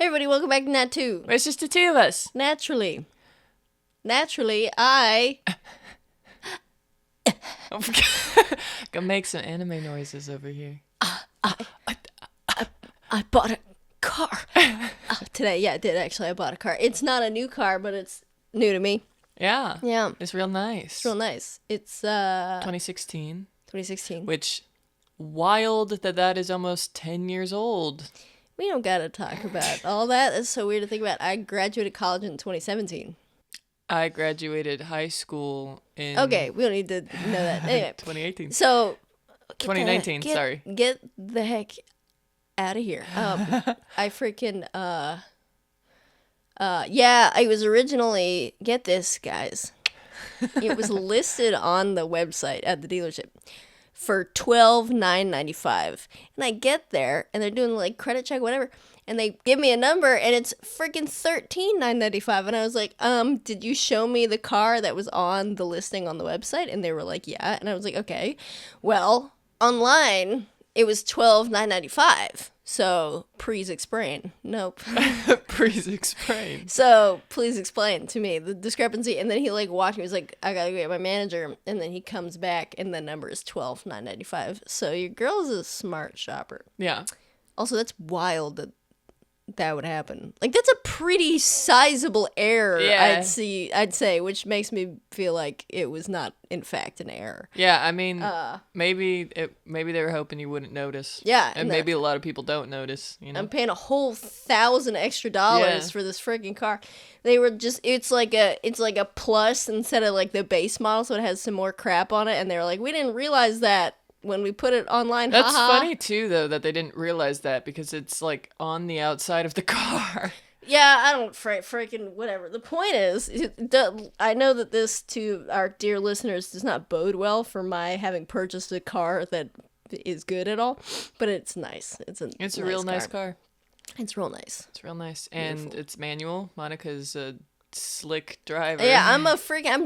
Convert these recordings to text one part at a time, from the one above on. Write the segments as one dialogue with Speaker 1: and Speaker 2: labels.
Speaker 1: Hey everybody, welcome back to Nat 2.
Speaker 2: It's just the two of us.
Speaker 1: Naturally, I...
Speaker 2: Gonna make some anime noises over here.
Speaker 1: I bought a car. Today, yeah, I did actually. I bought a car. It's not a new car, but it's new to me.
Speaker 2: Yeah.
Speaker 1: Yeah.
Speaker 2: It's real nice.
Speaker 1: It's real nice. It's
Speaker 2: 2016.
Speaker 1: 2016.
Speaker 2: Which, wild that is almost 10 years old.
Speaker 1: We don't gotta talk about all that. That's so weird to think about. I graduated college in 2017.
Speaker 2: I graduated high school in...
Speaker 1: Okay, we don't need to know that. Anyway.
Speaker 2: 2018.
Speaker 1: So...
Speaker 2: 2019, sorry.
Speaker 1: Get the heck out of here. I freaking... yeah, I was originally... Get this, guys. It was listed on the website at the dealership for $12,995, and I get there and they're doing like credit check, whatever, and they give me a number and it's freaking $13,995, and I was like, did you show me the car that was on the listing on the website? And they were like, yeah, and I was like, okay, well, online it was $12,995. So, please explain. Nope.
Speaker 2: Please explain.
Speaker 1: So, please explain to me the discrepancy. And then he, like, watched me. He was like, I gotta go get my manager. And then he comes back, and the number is $12,995. So, your girl is a smart shopper.
Speaker 2: Yeah.
Speaker 1: Also, that's wild that would happen. Like, that's a pretty sizable error,
Speaker 2: Yeah.
Speaker 1: I'd say, which makes me feel like it was not, in fact, an error.
Speaker 2: Yeah, I mean, maybe they were hoping you wouldn't notice.
Speaker 1: Yeah.
Speaker 2: And maybe a lot of people don't notice, you know?
Speaker 1: I'm paying a whole $1,000 extra for this freaking car. They were just, it's like a plus instead of like the base model, so it has some more crap on it, and they were like, we didn't realize that when we put it online.
Speaker 2: That's funny too, though, that they didn't realize that, because it's like on the outside of the car.
Speaker 1: Yeah, I don't freaking whatever. The point is, I know that this to our dear listeners does not bode well for my having purchased a car that is good at all, but it's nice. It's a
Speaker 2: nice real nice car.
Speaker 1: It's real nice.
Speaker 2: It's real nice, and beautiful. It's manual. Monica's a slick driver.
Speaker 1: Yeah, I'm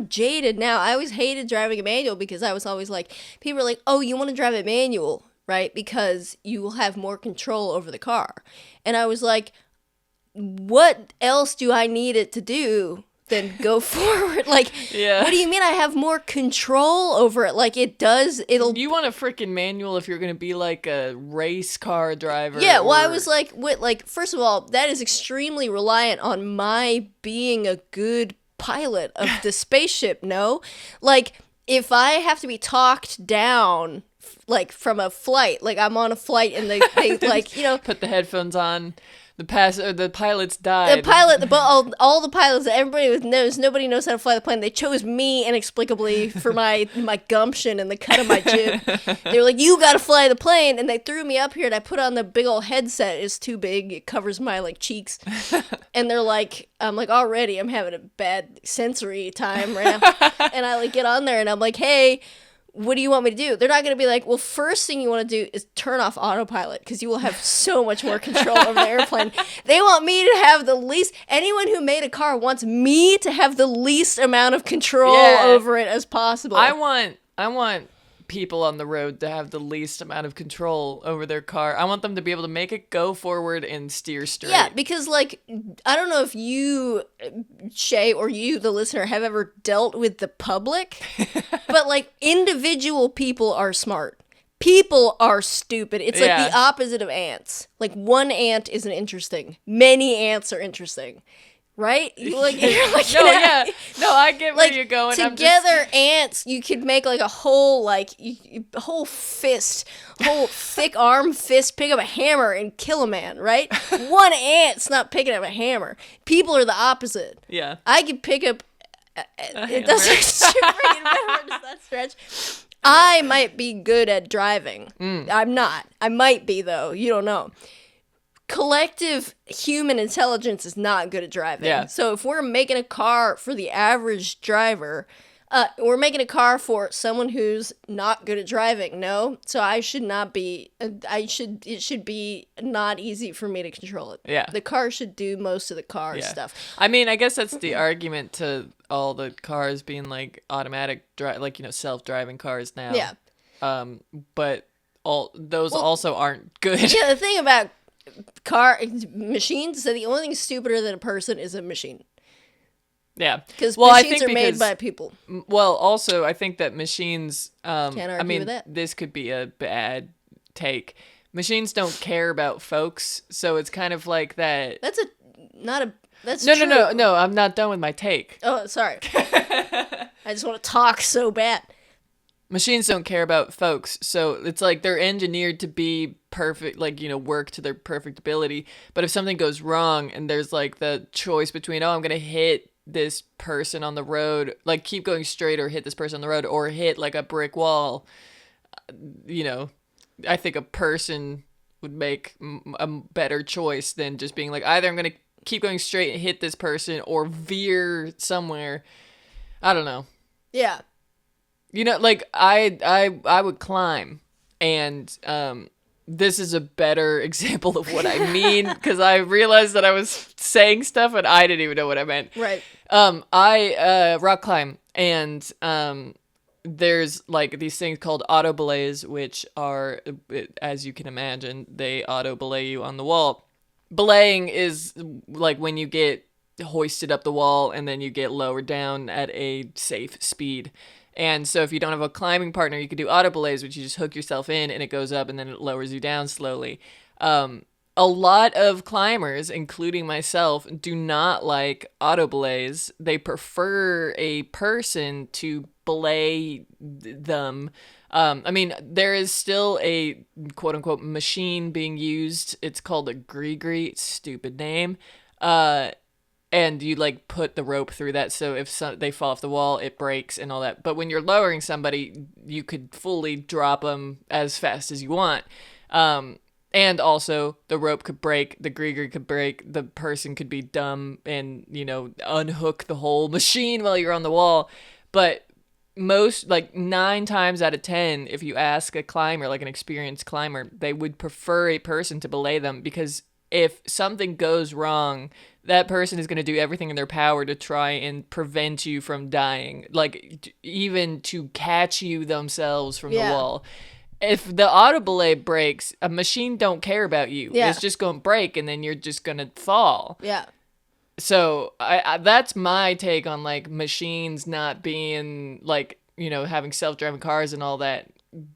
Speaker 1: jaded now. I always hated driving a manual because I was always like, people are like, oh, you want to drive a manual, right? Because you will have more control over the car. And I was like, what else do I need it to do than go forward? Like,
Speaker 2: yeah.
Speaker 1: What do you mean I have more control over it? Like,
Speaker 2: You want a freaking manual if you're going to be like a race car driver.
Speaker 1: Yeah, well, I was like, first of all, that is extremely reliant on my being a good pilot of the spaceship, no? Like, if I have to be talked down, like, from a flight, like, I'm on a flight and they like, you know...
Speaker 2: Put the headphones on... The pilots died.
Speaker 1: All the pilots, everybody knows, nobody knows how to fly the plane. They chose me inexplicably for my gumption and the cut of my jib. They were like, you gotta fly the plane, and they threw me up here, and I put on the big old headset. It's too big. It covers my, like, cheeks. And they're like, I'm like, already, I'm having a bad sensory time right now. And I, like, get on there, and I'm like, hey... what do you want me to do? They're not going to be like, well, first thing you want to do is turn off autopilot because you will have so much more control over the airplane. They want me to have the least... anyone who made a car wants me to have the least amount of control over it as possible.
Speaker 2: I want people on the road to have the least amount of control over their car. I want them to be able to make it go forward and steer straight.
Speaker 1: Yeah, because, like, I don't know if you, Shay, or you, the listener, have ever dealt with the public, but, like, individual people are smart. People are stupid. It's like the opposite of ants. Like, one ant isn't interesting. Many ants are interesting. Right? Like, you're like,
Speaker 2: no, yeah. No, I get where you're going.
Speaker 1: Together, ants, you could make like a whole, like, whole thick arm fist, pick up a hammer and kill a man, right? One ant's not picking up a hammer. People are the opposite.
Speaker 2: Yeah.
Speaker 1: I could pick up, it doesn't does that stretch. I might be good at driving. I'm not. I might be, though. You don't know. Collective human intelligence is not good at driving.
Speaker 2: Yeah.
Speaker 1: So if we're making a car for the average driver, we're making a car for someone who's not good at driving. No, so I should not be. It should be not easy for me to control it.
Speaker 2: Yeah.
Speaker 1: The car should do most of the car stuff.
Speaker 2: I mean, I guess that's the argument to all the cars being like automatic, self-driving cars now.
Speaker 1: Yeah.
Speaker 2: But those also aren't good.
Speaker 1: Yeah. The thing about Machines say the only thing stupider than a person is a machine.
Speaker 2: Yeah.
Speaker 1: Because machines are made by people.
Speaker 2: Well, also, I think that machines...
Speaker 1: Can't argue with that.
Speaker 2: This could be a bad take. Machines don't care about folks, so it's kind of like that... That's true. No, I'm not done with my take.
Speaker 1: Oh, sorry. I just want to talk so bad.
Speaker 2: Machines don't care about folks, so it's like they're engineered to be perfect, like, work to their perfect ability. But if something goes wrong and there's like the choice between, I'm going to hit this person on the road, like keep going straight or hit this person on the road or hit like a brick wall, I think a person would make a better choice than just being like, either I'm going to keep going straight and hit this person or veer somewhere. I don't know.
Speaker 1: Yeah.
Speaker 2: Like I would climb, and this is a better example of what I mean, because I realized that I was saying stuff and I didn't even know what I meant.
Speaker 1: Right.
Speaker 2: I rock climb, and there's like these things called auto belays, which are, as you can imagine, they auto belay you on the wall. Belaying is like when you get hoisted up the wall and then you get lowered down at a safe speed. And so if you don't have a climbing partner, you could do auto belays, which you just hook yourself in and it goes up and then it lowers you down slowly. A lot of climbers, including myself, do not like auto belays. They prefer a person to belay them. There is still a quote-unquote machine being used. It's called a gree-gree. Stupid name. And you like put the rope through that, so if they fall off the wall, it breaks and all that. But when you're lowering somebody, you could fully drop them as fast as you want. And also, the rope could break, the gree-gree could break, the person could be dumb and, unhook the whole machine while you're on the wall. But most, like 9 times out of 10, if you ask a climber, like an experienced climber, they would prefer a person to belay them, because if something goes wrong, that person is going to do everything in their power to try and prevent you from dying, like even to catch you themselves from the wall. If the auto belay breaks, a machine don't care about you. Yeah. It's just going to break and then you're just going to fall.
Speaker 1: Yeah.
Speaker 2: So I that's my take on like machines not being like, having self-driving cars and all that,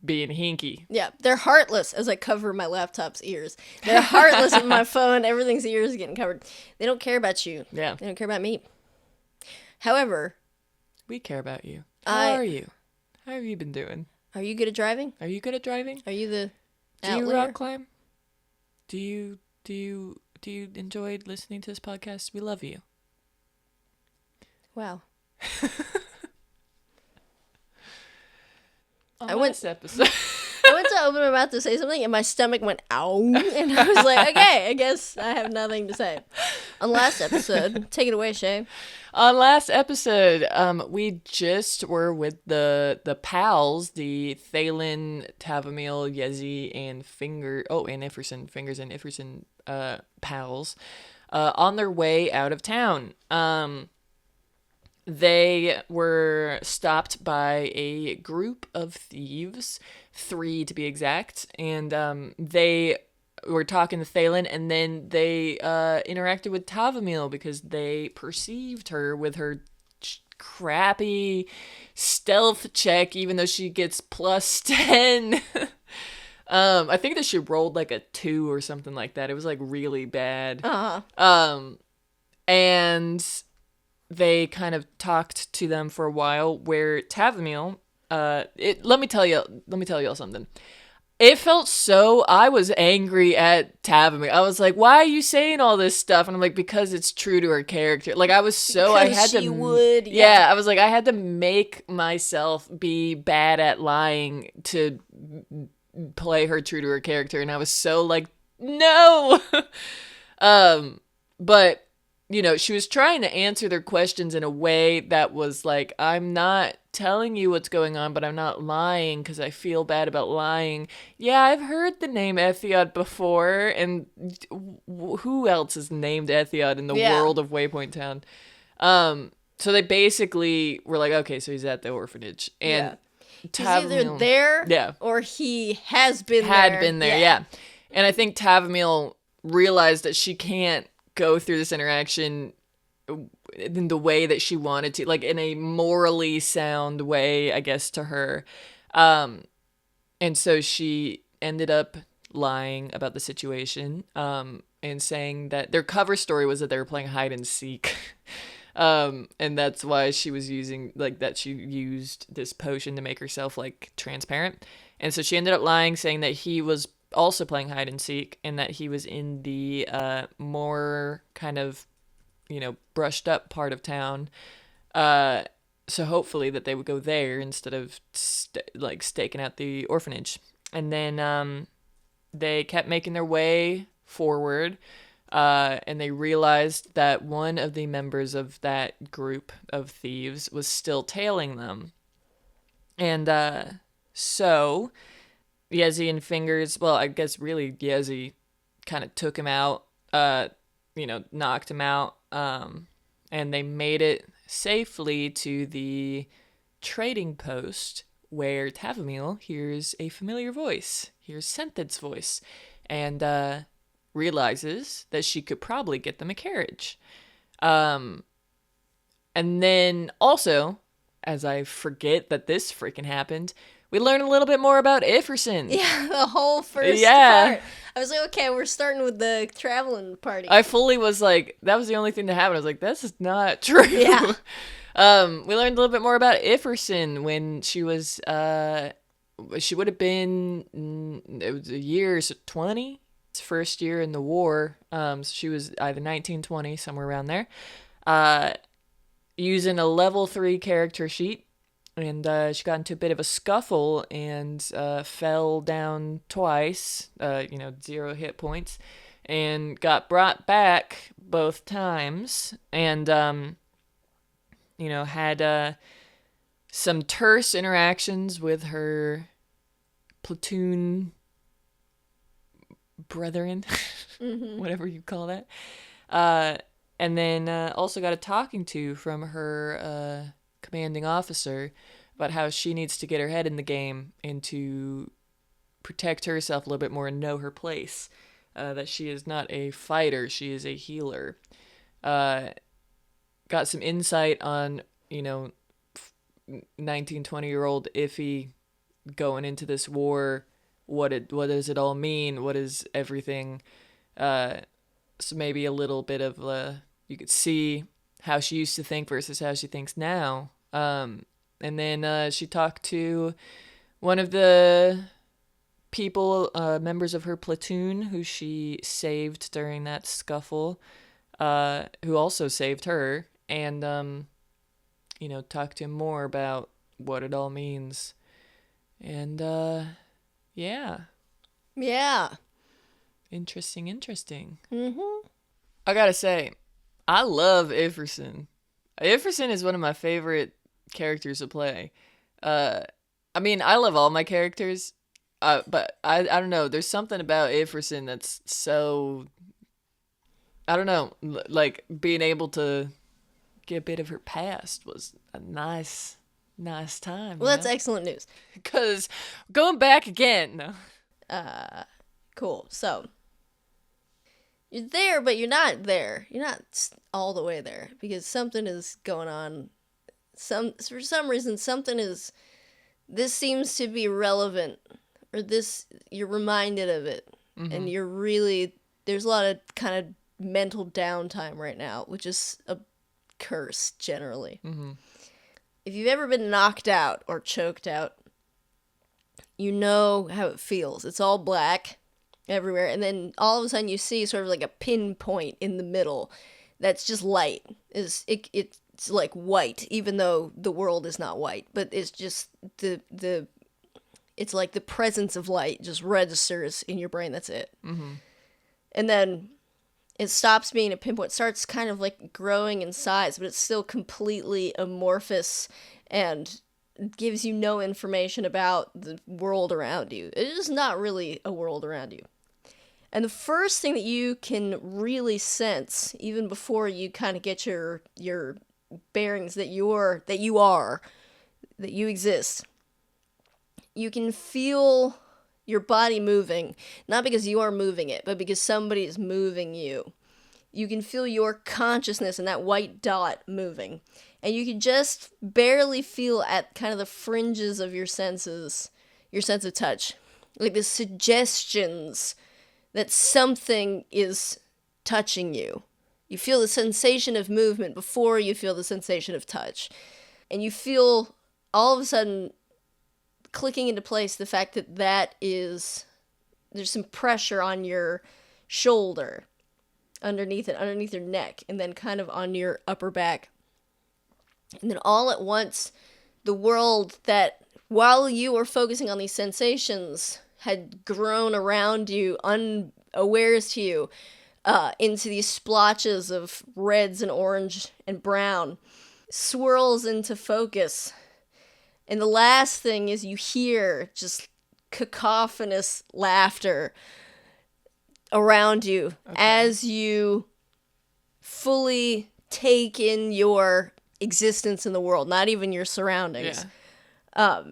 Speaker 2: being hinky.
Speaker 1: Yeah, they're heartless as I cover my laptop's ears. They're heartless in my phone. Everything's ears getting covered. They don't care about you.
Speaker 2: Yeah.
Speaker 1: They don't care about me. However,
Speaker 2: we care about you. How are you? How have you been doing?
Speaker 1: Are you good at driving?
Speaker 2: Are you good at driving?
Speaker 1: Are you the
Speaker 2: outlier? Do you rock climb? Do you enjoy listening to this podcast? We love you.
Speaker 1: Wow.
Speaker 2: I went to
Speaker 1: open my mouth to say something, and my stomach went, ow, and I was like, okay, I guess I have nothing to say. On last episode, take it away, Shay.
Speaker 2: On last episode, we just were with the pals, the Thalen, Tavumile, Yezi, and Ifferson, Fingers and Ifferson pals, on their way out of town. They were stopped by a group of thieves, 3 to be exact, and they were talking to Thalen, and then they interacted with Tavumile because they perceived her with her crappy stealth check, even though she gets +10. I think that she rolled like a 2 or something like that. It was like really bad.
Speaker 1: Uh-huh.
Speaker 2: And they kind of talked to them for a while, where Tavumile, let me tell y'all something. It felt so, I was angry at Tavumile. I was like, why are you saying all this stuff? And I'm like, because it's true to her character. Like, I was so,
Speaker 1: because I had she would.
Speaker 2: Yeah, I was like, I had to make myself be bad at lying to play her true to her character. And I was so like, no! But she was trying to answer their questions in a way that was like, I'm not telling you what's going on, but I'm not lying because I feel bad about lying. Yeah, I've heard the name Etheod before, and who else is named Etheod in the world of Waypoint Town? So they basically were like, okay, so he's at the orphanage. And
Speaker 1: he's either there or he has been there.
Speaker 2: Had been there, yeah. And I think Tavumile realized that she can't go through this interaction in the way that she wanted to, like in a morally sound way, I guess, to her. And so she ended up lying about the situation, and saying that their cover story was that they were playing hide and seek. And that's why she was using, like, that she used this potion to make herself, like, transparent. And so she ended up lying, saying that he was also playing hide and seek, and that he was in the more kind of, brushed up part of town. So hopefully that they would go there instead of staking out the orphanage. And then they kept making their way forward, and they realized that one of the members of that group of thieves was still tailing them. And so Yezi and Fingers, well, I guess really Yezi kind of took him out, knocked him out, and they made it safely to the trading post where Tavumile hears a familiar voice, hears Senthid's voice, and realizes that she could probably get them a carriage. And then also, as I forget that this freaking happened, we learn a little bit more about Ifferson.
Speaker 1: Yeah, the whole first part. I was like, okay, we're starting with the traveling party.
Speaker 2: I fully was like, that was the only thing that happened. I was like, this is not true.
Speaker 1: Yeah.
Speaker 2: We learned a little bit more about Ifferson when she was, she would have been, it was a year, so 20? It's first year in the war. So she was either 19, 20, somewhere around there. Using a level 3 character sheet. And she got into a bit of a scuffle and fell down twice, 0 hit points, and got brought back both times, and, had some terse interactions with her platoon brethren, whatever you call that. And then also got a talking to from her commanding officer about how she needs to get her head in the game and to protect herself a little bit more and know her place. That she is not a fighter, she is a healer. Got some insight on, 19, 20-year-old Iffy going into this war. What does it all mean? What is everything? So maybe a little bit of you could see how she used to think versus how she thinks now. And then she talked to one of the people, members of her platoon, who she saved during that scuffle, who also saved her, and talked to him more about what it all means. And yeah. Interesting. I gotta say, I love Ifferson. Ifferson is one of my favorite characters to play. I love all my characters, but I don't know. There's something about Ifferson that's so, I don't know, like being able to get a bit of her past was a nice time.
Speaker 1: Well, that's excellent news.
Speaker 2: Because going back again. No.
Speaker 1: Cool. So you're there, but you're not there. You're not all the way there because something is going on. For some reason, this seems to be relevant, or you're reminded of it, and there's a lot of kind of mental downtime right now, which is a curse generally. If you've ever been knocked out or choked out, you know how it feels. It's all black everywhere, and then all of a sudden you see sort of like a pinpoint in the middle that's just light. It's like white, even though the world is not white, but it's just it's like the presence of light just registers in your brain. That's it. And then it stops being a pinpoint. It starts kind of like growing in size, but it's still completely amorphous and gives you no information about the world around you. It is not really a world around you. And the first thing that you can really sense, even before you kind of get your bearings that you exist, you can feel your body moving, not because you are moving it, but because somebody is moving you. You can feel your consciousness and that white dot moving. And you can just barely feel at kind of the fringes of your senses, your sense of touch. Like the suggestions that something is touching you. You feel the sensation of movement before you feel the sensation of touch. And you feel all of a sudden clicking into place the fact that there's some pressure on your shoulder, underneath your neck, and then kind of on your upper back. And then all at once, the world that, while you were focusing on these sensations, had grown around you, unawares to you, into these splotches of reds and orange and brown, swirls into focus. And the last thing is you hear just cacophonous laughter around you as you fully take in your existence in the world, not even your surroundings. Yeah.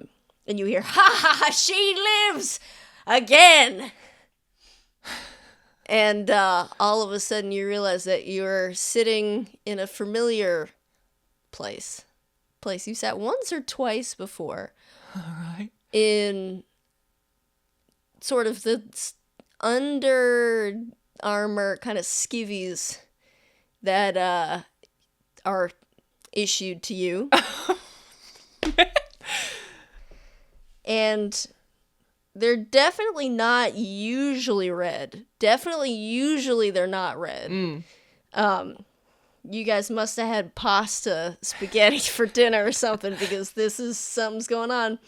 Speaker 1: And you hear, ha ha ha, she lives again. And all of a sudden you realize that you're sitting in a familiar place you sat once or twice before.
Speaker 2: All right.
Speaker 1: In sort of the under armor kind of skivvies that are issued to you. And they're definitely not usually red. Usually they're not red. You guys must have had pasta spaghetti for dinner or something, because something's going on.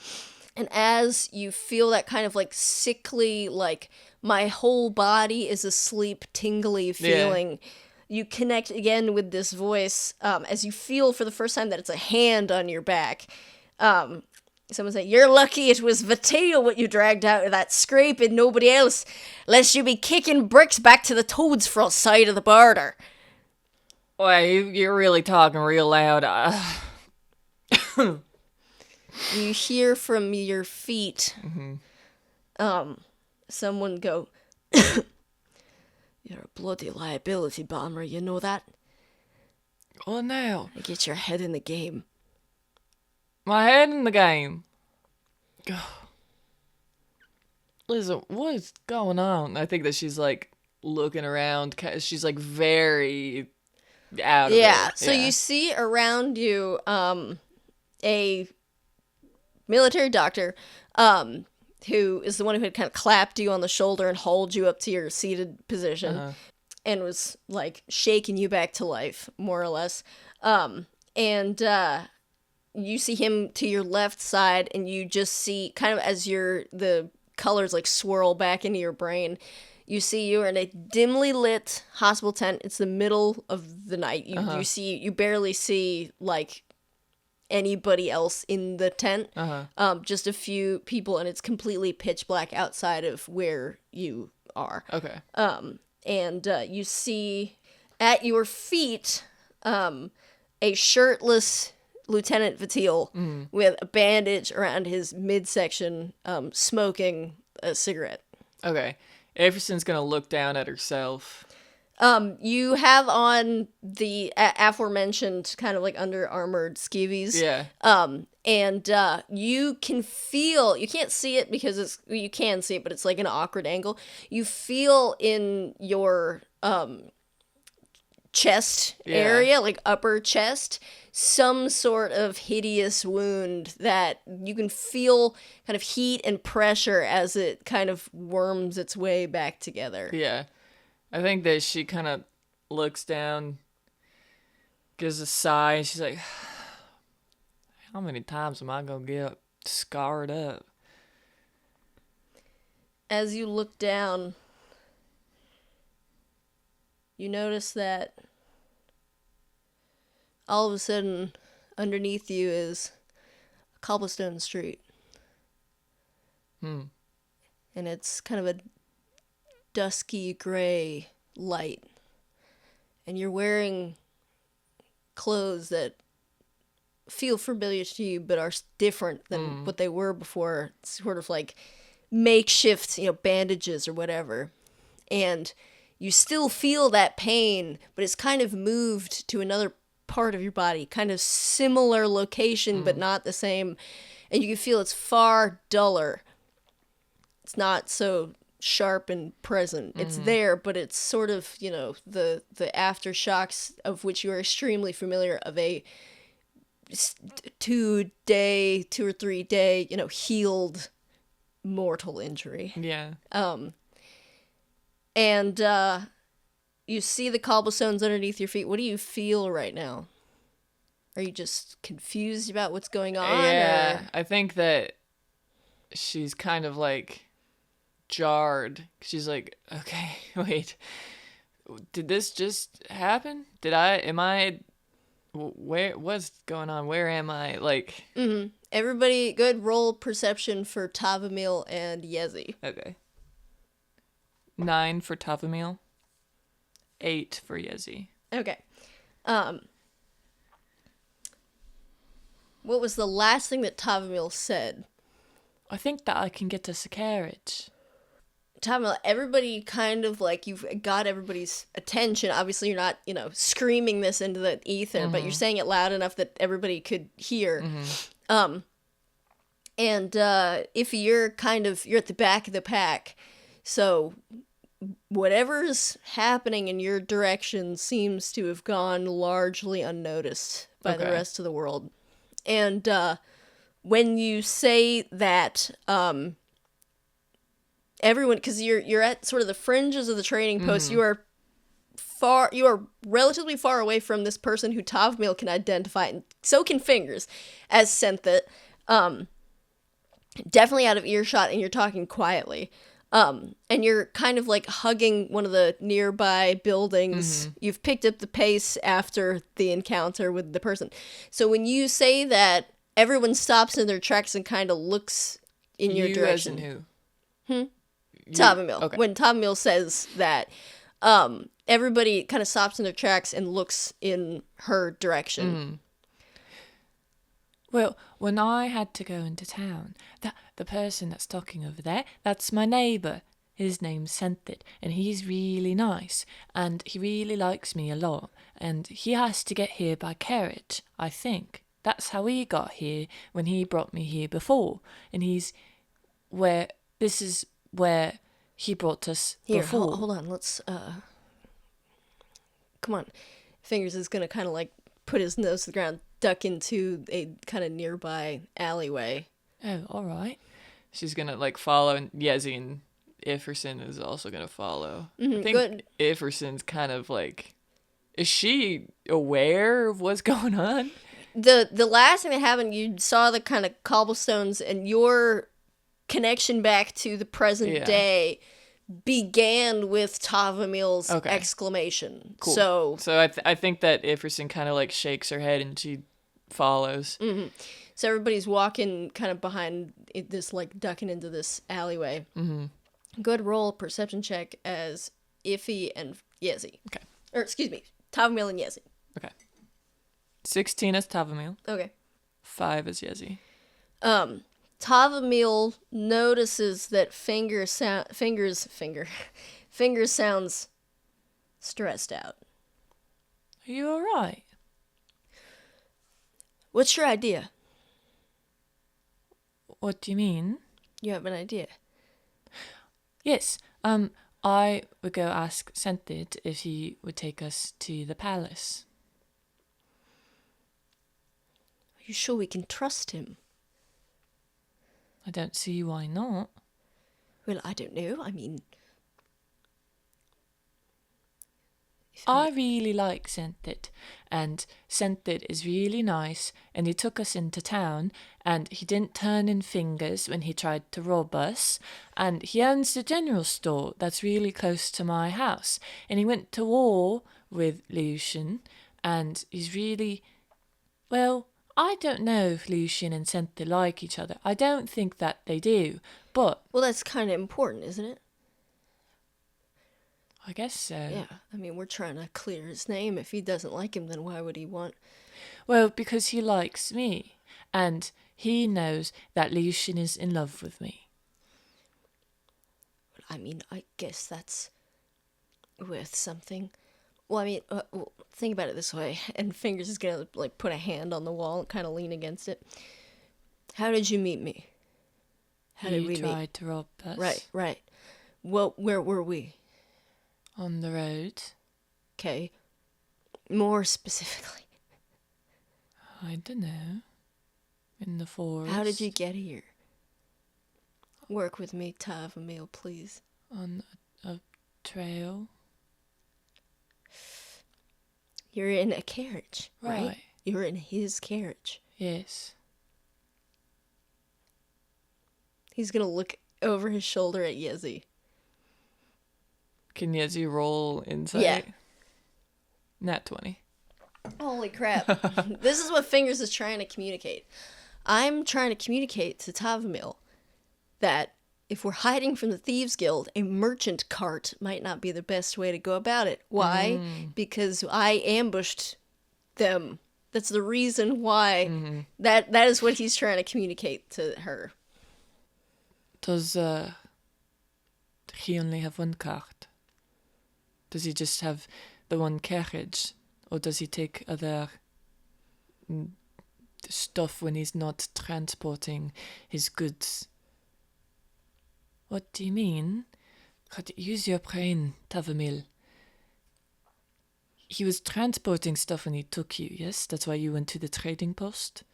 Speaker 1: And as you feel that kind of like sickly, like my whole body is asleep, tingly feeling, you connect again with this voice, as you feel for the first time that it's a hand on your back. Someone say, "You're lucky it was Vateo what you dragged out of that scrape and nobody else, lest you be kicking bricks back to the toads for side of the border."
Speaker 2: Boy, you're really talking real loud.
Speaker 1: You hear from your feet, someone go, "You're a bloody liability, Bomber, you know that?
Speaker 2: Oh, no.
Speaker 1: Get your head in the game."
Speaker 2: My head in the game. Listen, what is going on? I think that she's like looking around. She's like very out of it.
Speaker 1: So you see around you a military doctor who is the one who had kind of clapped you on the shoulder and hauled you up to your seated position and was like shaking you back to life, more or less. You see him to your left side, and you just see kind of as the colors like swirl back into your brain, you see you're in a dimly lit hospital tent. It's the middle of the night. You barely see like anybody else in the tent. Just a few people, and it's completely pitch black outside of where you are.
Speaker 2: Okay.
Speaker 1: You see at your feet a shirtless Lieutenant Vateel with a bandage around his midsection, smoking a cigarette.
Speaker 2: Okay. Everson's gonna look down at herself.
Speaker 1: You have on the aforementioned kind of like under armored skivvies.
Speaker 2: Yeah.
Speaker 1: You can feel, you can't see it because you can see it, but it's like an awkward angle. You feel in your chest area, like upper chest, some sort of hideous wound that you can feel kind of heat and pressure as it kind of worms its way back together.
Speaker 2: Yeah. I think that she kind of looks down, gives a sigh, and she's like, how many times am I going to get scarred up?
Speaker 1: As you look down, you notice that all of a sudden, underneath you is a cobblestone street. And it's kind of a dusky gray light. And you're wearing clothes that feel familiar to you, but are different than what they were before. It's sort of like makeshift, bandages or whatever. And you still feel that pain, but it's kind of moved to another part of your body, kind of similar location, but not the same. And you can feel it's far duller. It's not so sharp and present. It's there, but it's sort of, the aftershocks of which you are extremely familiar of a 2 or 3 day, healed mortal injury.
Speaker 2: Yeah.
Speaker 1: And you see the cobblestones underneath your feet. What do you feel right now? Are you just confused about what's going on?
Speaker 2: Yeah,
Speaker 1: or?
Speaker 2: I think that she's kind of like jarred. She's like, okay, wait, did this just happen? What's going on? Where am I? Like,
Speaker 1: Everybody, good roll perception for Tavumile and Yezi.
Speaker 2: okay. 9 for Tavumile, 8 for Yezi.
Speaker 1: Okay. What was the last thing that Tavumile said?
Speaker 2: I think that I can get us a carriage.
Speaker 1: Tavumile, everybody kind of like, you've got everybody's attention. Obviously, you're not, screaming this into the ether, but you're saying it loud enough that everybody could hear. And if you're at the back of the pack, so whatever's happening in your direction seems to have gone largely unnoticed by the rest of the world. And when you say that, everyone, because you're at sort of the fringes of the trading post, you are relatively far away from this person who Tavumile can identify, and so can Fingers, as Senthet. Definitely out of earshot, and you're talking quietly. And you're kind of like hugging one of the nearby buildings. You've picked up the pace after the encounter with the person. So when you say that, everyone stops in their tracks and kind of looks in your direction.
Speaker 2: As in who?
Speaker 1: Tavumile.
Speaker 2: Okay.
Speaker 1: When Tavumile says that, everybody kind of stops in their tracks and looks in her direction.
Speaker 2: Well, when I had to go into town, the person that's talking over there, that's my neighbour. His name's Senthet, and he's really nice, and he really likes me a lot, and he has to get here by carriage, I think. That's how he got here when he brought me here before, and this is where he brought us before.
Speaker 1: Here, hold on, let's, come on. Fingers is gonna kind of like put his nose to the ground, duck into a kind of nearby alleyway.
Speaker 2: Oh, all right. She's gonna like follow, and Yezi and Ifferson is also gonna follow. I think Ifferson's kind of like, is she aware of what's going on?
Speaker 1: The last thing that happened, you saw the kind of cobblestones, and your connection back to the present day began with Tavumile's exclamation.
Speaker 2: Cool. So I think that Ifferson kind of like shakes her head and she follows.
Speaker 1: So everybody's walking kind of behind this, like ducking into this alleyway. Good roll perception check as Iffy and Yezi.
Speaker 2: Okay.
Speaker 1: Or excuse me, Tavumile and Yezi.
Speaker 2: Okay. 16 as Tavumile.
Speaker 1: Okay.
Speaker 2: 5 as Yezi.
Speaker 1: Tavumile notices that Fingers sounds stressed out.
Speaker 2: Are you alright?
Speaker 1: What's your idea?
Speaker 2: What do you mean?
Speaker 1: You have an idea.
Speaker 2: Yes, I would go ask Senthet if he would take us to the palace.
Speaker 1: Are you sure we can trust him?
Speaker 2: I don't see why not.
Speaker 1: Well, I don't know. I mean...
Speaker 2: I really like Senthet, and Senthet is really nice, and he took us into town, and he didn't turn in Fingers when he tried to rob us, and he owns the general store that's really close to my house, and he went to war with Lucian, and he's really... Well, I don't know if Lucian and Senthet like each other. I don't think that they do, but...
Speaker 1: Well, that's kind of important, isn't it?
Speaker 2: I guess so.
Speaker 1: Yeah, I mean, we're trying to clear his name. If he doesn't like him, then why would he want...
Speaker 2: Well, because he likes me, and he knows that Lucian is in love with me.
Speaker 1: I mean, I guess that's worth something. Well, I mean, think about it this way. And Fingers is gonna, like, put a hand on the wall and kind of lean against it. How did you meet me? How did we meet?
Speaker 2: You tried to rob us.
Speaker 1: Right. Well, where were we?
Speaker 2: On the road.
Speaker 1: Okay. More specifically.
Speaker 2: I don't know. In the forest.
Speaker 1: How did you get here? Work with me, Tavumile, please.
Speaker 2: On a trail.
Speaker 1: You're in a carriage, right? You're in his carriage.
Speaker 2: Yes.
Speaker 1: He's gonna look over his shoulder at Yezi.
Speaker 2: Can Yezi roll insight?
Speaker 1: Yeah.
Speaker 2: Nat 20.
Speaker 1: Holy crap. This is what Fingers is trying to communicate. I'm trying to communicate to Tavumile that if we're hiding from the Thieves Guild, a merchant cart might not be the best way to go about it. Why? Because I ambushed them. That's the reason why. That is what he's trying to communicate to her.
Speaker 2: Does he only have one cart? Does he just have the one carriage? Or does he take other stuff when he's not transporting his goods? What do you mean? Use your brain, Tavumile. He was transporting stuff when he took you, yes? That's why you went to the trading post?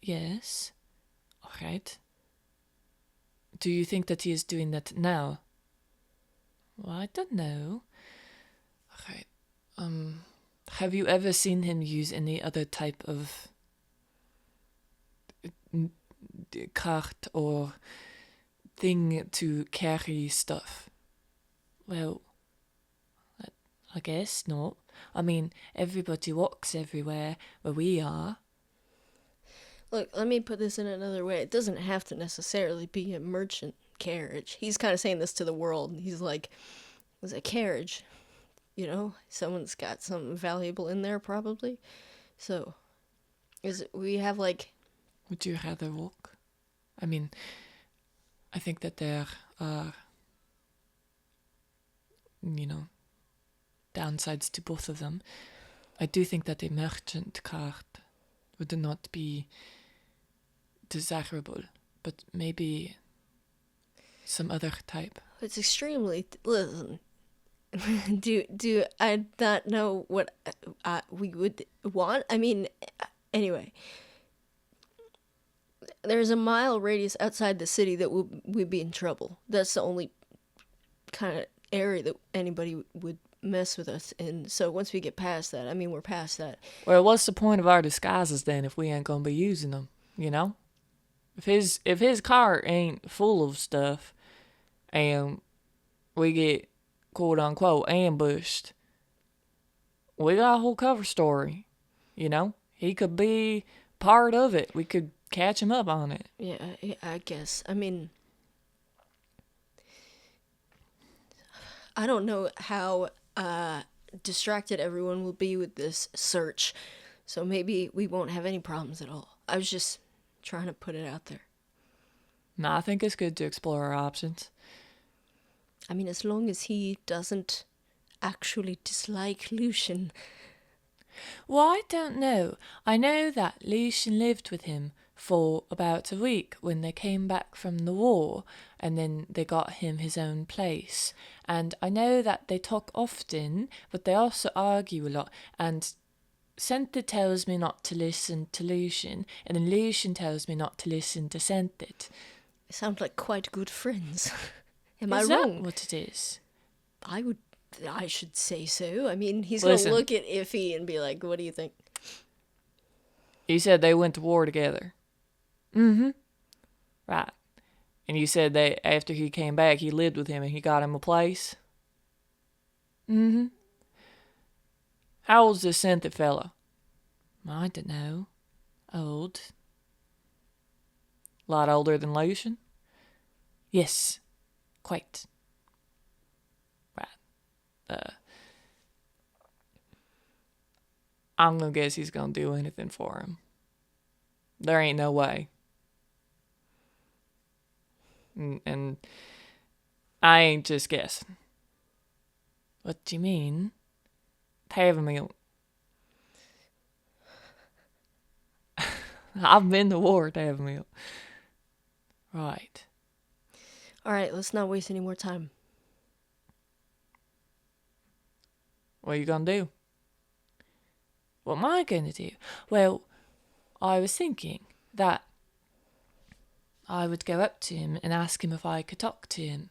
Speaker 2: Yes. All right. Do you think that he is doing that now? Well, I don't know. All right. Have you ever seen him use any other type of cart or thing to carry stuff? Well, I guess not. I mean, everybody walks everywhere where we are.
Speaker 1: Look, let me put this in another way. It doesn't have to necessarily be a merchant carriage. He's kind of saying this to the world. He's like, it's a carriage. You know, someone's got something valuable in there, probably. So, we have, like...
Speaker 2: Would you rather walk? I mean, I think that there are, downsides to both of them. I do think that a merchant cart would not be desirable, but maybe some other type.
Speaker 1: It's extremely... Listen... do I not know what we would want? I mean, anyway, there's a mile radius outside the city that we'd be in trouble. That's the only kind of area that anybody would mess with us in. So once we get past that, I mean, we're past that.
Speaker 2: Well, what's the point of our disguises then if we ain't gonna be using them? You know, if his car ain't full of stuff, and we get quote unquote ambushed, we got a whole cover story. You know, he could be part of it. We could catch him up on it.
Speaker 1: Yeah, I guess. I mean, I don't know how distracted everyone will be with this search, so maybe we won't have any problems at all. I was just trying to put it out there.
Speaker 2: No, I think it's good to explore our options.
Speaker 1: I mean, as long as he doesn't actually dislike Lucian.
Speaker 2: Well, I don't know. I know that Lucian lived with him for about a week when they came back from the war, and then they got him his own place. And I know that they talk often, but they also argue a lot. And Senta tells me not to listen to Lucian, and then Lucian tells me not to listen to Sentit.
Speaker 1: They sound like quite good friends. Am I
Speaker 2: wrong? Is that what it is?
Speaker 1: I should say so. I mean, he's going to look at Iffy and be like, what do you think?
Speaker 2: You said they went to war together. Mm-hmm. Right. And you said that after he came back, he lived with him and he got him a place? Mm-hmm. How old's this Sentit fella? I don't know. Old. A lot older than Lucian? Yes. Quite. Right. I'm gonna guess he's gonna do anything for him. There ain't no way. And I ain't just guessing. What do you mean? Tavumile. I've been to war, Tavumile. Right.
Speaker 1: All right, let's not waste any more time.
Speaker 2: What are you gonna do? What am I gonna do? Well, I was thinking that I would go up to him and ask him if I could talk to him.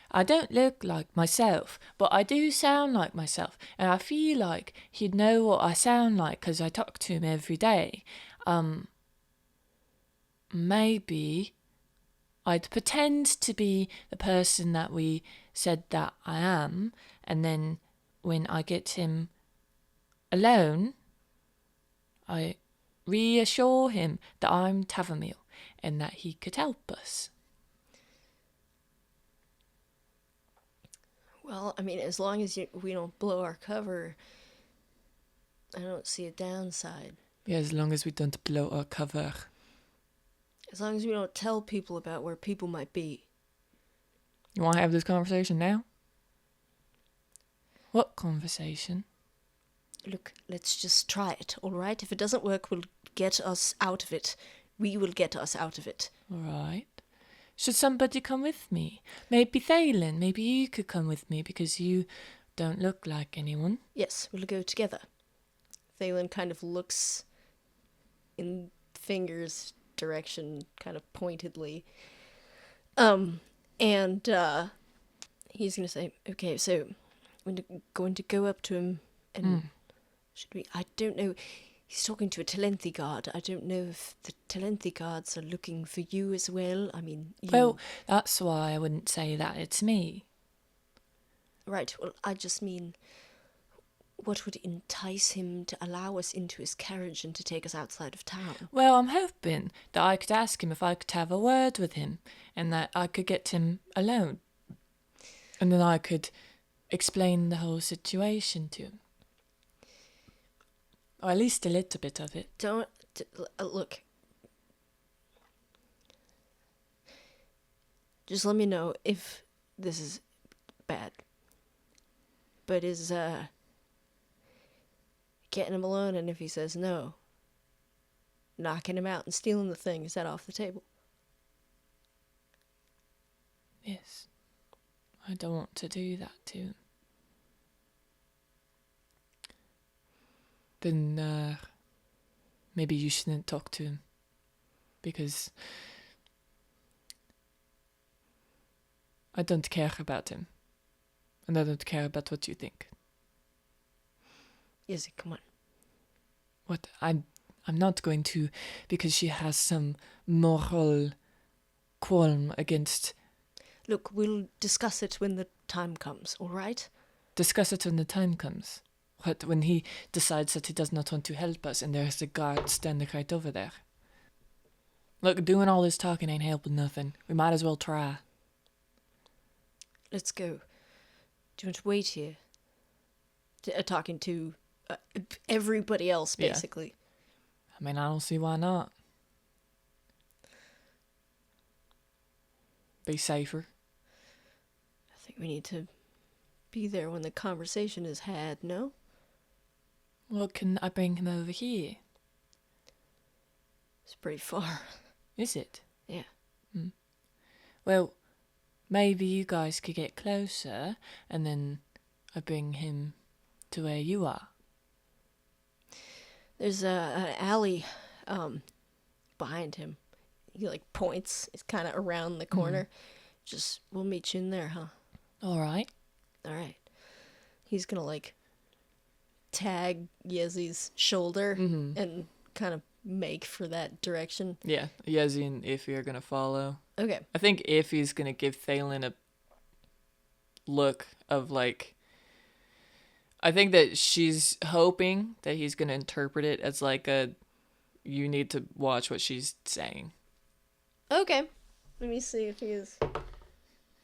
Speaker 2: I don't look like myself, but I do sound like myself, and I feel like he'd know what I sound like because I talk to him every day. Maybe I'd pretend to be the person that we said that I am, and then when I get him alone, I reassure him that I'm Tavumile and that he could help us.
Speaker 1: Well, I mean, as long as we don't blow our cover, I don't see a downside.
Speaker 2: Yeah, as long as we don't blow our cover.
Speaker 1: As long as we don't tell people about where people might be.
Speaker 2: You want to have this conversation now? What conversation?
Speaker 1: Look, let's just try it, all right? If it doesn't work, we'll get us out of it. We will get us out of it.
Speaker 2: All right. Should somebody come with me? Maybe Thalen. Maybe you could come with me because you don't look like anyone.
Speaker 1: Yes, we'll go together. Thalen kind of looks in Finger's direction, kind of pointedly. And he's going to say, okay, so we're going to go up to him and should we? I don't know. He's talking to a Talenthi guard. I don't know if the Talenthi guards are looking for you as well. I mean, you...
Speaker 2: Well, that's why I wouldn't say that it's me.
Speaker 1: Right, well, I just mean, what would entice him to allow us into his carriage and to take us outside of town?
Speaker 2: Well, I'm hoping that I could ask him if I could have a word with him and that I could get him alone. And then I could explain the whole situation to him. Or at least a little bit of it.
Speaker 1: Look. Just let me know if this is bad. But is, getting him alone, and if he says no, knocking him out and stealing the thing, is that off the table?
Speaker 2: Yes. I don't want to do that to him. Then maybe you shouldn't talk to him. Because I don't care about him. And I don't care about what you think.
Speaker 1: Yezi, come on.
Speaker 2: What? I'm not going to, because she has some moral qualm against...
Speaker 1: Look, we'll discuss it when the time comes, all right?
Speaker 2: Discuss it when the time comes. What, when he decides that he does not want to help us and there's a guard standing right over there? Look, doing all this talking ain't helping nothing. We might as well try.
Speaker 1: Let's go. Do you want to wait here? Talking to everybody else, basically.
Speaker 2: Yeah. I mean, I don't see why not. Be safer.
Speaker 1: I think we need to be there when the conversation is had, no?
Speaker 2: Well, can I bring him over here?
Speaker 1: It's pretty far.
Speaker 2: Is it?
Speaker 1: Yeah.
Speaker 2: Well, maybe you guys could get closer and then I bring him to where you are.
Speaker 1: There's an alley behind him. He, points. It's kind of around the corner. Just, we'll meet you in there, huh?
Speaker 2: All right.
Speaker 1: All right. He's going to, tag Yezi's shoulder and kind of make for that direction.
Speaker 2: Yeah, Yezi and Iffy are going to follow.
Speaker 1: Okay.
Speaker 2: I think Iffy's going to give Thalen a look of, I think that she's hoping that he's going to interpret it as, you need to watch what she's saying.
Speaker 1: Okay. Let me see if he is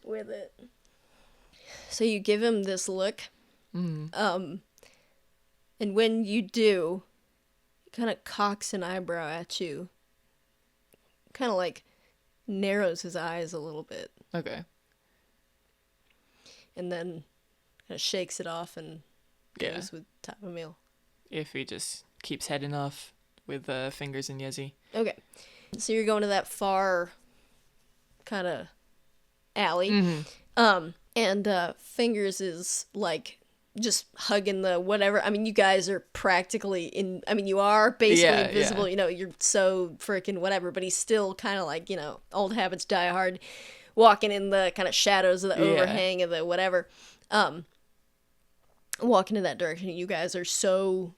Speaker 1: with it. So you give him this look. And when you do, he kind of cocks an eyebrow at you. Kind of narrows his eyes a little bit.
Speaker 2: Okay.
Speaker 1: and then kind of shakes it off and goes with Tavumile.
Speaker 2: Iffy just keeps heading off with Fingers and Yezi.
Speaker 1: Okay. So you're going to that far kind of alley.
Speaker 2: Mm-hmm.
Speaker 1: And Fingers is like just hugging the whatever. I mean, you guys are practically you are basically invisible.
Speaker 2: Yeah.
Speaker 1: You're so freaking whatever, but he's still kind of like, old habits die hard, walking in the kind of shadows of the overhang of the whatever. Walking in that direction. You guys are so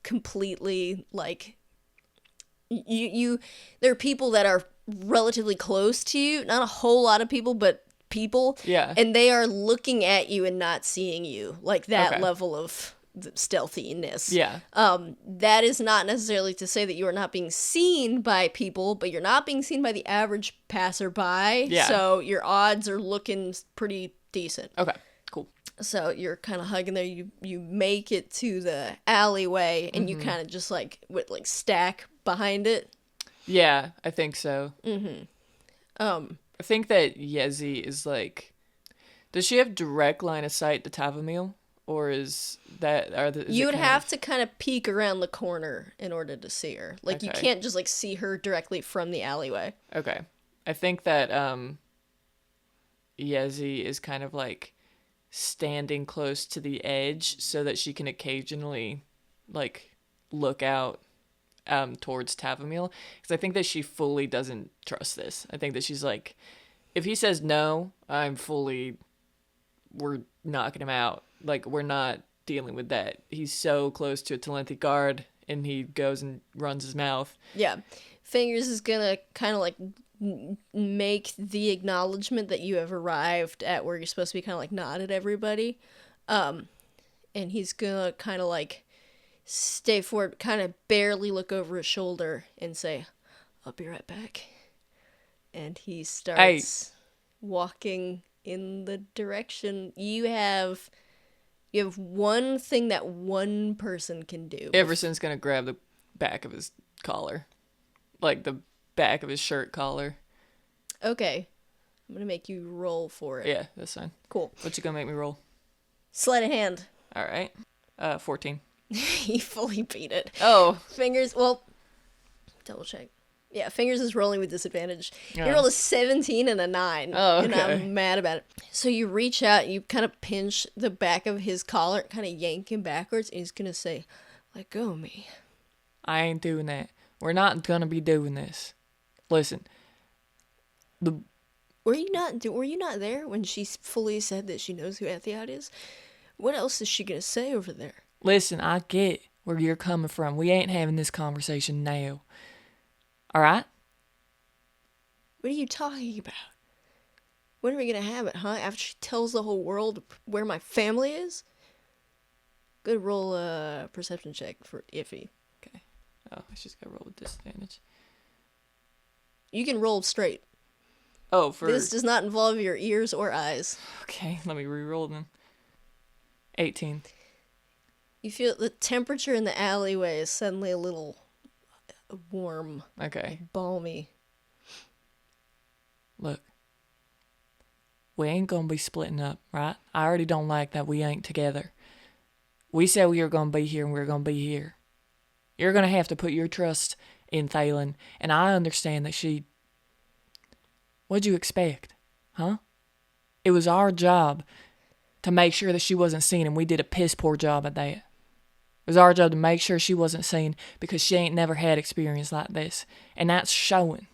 Speaker 1: completely like you there are people that are relatively close to you, not a whole lot of people, but people, and they are looking at you and not seeing you, like that level of stealthiness. That is not necessarily to say that you are not being seen by people, but you're not being seen by the average passerby, so your odds are looking pretty decent.
Speaker 2: Okay, cool.
Speaker 1: So you're kind of hugging there. You make it to the alleyway, and you kind of just like stack behind it.
Speaker 2: Yeah, I think so. I think that Yezi is like, does she have direct line of sight to Tavumile, or is that
Speaker 1: you would have to kind of peek around the corner in order to see her. Like you can't just like see her directly from the alleyway.
Speaker 2: Okay, I think that Yezi is kind of like standing close to the edge so that she can occasionally like look out towards Tavumile, because I think that she fully doesn't trust this. I think that she's like, if he says no, we're knocking him out. Like, we're not dealing with that. He's so close to a Talenti guard, and he goes and runs his mouth.
Speaker 1: Yeah. Fingers is gonna kind of like make the acknowledgement that you have arrived at where you're supposed to be, kind of like nod at everybody. And he's gonna kind of like stay forward, kind of barely look over his shoulder and say, "I'll be right back." And he starts walking in the direction. You have one thing that one person can do.
Speaker 2: Everson's gonna grab the back of his collar. Like the back of his shirt collar.
Speaker 1: Okay. I'm gonna make you roll for it.
Speaker 2: Yeah, that's fine.
Speaker 1: Cool.
Speaker 2: What you gonna make me roll?
Speaker 1: Sleight of hand.
Speaker 2: Alright. 14.
Speaker 1: He fully beat it.
Speaker 2: Oh.
Speaker 1: Fingers, well, double check. Yeah, Fingers is rolling with disadvantage. He rolled a 17 and a 9.
Speaker 2: Oh, okay.
Speaker 1: And I'm mad about it. So you reach out, you kind of pinch the back of his collar, kind of yank him backwards, and he's going to say, "Let go of me."
Speaker 2: I ain't doing that. We're not gonna be doing this. Listen.
Speaker 1: Were you not there when she fully said that she knows who Etheod is? What else is she going to say over there?
Speaker 2: Listen, I get where you're coming from. We ain't having this conversation now. Alright?
Speaker 1: What are you talking about? When are we going to have it, huh? After she tells the whole world where my family is? Good, roll a perception check for Iffy.
Speaker 2: Okay. Oh, I just gotta roll with disadvantage.
Speaker 1: You can roll straight.
Speaker 2: Oh,
Speaker 1: This does not involve your ears or eyes.
Speaker 2: Okay, let me re-roll then. 18.
Speaker 1: You feel the temperature in the alleyway is suddenly a little warm.
Speaker 2: Okay.
Speaker 1: Balmy.
Speaker 2: Look. We ain't gonna be splitting up, right? I already don't like that we ain't together. We said we were gonna be here and we were gonna be here. You're gonna have to put your trust in Thalen, and I understand that she... What'd you expect? Huh? It was our job to make sure that she wasn't seen, and we did a piss poor job at that. It was our job to make sure she wasn't seen because she ain't never had experience like this, and that's showing.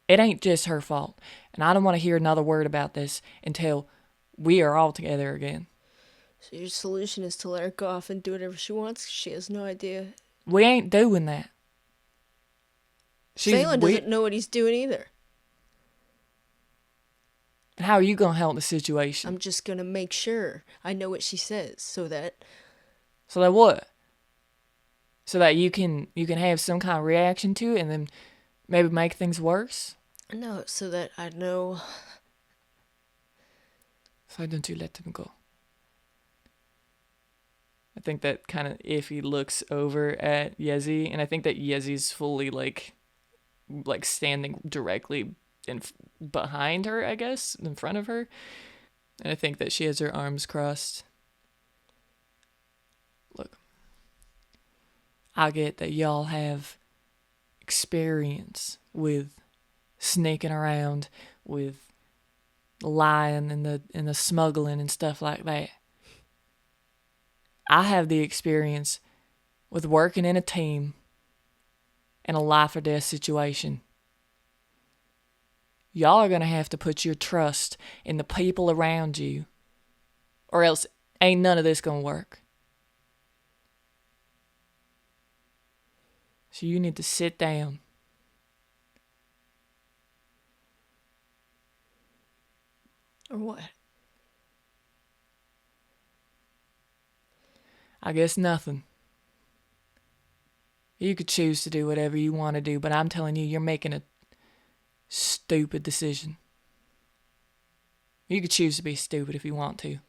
Speaker 2: It ain't just her fault, and I don't want to hear another word about this until we are all together again.
Speaker 1: So your solution is to let her go off and do whatever she wants? She has no idea.
Speaker 2: We ain't doing that.
Speaker 1: Thalen doesn't know what he's doing either.
Speaker 2: And how are you going to help the situation?
Speaker 1: I'm just going to make sure I know what she says so that...
Speaker 2: So that what? So that you can have some kind of reaction to it and then maybe make things worse?
Speaker 1: No, so that I know...
Speaker 2: So don't you let them go? I think that kind of Iffy looks over at Yezi, and I think that Yezi's fully like standing directly behind her, I guess, in front of her. And I think that she has her arms crossed. Look, I get that y'all have experience with sneaking around, with lying and the smuggling and stuff like that. I have the experience with working in a team in a life or death situation. Y'all are going to have to put your trust in the people around you, or else ain't none of this going to work. So you need to sit down.
Speaker 1: Or what?
Speaker 2: I guess nothing. You could choose to do whatever you want to do, but I'm telling you, you're making a stupid decision. You could choose to be stupid if you want to.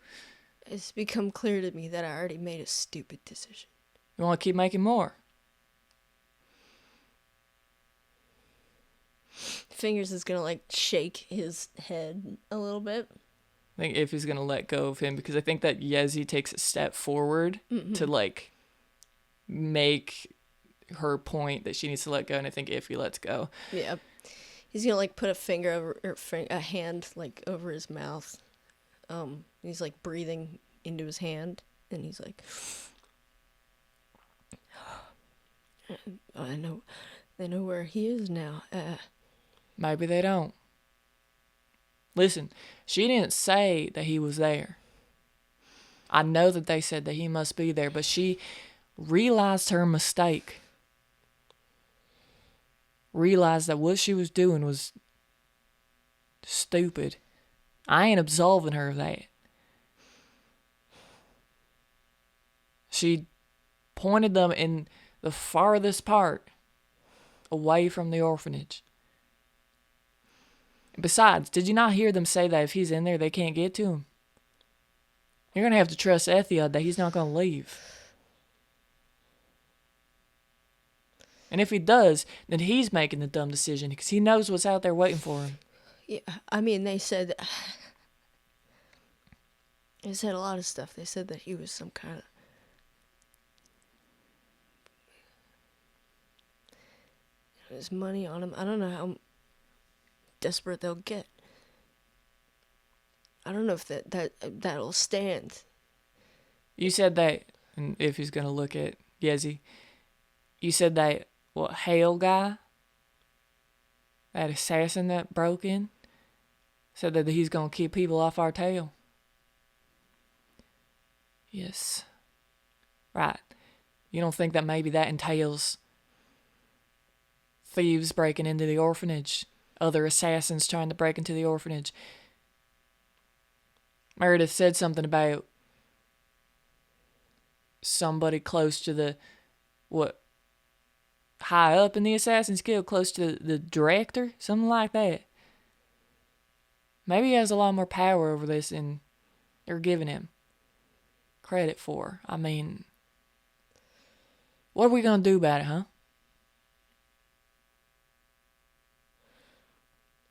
Speaker 1: It's become clear to me that I already made a stupid decision.
Speaker 2: You want to keep making more?
Speaker 1: Fingers is gonna like shake his head a little bit.
Speaker 2: I think Iffy's gonna let go of him because I think that Yezi takes a step forward to like make her point that she needs to let go, and I think Iffy lets go.
Speaker 1: Yeah, he's gonna like put a finger over or a hand like over his mouth. He's like breathing into his hand, and he's like, I know, they know where he is now.
Speaker 2: Maybe they don't. Listen, she didn't say that he was there. I know that they said that he must be there, but she realized her mistake. Realized that what she was doing was stupid. I ain't absolving her of that. She pointed them in the farthest part away from the orphanage. Besides, did you not hear them say that if he's in there, they can't get to him? You're going to have to trust Etheod that he's not going to leave. And if he does, then he's making the dumb decision because he knows what's out there waiting for him.
Speaker 1: Yeah, I mean, they said a lot of stuff. They said that he was some kind of there's money on him. I don't know how desperate they'll get. I don't know if that'll stand.
Speaker 2: You said that, and if he's going to look at Yezi, you said that, Hale guy, that assassin that broke in, said that he's going to keep people off our tail. Yes. Right. You don't think that maybe that entails thieves breaking into the orphanage? Other assassins trying to break into the orphanage? Meredith said something about somebody close to the, high up in the Assassin's Guild, close to the director? Something like that. Maybe he has a lot more power over this than they're giving him credit for. I mean, what are we going to do about it, huh?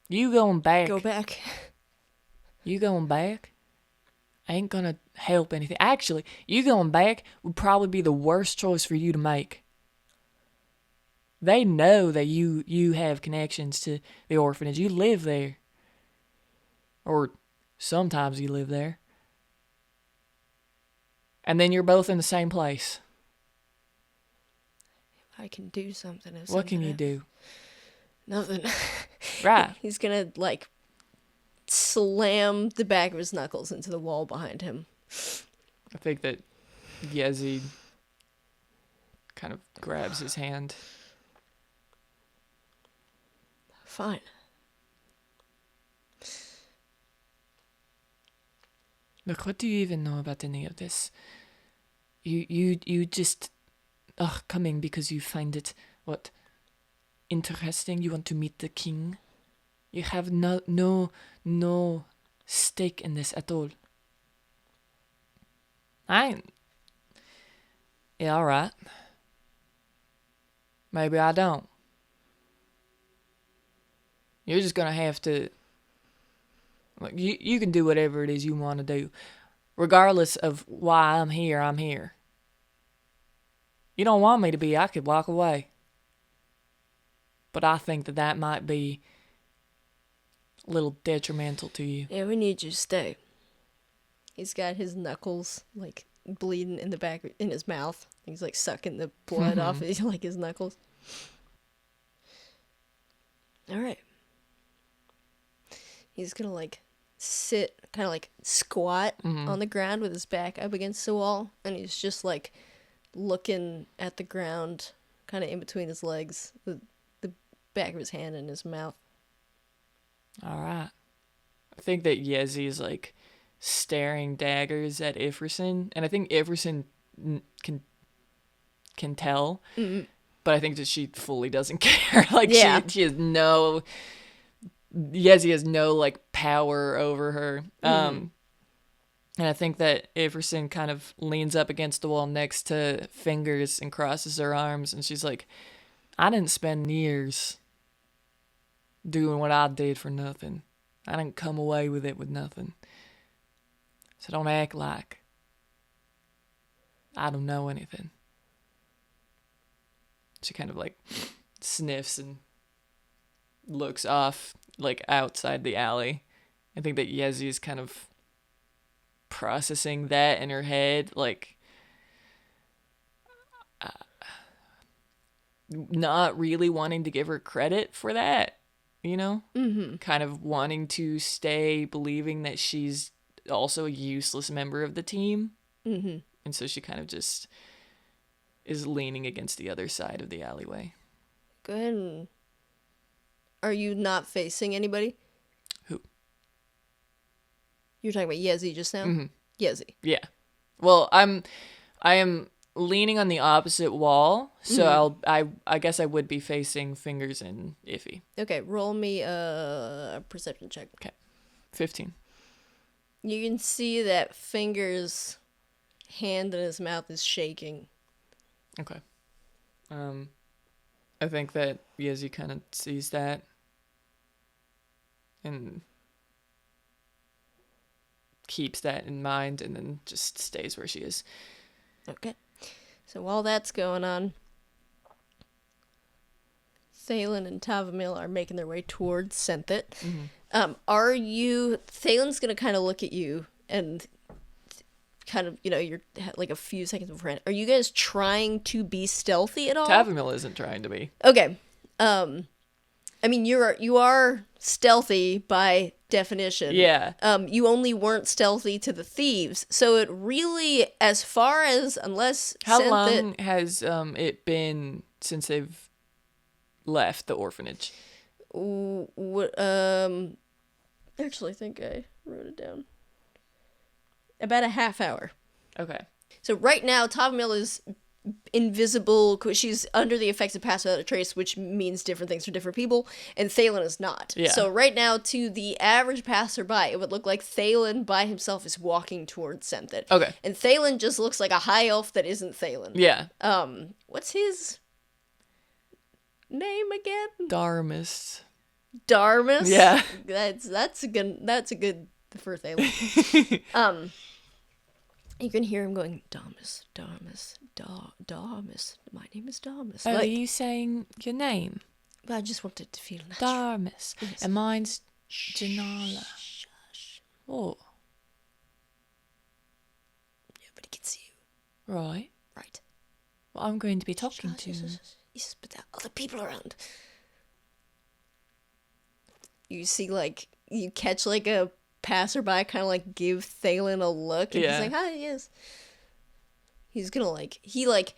Speaker 2: You going back?
Speaker 1: Go back.
Speaker 2: You going back ain't going to help anything. Actually, you going back would probably be the worst choice for you to make. They know that you have connections to the orphanage. You live there. Or sometimes you live there. And then you're both in the same place.
Speaker 1: I can do something.
Speaker 2: What can you do?
Speaker 1: Nothing.
Speaker 2: Right.
Speaker 1: He's gonna, like, slam the back of his knuckles into the wall behind him.
Speaker 2: I think that Yezi kind of grabs his hand.
Speaker 1: Fine.
Speaker 2: Look, what do you even know about any of this? You just are coming because you find it, interesting? You want to meet the king? You have no stake in this at all. Yeah, alright. Maybe I don't. You're just gonna have to Like, you can do whatever it is you want to do. Regardless of why I'm here, I'm here. You don't want me to be, I could walk away. But I think that might be a little detrimental to you.
Speaker 1: Yeah, we need you to stay. He's got his knuckles, like, bleeding in the back, in his mouth. He's, like, sucking the blood off of like, his knuckles. Alright. He's gonna, like, sit, kind of, like, squat on the ground with his back up against the wall. And he's just, like, looking at the ground, kind of in between his legs, with the back of his hand in his mouth.
Speaker 2: Alright. I think that Yezi is, like, staring daggers at Ifferson, and I think Ifferson can tell, but I think that she fully doesn't care. Like, yeah. she has no... Yezi has no, like, power over her. And I think that Ifferson kind of leans up against the wall next to Fingers and crosses her arms, and she's like, I didn't spend years doing what I did for nothing. I didn't come away with it with nothing. So don't act like I don't know anything. She kind of, like, sniffs and looks off, like, outside the alley. I think that Yezi is kind of processing that in her head, like, not really wanting to give her credit for that, you know? Kind of wanting to stay believing that she's also a useless member of the team. And so she kind of just is leaning against the other side of the alleyway.
Speaker 1: Go ahead and... Are you not facing anybody?
Speaker 2: Who?
Speaker 1: You were talking about Yezi just now? Yezi.
Speaker 2: Yeah. Well, I am leaning on the opposite wall, so I guess I would be facing Fingers and Iffy.
Speaker 1: Okay, roll me a perception check.
Speaker 2: Okay. 15.
Speaker 1: You can see that Fingers' hand in his mouth is shaking.
Speaker 2: Okay. I think that Yezi kind of sees that and keeps that in mind and then just stays where she is.
Speaker 1: Okay. So while that's going on, Thalen and Tavumile are making their way towards Senthit. Thalen's going to kind of look at you and kind of, you're like a few seconds beforehand. Are you guys trying to be stealthy at all?
Speaker 2: Tavumile isn't trying to be.
Speaker 1: Okay. I mean, you are stealthy by definition.
Speaker 2: Yeah.
Speaker 1: You only weren't stealthy to the thieves. So it really, as far as, unless...
Speaker 2: How long has it been since they've left the orphanage?
Speaker 1: Actually, I think I wrote it down. About a half hour.
Speaker 2: Okay.
Speaker 1: So right now, Tavumile is invisible. She's under the effects of Pass Without a Trace, which means different things for different people, and Thalen is not.
Speaker 2: Yeah.
Speaker 1: So right now, to the average passerby, it would look like Thalen by himself is walking towards Senthit.
Speaker 2: Okay.
Speaker 1: And Thalen just looks like a high elf that isn't Thalen.
Speaker 2: Yeah.
Speaker 1: What's his name again?
Speaker 2: Darmus.
Speaker 1: Darmus?
Speaker 2: Yeah.
Speaker 1: That's a good for Thalen. You can hear him going, Darmus, Darmus, Darmus. My name is Darmus.
Speaker 2: Oh, are you saying your name?
Speaker 1: I just wanted to feel natural.
Speaker 2: Darmus. Yes. And mine's Janala. Oh.
Speaker 1: Nobody can see you.
Speaker 2: Right.
Speaker 1: Right.
Speaker 2: Well, I'm going to be talking to him.
Speaker 1: Yes, but there are other people around. You see, like, you catch, like, a passerby kind of, like, give Thalen a look, and he's like, hi, yes. He's gonna, like, he, like,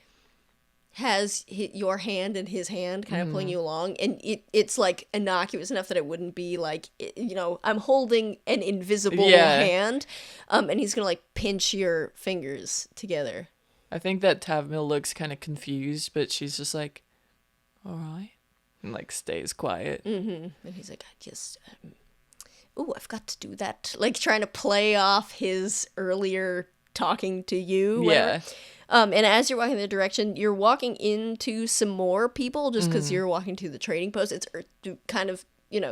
Speaker 1: has your hand in his hand, kind of pulling you along, and it's, like, innocuous enough that it wouldn't be, like, I'm holding an invisible hand, and he's gonna, like, pinch your fingers together.
Speaker 2: I think that Tavumile looks kind of confused, but she's just like, all right, and, like, stays quiet.
Speaker 1: And he's like, I just... I've got to do that. Like, trying to play off his earlier talking to you. Whatever.
Speaker 2: Yeah.
Speaker 1: And as you're walking in the direction, you're walking into some more people just because you're walking to the trading post. It's kind of,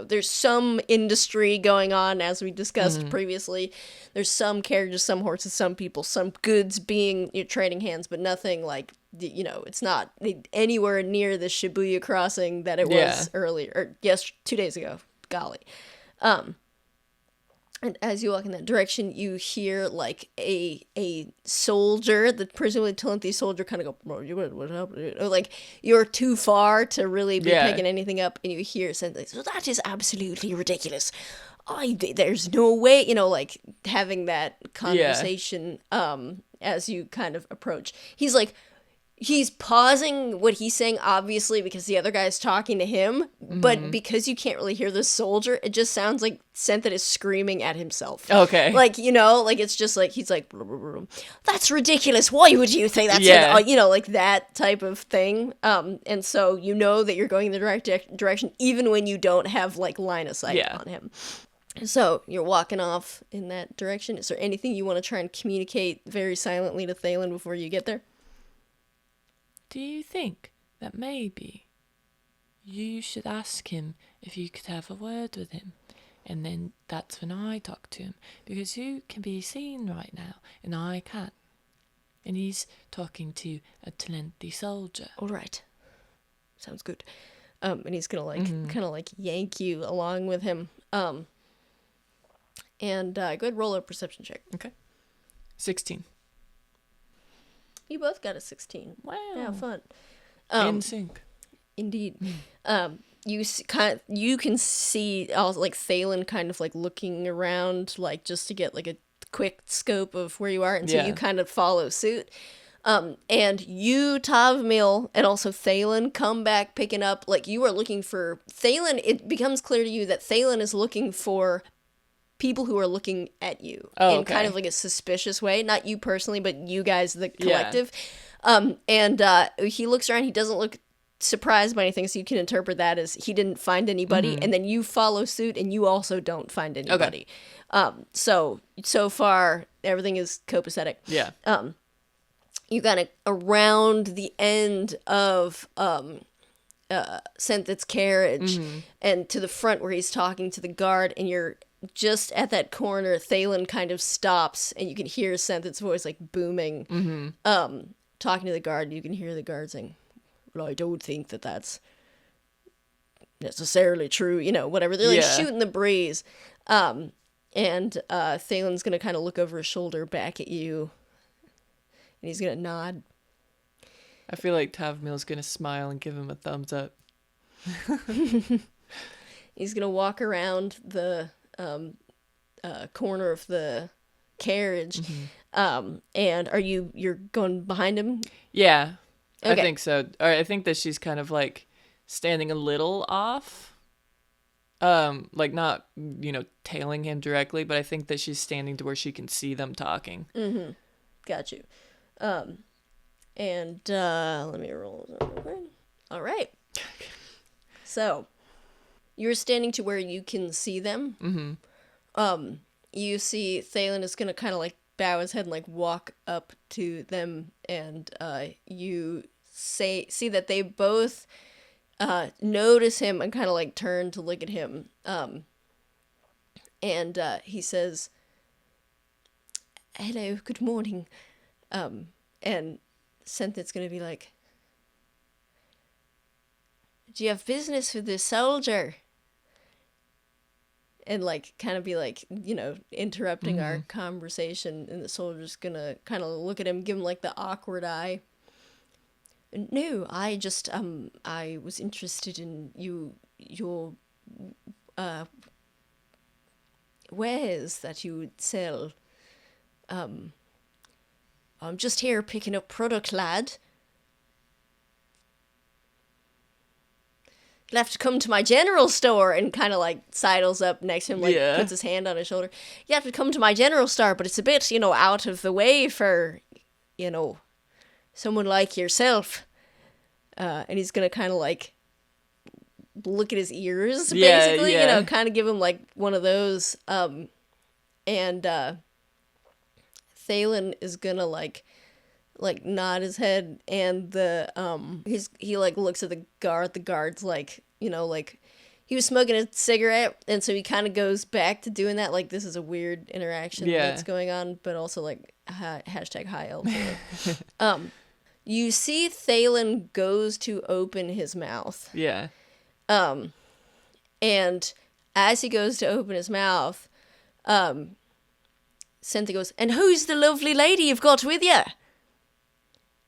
Speaker 1: there's some industry going on, as we discussed previously. There's some carriages, some horses, some people, some goods being trading hands, but nothing like, it's not anywhere near the Shibuya crossing that it was earlier, or 2 days ago. Golly. And as you walk in that direction, you hear like a soldier, the presumably Talenthy soldier, kind of go, what happened? Or like, you're too far to really be picking anything up, and you hear something. So that is absolutely ridiculous. There's no way, like having that conversation as you kind of approach. He's pausing what he's saying, obviously, because the other guy's talking to him, but because you can't really hear the soldier, it just sounds like Senthet is screaming at himself.
Speaker 2: Okay.
Speaker 1: Like, it's just like, he's like, that's ridiculous. Why would you think that's, like that type of thing. And so that you're going the right direction, even when you don't have, like, line of sight on him. So you're walking off in that direction. Is there anything you want to try and communicate very silently to Thalen before you get there?
Speaker 2: Do you think that maybe you should ask him if you could have a word with him? And then that's when I talk to him. Because you can be seen right now, and I can't. And he's talking to a Talenthy soldier.
Speaker 1: All right. Sounds good. And he's going to, kind of, yank you along with him. And go ahead and roll a perception check.
Speaker 2: Okay. 16.
Speaker 1: You both got a 16.
Speaker 2: Wow.
Speaker 1: Yeah, fun.
Speaker 2: In sync.
Speaker 1: Indeed. You can see Thalen kind of like looking around, like just to get like a quick scope of where you are, and so you kind of follow suit. And you, Tavumile, and also Thalen come back picking up, like you are looking for Thalen. It becomes clear to you that Thalen is looking for people who are looking at you in kind of like a suspicious way. Not you personally, but you guys, the collective. And he looks around. He doesn't look surprised by anything, so you can interpret that as he didn't find anybody. And then you follow suit, and you also don't find anybody. So far, everything is copacetic.
Speaker 2: Yeah.
Speaker 1: You got around the end of Senthet's carriage and to the front where he's talking to the guard, and you're just at that corner. Thalen kind of stops, and you can hear Senthet's voice like booming, talking to the guard. You can hear the guard saying, well, I don't think that that's necessarily true, whatever. They're like shooting the breeze. And Thalen's going to kind of look over his shoulder back at you, and he's going to nod.
Speaker 2: I feel like Tavumile's going to smile and give him a thumbs up.
Speaker 1: He's going to walk around the corner of the carriage. And you're going behind him?
Speaker 2: Yeah.
Speaker 1: Okay.
Speaker 2: I think so. Or I think that she's kind of like standing a little off. Like not, tailing him directly, but I think that she's standing to where she can see them talking.
Speaker 1: Got you. And let me roll. All right. So you're standing to where you can see them. You see Thalen is gonna kind of like bow his head and like walk up to them, and you see that they both notice him and kind of like turn to look at him. And he says, "Hello, good morning." And Senthet's gonna be like, "Do you have business with this soldier?" And like kind of be like, interrupting our conversation, and the soldier's gonna kind of look at him, give him like the awkward eye. "No, I just I was interested in your wares that you would sell. I'm just here picking up product, lad. You'll have to come to my general store," and kind of like sidles up next to him, like puts his hand on his shoulder. "You have to come to my general store, but it's a bit, out of the way for, someone like yourself." And he's gonna kind of like look at his ears, basically, kind of give him like one of those. And Thalen is gonna like nod his head, and he like looks at the guard. The guard's like, he was smoking a cigarette, and so he kind of goes back to doing that. Like, this is a weird interaction that's going on, but also, like, hashtag high elf. You see Thalen goes to open his mouth.
Speaker 2: Yeah.
Speaker 1: And as he goes to open his mouth, Cynthia goes, "And who's the lovely lady you've got with you?"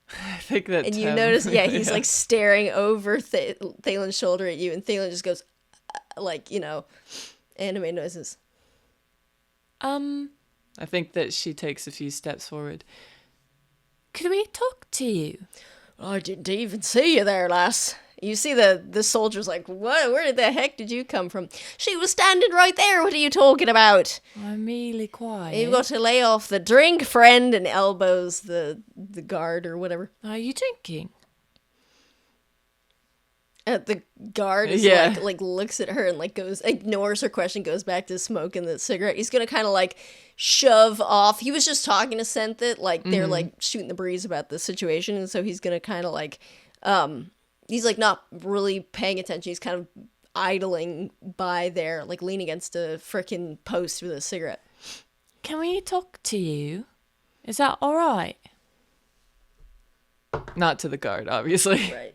Speaker 2: I think that.
Speaker 1: And you notice, he's like staring over Thalen's shoulder at you, and Thalen just goes, like, anime noises.
Speaker 2: I think that she takes a few steps forward. Could we talk to you?
Speaker 1: I didn't even see you there, lass. You see the soldier's like, what? Where the heck did you come from? She was standing right there. What are you talking about?
Speaker 2: I'm really quiet.
Speaker 1: You've got to lay off the drink, friend, and elbows the guard or whatever.
Speaker 2: Are you drinking?
Speaker 1: The guard is like looks at her and like ignores her question, goes back to smoking the cigarette. He's gonna kind of like shove off. He was just talking to Senthit, like they're like shooting the breeze about the situation, and so he's gonna kind of like, he's like not really paying attention. He's kind of idling by there, like leaning against a frickin' post with a cigarette.
Speaker 2: Can we talk to you? Is that all right? Not to the guard, obviously.
Speaker 1: Right.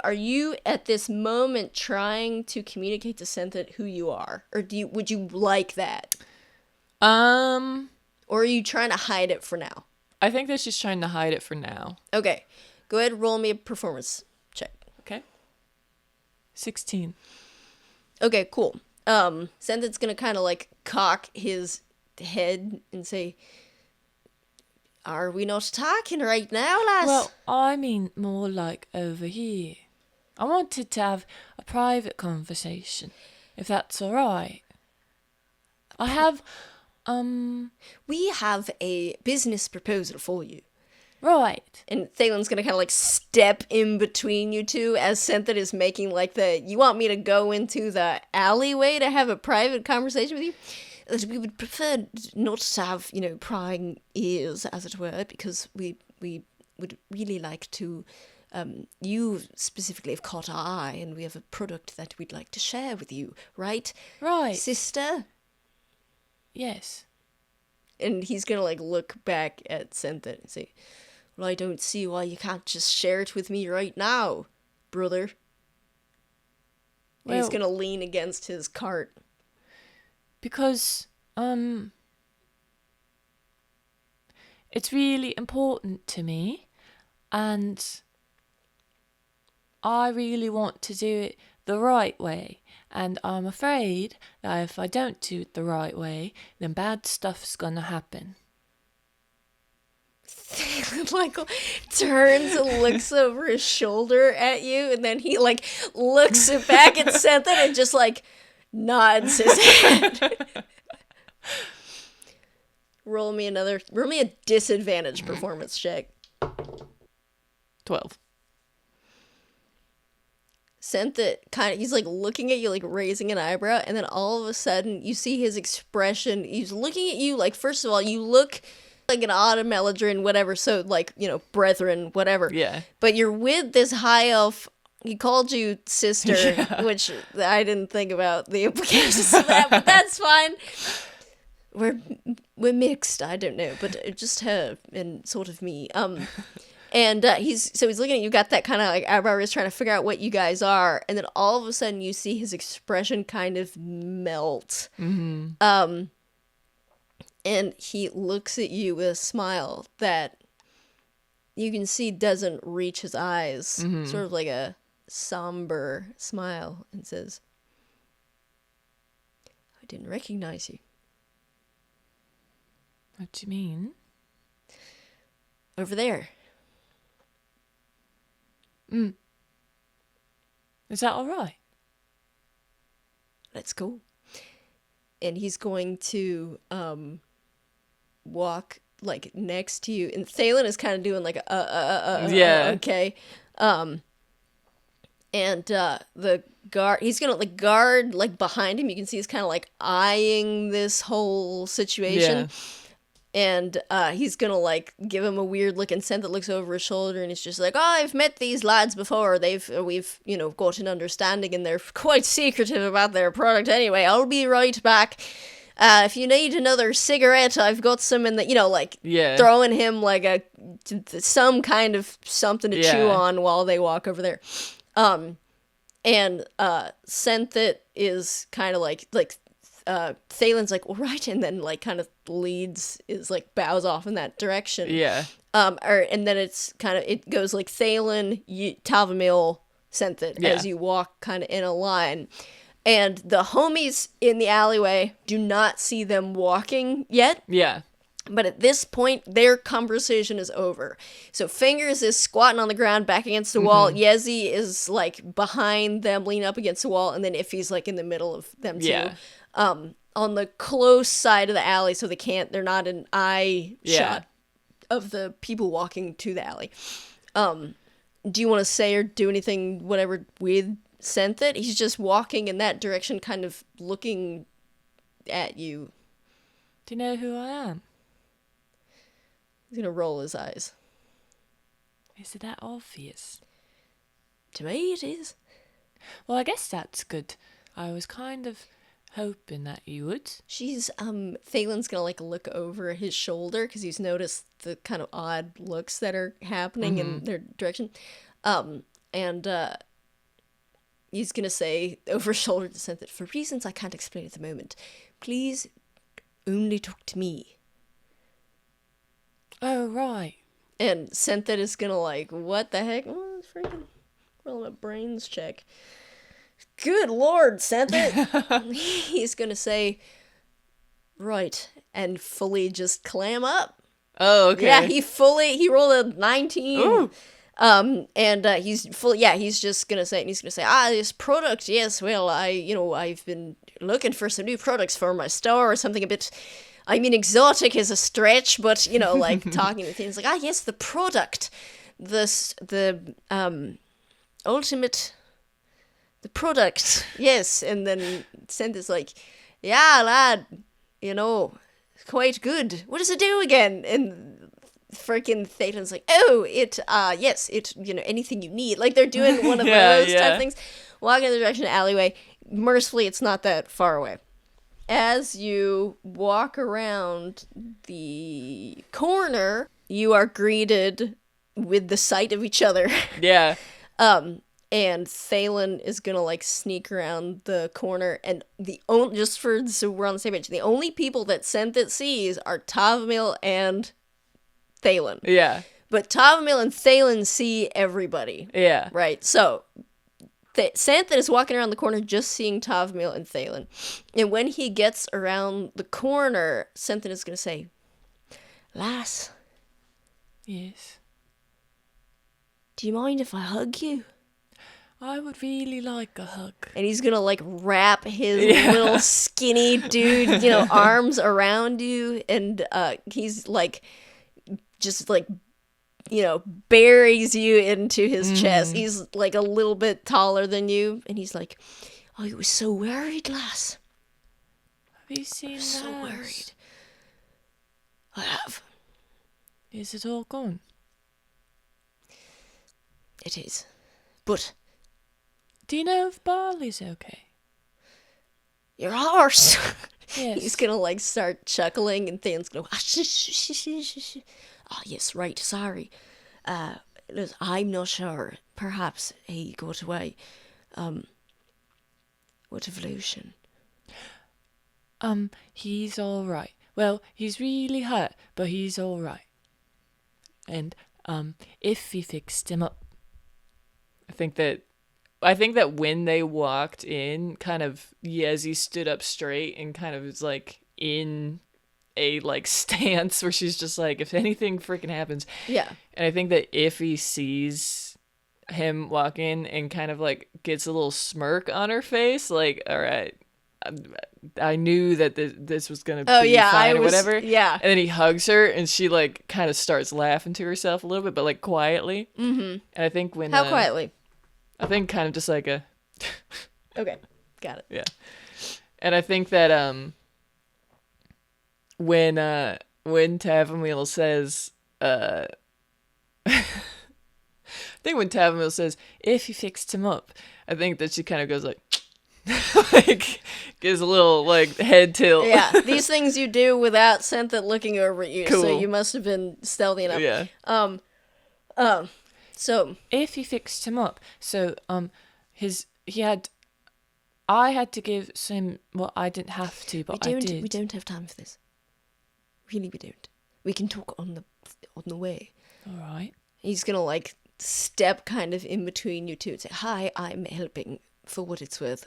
Speaker 1: Are you at this moment trying to communicate to Senthit who you are, or would you like that? Or are you trying to hide it for now?
Speaker 2: I think that she's trying to hide it for now.
Speaker 1: Okay, go ahead and roll me a performance check.
Speaker 2: Okay. 16.
Speaker 1: Okay, cool. Senthit's gonna kind of like cock his head and say, "Are we not talking right now, lass?"
Speaker 2: Well, I mean more like over here. I wanted to have a private conversation, if that's all right. I have,
Speaker 1: We have a business proposal for you.
Speaker 2: Right.
Speaker 1: And Thalen's gonna kind of like step in between you two as Senthit is making like you want me to go into the alleyway to have a private conversation with you? We would prefer not to have, prying ears, as it were, because we would really like to, you specifically have caught our eye, and we have a product that we'd like to share with you, right?
Speaker 2: Right.
Speaker 1: Sister?
Speaker 2: Yes.
Speaker 1: And he's gonna like look back at Senthit and say, "Well, I don't see why you can't just share it with me right now, brother." And he's gonna lean against his cart.
Speaker 2: Because, it's really important to me, and I really want to do it the right way, and I'm afraid that if I don't do it the right way, then bad stuff's gonna happen.
Speaker 1: Like turns and looks over his shoulder at you, and then he like looks back at Senthit and just like nods his head. Roll me a disadvantage performance check.
Speaker 2: 12.
Speaker 1: Senthit he's like looking at you, like raising an eyebrow, and then all of a sudden you see his expression. He's looking at you like, first of all, you look like an autumn eldrin, whatever, so like, brethren, whatever.
Speaker 2: Yeah.
Speaker 1: But you're with this high elf. He called you sister, which I didn't think about the implications of that, but that's fine. We're mixed, I don't know, but just her and sort of me. And he's looking at you, got that kind of like eyebrow raise, trying to figure out what you guys are, and then all of a sudden you see his expression kind of melt. Mm-hmm. And he looks at you with a smile that you can see doesn't reach his eyes, sort of like a somber smile, and says, "I didn't recognize you."
Speaker 2: What do you mean?
Speaker 1: "Over there."
Speaker 2: Is that all right?
Speaker 1: "Let's go." And he's going to walk like next to you, and Thalen is kind of doing like okay. And the guard, he's gonna like guard like behind him. You can see he's kind of like eyeing this whole situation. And he's gonna like give him a weird look, and Sent that looks over his shoulder, and he's just like, "Oh, I've met these lads before. We've got an understanding, and they're quite secretive about their product. Anyway, I'll be right back. If you need another cigarette, I've got some in the throwing him like some kind of something to chew on while they walk over there. And Sent that is kind of like Thalen's like, all right, and then like kind of bows off in that direction.
Speaker 2: Yeah.
Speaker 1: And then it goes like Thalen, Tavumile, Sent that as you walk kind of in a line. And the homies in the alleyway do not see them walking yet.
Speaker 2: Yeah.
Speaker 1: But at this point, their conversation is over. So Fingers is squatting on the ground back against the wall. Yezi is like behind them, leaning up against the wall. And then Iffy's like in the middle of them too.
Speaker 2: Yeah.
Speaker 1: On the close side of the alley, so they're not an eye shot of the people walking to the alley. Do you want to say or do anything, whatever, with Sent that? He's just walking in that direction, kind of looking at you.
Speaker 2: Do you know who I am?
Speaker 1: He's gonna roll his eyes.
Speaker 2: Is it that obvious?
Speaker 1: To me, it is.
Speaker 2: Well, I guess that's good. I was kind of hoping that you would.
Speaker 1: Thalen's gonna like look over his shoulder because he's noticed the kind of odd looks that are happening in their direction. And he's gonna say over his shoulder to Sent that, for reasons I can't explain at the moment, please only talk to me.
Speaker 2: Oh, right.
Speaker 1: And Sent that is gonna like, what the heck? Oh, freaking roll a brains check. Good lord, Sent that. He's gonna say, right, and fully just clam up.
Speaker 2: Oh, okay.
Speaker 1: Yeah, he rolled a 19.
Speaker 2: Ooh.
Speaker 1: He's just gonna say, this product, yes, well, I've been looking for some new products for my store, or something a bit, I mean, exotic is a stretch, but, like, talking to things like, yes, the product, the product, yes, and then Sent is like, yeah, lad, quite good. What does it do again? And freaking Thalen's like, anything you need. Like, they're doing one of those type things. Walking in the direction of the alleyway. Mercifully, it's not that far away. As you walk around the corner, you are greeted with the sight of each other.
Speaker 2: Yeah.
Speaker 1: And Thalen is gonna like sneak around the corner, and so we're on the same page, the only people that Sent that sees are Tavumile and Thalen.
Speaker 2: Yeah.
Speaker 1: But Tavumile and Thalen see everybody.
Speaker 2: Yeah.
Speaker 1: Right. So Sent that is walking around the corner just seeing Tavumile and Thalen. And when he gets around the corner, Sent that is gonna say, lass.
Speaker 2: Yes.
Speaker 1: Do you mind if I hug you?
Speaker 2: I would really like a hug.
Speaker 1: And he's gonna like wrap his little skinny dude, arms around you, and he's like, just like, buries you into his chest. He's like a little bit taller than you, and he's like, "Oh, you were so worried, lass.
Speaker 2: Have you seen that?
Speaker 1: So worried. I have.
Speaker 2: Is it all gone?
Speaker 1: It is, but."
Speaker 2: Do you know if Barley's okay?
Speaker 1: Your horse.
Speaker 2: Yes.
Speaker 1: He's gonna like start chuckling, and Thalen's gonna go, oh yes, right, sorry. I'm not sure. Perhaps he got away. What evolution?
Speaker 2: He's alright. Well, he's really hurt, but he's alright. And Iffy fixed him up. I think that when they walked in, kind of Yezi stood up straight and kind of was like in a like stance where she's just like, if anything freaking happens.
Speaker 1: Yeah.
Speaker 2: And I think that Iffy sees him walk in and kind of like gets a little smirk on her face, like, all right, I knew that this was gonna be fine or whatever.
Speaker 1: Yeah.
Speaker 2: And then he hugs her, and she like kind of starts laughing to herself a little bit, but like quietly.
Speaker 1: Mm-hmm.
Speaker 2: And I think when
Speaker 1: how quietly?
Speaker 2: I think kind of just like a.
Speaker 1: Okay, got it.
Speaker 2: Yeah, and I think that when when Tavumile says, I think when Tavumile says, if you fixed him up, I think that she kind of goes like, like, gives a little, like, head tilt.
Speaker 1: Yeah, these things you do without Senthet looking over at you, so
Speaker 2: Cool.
Speaker 1: you must have been stealthy enough.
Speaker 2: Yeah.
Speaker 1: So,
Speaker 2: If you fixed him up, so, I had to give some, well, I didn't have to, but I did.
Speaker 1: we don't have time for this. Really, we don't. We can talk on the way.
Speaker 2: All right.
Speaker 1: He's gonna, like, step kind of in between you two and say, hi, I'm helping, for what it's worth.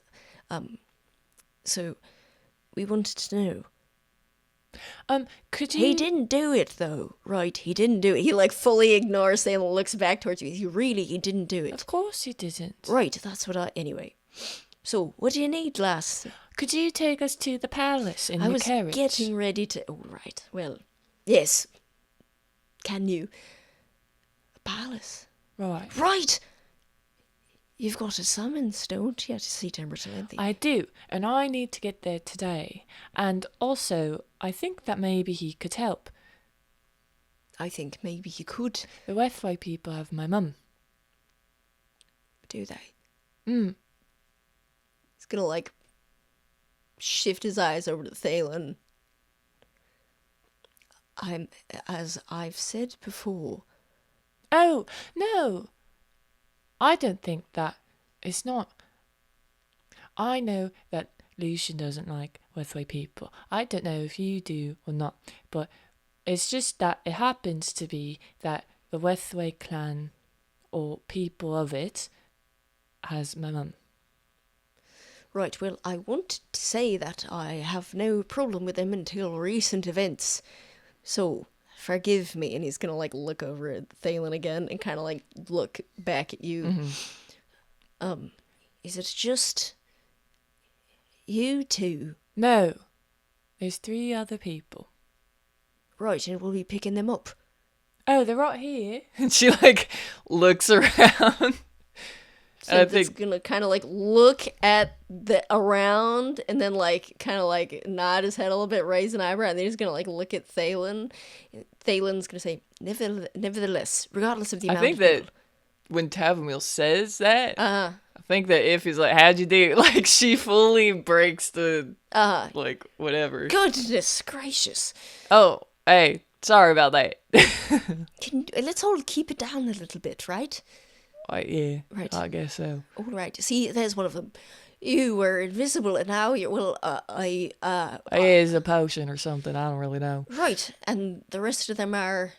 Speaker 1: So, we wanted to know.
Speaker 2: Could you...
Speaker 1: He didn't do it, though, right? He didn't do it. He, like, fully ignores Thalen and looks back towards you. He didn't do it.
Speaker 2: Of course he didn't.
Speaker 1: Right, that's what anyway. So, what do you need, lass?
Speaker 2: Could you take us to the palace in the carriage?
Speaker 1: I was getting ready to... Oh, right. Well, yes. Can you? A palace?
Speaker 2: Right.
Speaker 1: Right! You've got a summons, don't you, to see Timberland?
Speaker 2: I do, and I need to get there today. And also, I think that maybe he could help.
Speaker 1: I think maybe he could.
Speaker 2: The Westway people have my mum.
Speaker 1: Do they?
Speaker 2: Hmm.
Speaker 1: He's gonna, like, shift his eyes over to Thalen. As I've said before...
Speaker 2: Oh, no! I don't think that. It's not. I know that Lucian doesn't like Westway people. I don't know if you do or not, but it's just that it happens to be that the Westway clan, or people of it, has my mum.
Speaker 1: Right, well, I want to say that I have no problem with them until recent events. So, forgive me. And he's gonna, like, look over at Thalen again and kind of, like, look back at you.
Speaker 2: Mm-hmm.
Speaker 1: Is it just you two?
Speaker 2: No. There's 3 other people.
Speaker 1: Right, and we'll be picking them up.
Speaker 2: Oh, they're right here. And she, like, looks around.
Speaker 1: So it's gonna kind of, like, look at the around and then, like, kind of, like, nod his head a little bit, raise an eyebrow, and then he's gonna, like, look at Thalen. Thalen's gonna say, nevertheless, regardless of the amount of people. I think that
Speaker 2: when Tavumile says that, I think that if he's like, how'd you do? Like, she fully breaks the, like, whatever.
Speaker 1: Goodness gracious.
Speaker 2: Oh, hey, sorry about that.
Speaker 1: Let's all keep it down a little bit, right?
Speaker 2: Yeah,
Speaker 1: right.
Speaker 2: I guess so.
Speaker 1: All right. See, there's one of them. You were invisible, and now you're... Well,
Speaker 2: It's a potion or something. I don't really know.
Speaker 1: Right, and the rest of them are...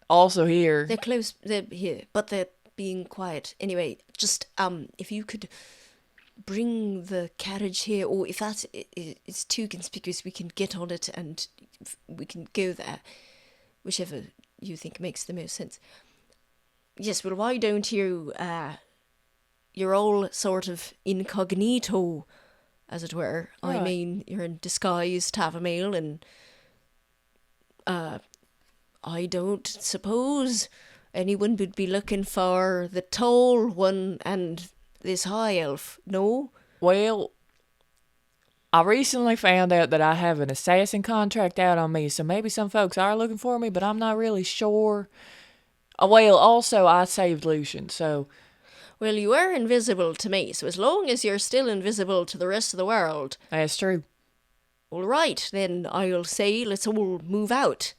Speaker 2: also here.
Speaker 1: They're close. They're here, but they're being quiet. Anyway, just, if you could bring the carriage here, or if that is too conspicuous, we can get on it and we can go there. Whichever you think makes the most sense. Yes, well, why don't you, you're all sort of incognito, as it were. Right. I mean, you're in disguise, Tavumile, and, I don't suppose anyone would be looking for the tall one and this high elf, no?
Speaker 2: Well, I recently found out that I have an assassin contract out on me, so maybe some folks are looking for me, but I'm not really sure. Well, also, I saved Lucian, so...
Speaker 1: Well, you are invisible to me, so as long as you're still invisible to the rest of the world...
Speaker 2: That's true.
Speaker 1: All right, then I'll say let's all move out.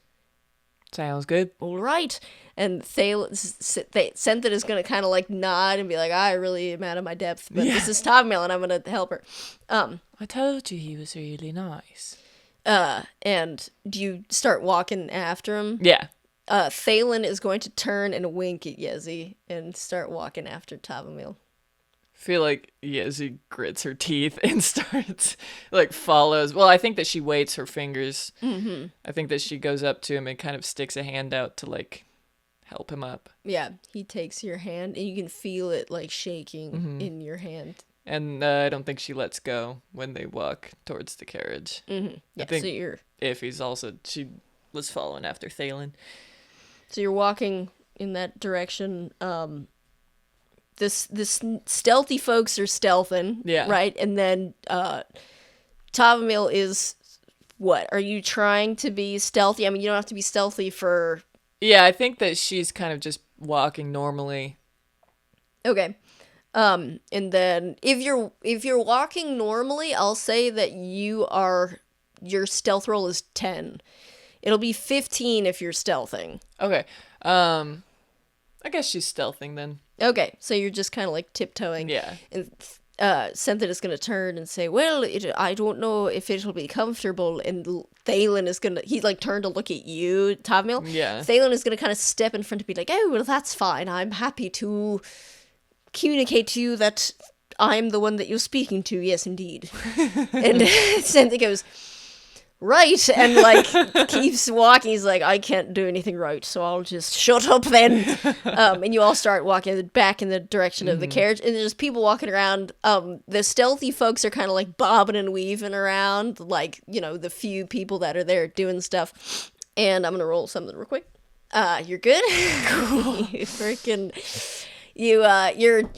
Speaker 2: Sounds good.
Speaker 1: All right. And Senthet is going to kind of, like, nod and be like, I really am out of my depth, but this is Tavumile and I'm going to help her.
Speaker 2: I told you he was really nice.
Speaker 1: And do you start walking after him?
Speaker 2: Yeah.
Speaker 1: Thalen is going to turn and wink at Yezi and start walking after Tavumile.
Speaker 2: I feel like Yezi grits her teeth and starts, like, follows. Well, I think that she waits her fingers.
Speaker 1: Mm-hmm.
Speaker 2: I think that she goes up to him and kind of sticks a hand out to, like, help him up.
Speaker 1: Yeah, he takes your hand and you can feel it, like, shaking in your hand.
Speaker 2: And I don't think she lets go when they walk towards the carriage.
Speaker 1: Mm-hmm. Yeah,
Speaker 2: I think
Speaker 1: so you're...
Speaker 2: Iffy's also... She was following after Thalen.
Speaker 1: So you're walking in that direction. This stealthy folks are stealthing,
Speaker 2: yeah,
Speaker 1: right? And then Tavumile is what? Are you trying to be stealthy? I mean, you don't have to be stealthy for...
Speaker 2: Yeah, I think that she's kind of just walking normally.
Speaker 1: Okay. And then if you're walking normally, I'll say that your stealth roll is 10. It'll be 15 if you're stealthing.
Speaker 2: Okay. I guess she's stealthing then.
Speaker 1: Okay, so you're just kind of like tiptoeing.
Speaker 2: Yeah.
Speaker 1: And Cynthia is going to turn and say, well, I don't know if it'll be comfortable. And Thalen is going to, he like turned to look at you, Tavumile.
Speaker 2: Yeah.
Speaker 1: Thalen is going to kind of step in front and be like, oh, well, that's fine. I'm happy to communicate to you that I'm the one that you're speaking to. Yes, indeed. And Cynthia goes, right, and like keeps walking. He's like, I can't do anything right, so I'll just shut up then. And you all start walking back in the direction of the carriage, and there's people walking around. The stealthy folks are kind of like bobbing and weaving around, like, you know, the few people that are there doing stuff. And I'm gonna roll something real quick. You're good. Cool. You freaking. You're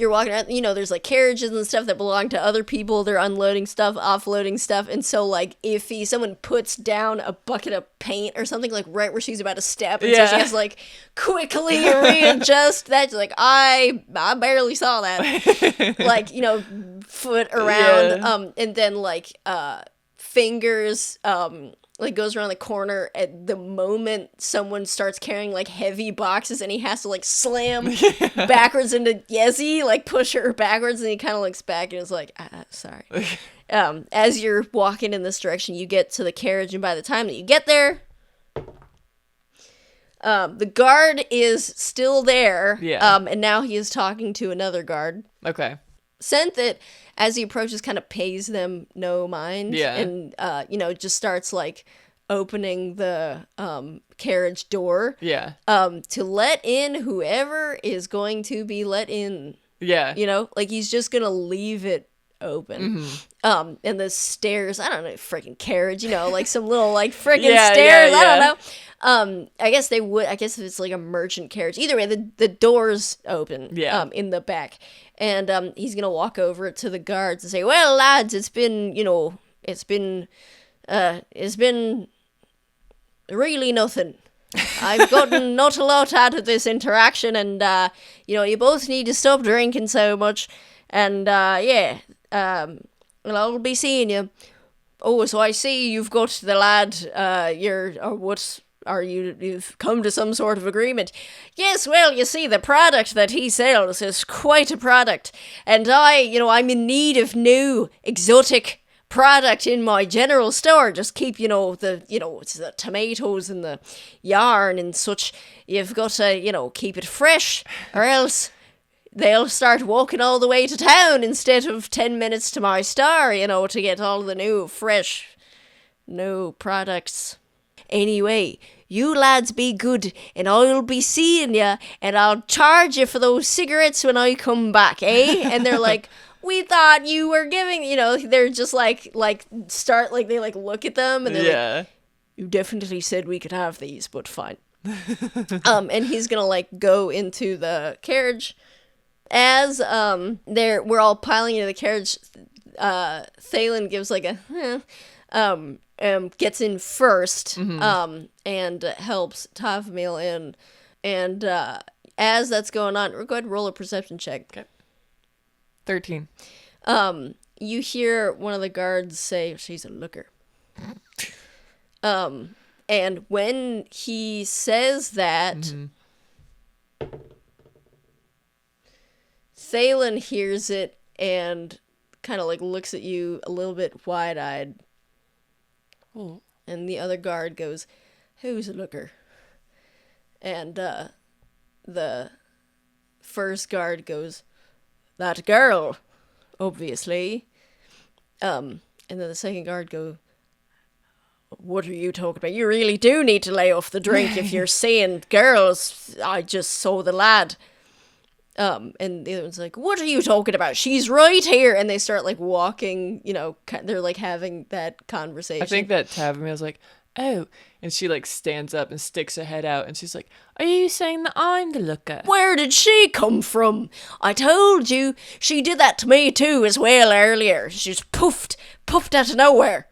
Speaker 1: walking around, you know, there's like carriages and stuff that belong to other people. They're unloading stuff, offloading stuff. And so like Iffy, someone puts down a bucket of paint or something like right where she's about to step. And so she has to like quickly readjust that. She's like, I barely saw that. Like, you know, foot around.
Speaker 2: Yeah.
Speaker 1: And then like fingers like goes around the corner at the moment someone starts carrying like heavy boxes, and he has to like slam backwards into Yezi, like push her backwards, and he kind of looks back and is like, sorry. As you're walking in this direction, you get to the carriage, and by the time that you get there, the guard is still there.
Speaker 2: Yeah.
Speaker 1: And now he is talking to another guard.
Speaker 2: Okay.
Speaker 1: Sent that as he approaches kind of pays them no mind.
Speaker 2: Yeah.
Speaker 1: And, you know, just starts like opening the carriage door.
Speaker 2: Yeah.
Speaker 1: To let in whoever is going to be let in.
Speaker 2: Yeah.
Speaker 1: You know, like he's just going to leave it open.
Speaker 2: Mm-hmm.
Speaker 1: And the stairs, I don't know, freaking carriage, you know, like some little like freaking
Speaker 2: Yeah,
Speaker 1: stairs.
Speaker 2: yeah,
Speaker 1: I
Speaker 2: yeah.
Speaker 1: don't know. I guess they would. I guess if it's like a merchant carriage. Either way, the door's open.
Speaker 2: Yeah.
Speaker 1: In the back, and he's gonna walk over to the guards and say, "Well, lads, it's been really nothing. I've gotten not a lot out of this interaction, and you know, you both need to stop drinking so much, and well, I'll be seeing you. Oh, so I see you've got the lad. You've come to some sort of agreement. Yes, well, you see, the product that he sells is quite a product. And I'm in need of new, exotic product in my general store. Just keep, it's the tomatoes and the yarn and such. You've got to, keep it fresh, or else they'll start walking all the way to town instead of 10 minutes to my store, to get all the new, fresh, new products. Anyway, you lads be good, and I'll be seeing ya, and I'll charge you for those cigarettes when I come back, eh? And they're like, we thought you were giving, they're just they look at them, and they're like, you definitely said we could have these, but fine. And he's gonna, go into the carriage. As, we're all piling into the carriage, Thalen gives, gets in first, and helps Tavumile in. And as that's going on, go ahead and roll a perception check.
Speaker 2: Okay. 13.
Speaker 1: You hear one of the guards say, she's a looker. And when he says that, Thalen hears it and kind of looks at you a little bit wide-eyed.
Speaker 2: Oh.
Speaker 1: And the other guard goes, who's a looker? And the first guard goes, that girl, obviously. And then the second guard goes, what are you talking about? You really do need to lay off the drink if you're saying girls. I just saw the lad. And the other one's like, what are you talking about? She's right here. And they start walking, they're having that conversation.
Speaker 2: I think that Tavumile's like, oh, and she stands up and sticks her head out, and she's like, are you saying that I'm the looker?
Speaker 1: Where did she come from? I told you, she did that to me too as well earlier. She just poofed out of nowhere.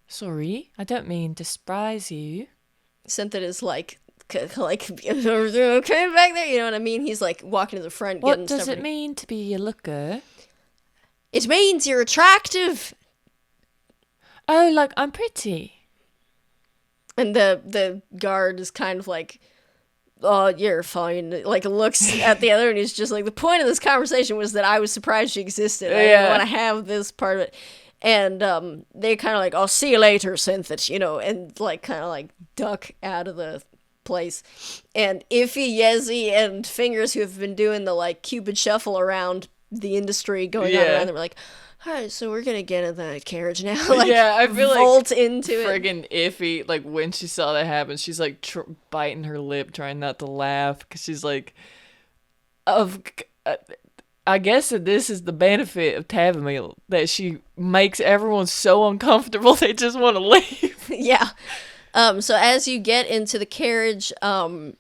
Speaker 2: Sorry, I don't mean to surprise you.
Speaker 1: Cynthia is like okay back there, you know what I mean? He's like walking to the front.
Speaker 2: What does it mean to be a looker?
Speaker 1: It means you're attractive.
Speaker 2: Oh, like I'm pretty.
Speaker 1: And the guard is kind of like, oh, you're fine. Like, looks at the other, and he's just like, the point of this conversation was that I was surprised she existed. I didn't want to have this part of it. And they kind of like, I'll see you later, Cynthia, you know, and like kind of like duck out of the place. And Iffy, Yezi, and Fingers, who have been doing the like Cupid shuffle around the industry going on around, they were like, all right, so we're gonna get in the carriage now. Like,
Speaker 2: I feel
Speaker 1: volt
Speaker 2: like
Speaker 1: into it.
Speaker 2: Friggin' Iffy, like when she saw that happen, she's like biting her lip, trying not to laugh, because she's like, I guess that this is the benefit of Tavumile, that she makes everyone so uncomfortable they just want to leave.
Speaker 1: Yeah. So as you get into the carriage, the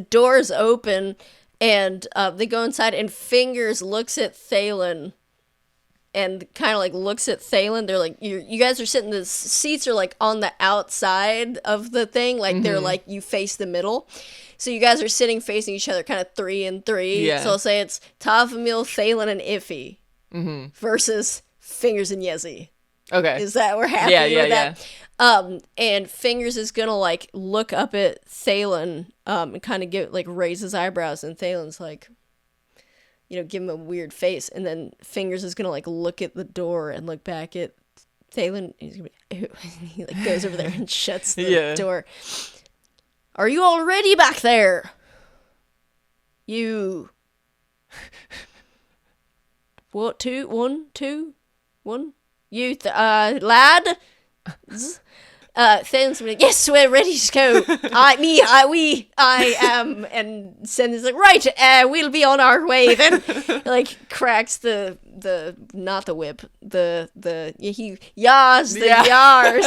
Speaker 1: doors open, and they go inside, and Fingers looks at Thalen, and kind of like looks at Thalen. They're like, you guys are sitting, the seats are like on the outside of the thing, like they're like, you face the middle. So you guys are sitting facing each other, kind of 3 and 3.
Speaker 2: Yeah.
Speaker 1: So I'll say it's Tavumile, Thalen, and Iffy versus Fingers and Yezi.
Speaker 2: Okay.
Speaker 1: Is that we're happy with that? Yeah. And Fingers is gonna like look up at Thalen, and kind of raise his eyebrows, and Thalen's like, you know, give him a weird face, and then Fingers is gonna like look at the door and look back at Thalen. He's gonna be, he like goes over there and shuts the door. Are you already back there? You. What? 2, 1, 2, 1. You, lad. Thalen's like, yes, we're ready to go. I am, and Sen's like, right, we'll be on our way. Then, like, cracks not the whip, yars,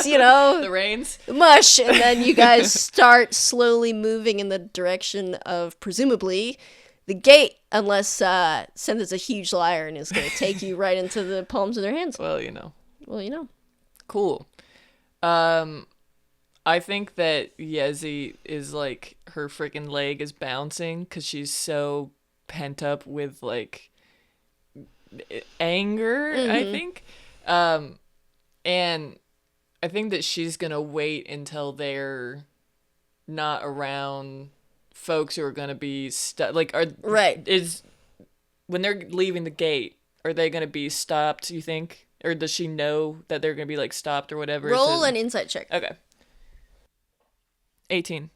Speaker 1: you know,
Speaker 2: the reins,
Speaker 1: mush, and then you guys start slowly moving in the direction of presumably the gate, unless Sen is a huge liar and is going to take you right into the palms of their hands.
Speaker 2: Well, you know.
Speaker 1: Cool.
Speaker 2: I think that Yezi is like, her freaking leg is bouncing because she's so pent up with like anger, I think. And I think that she's gonna wait until they're not around folks who are gonna be when they're leaving the gate, are they gonna be stopped, you think? Or does she know that they're gonna be like stopped or whatever?
Speaker 1: Roll an insight check.
Speaker 2: Okay. 18.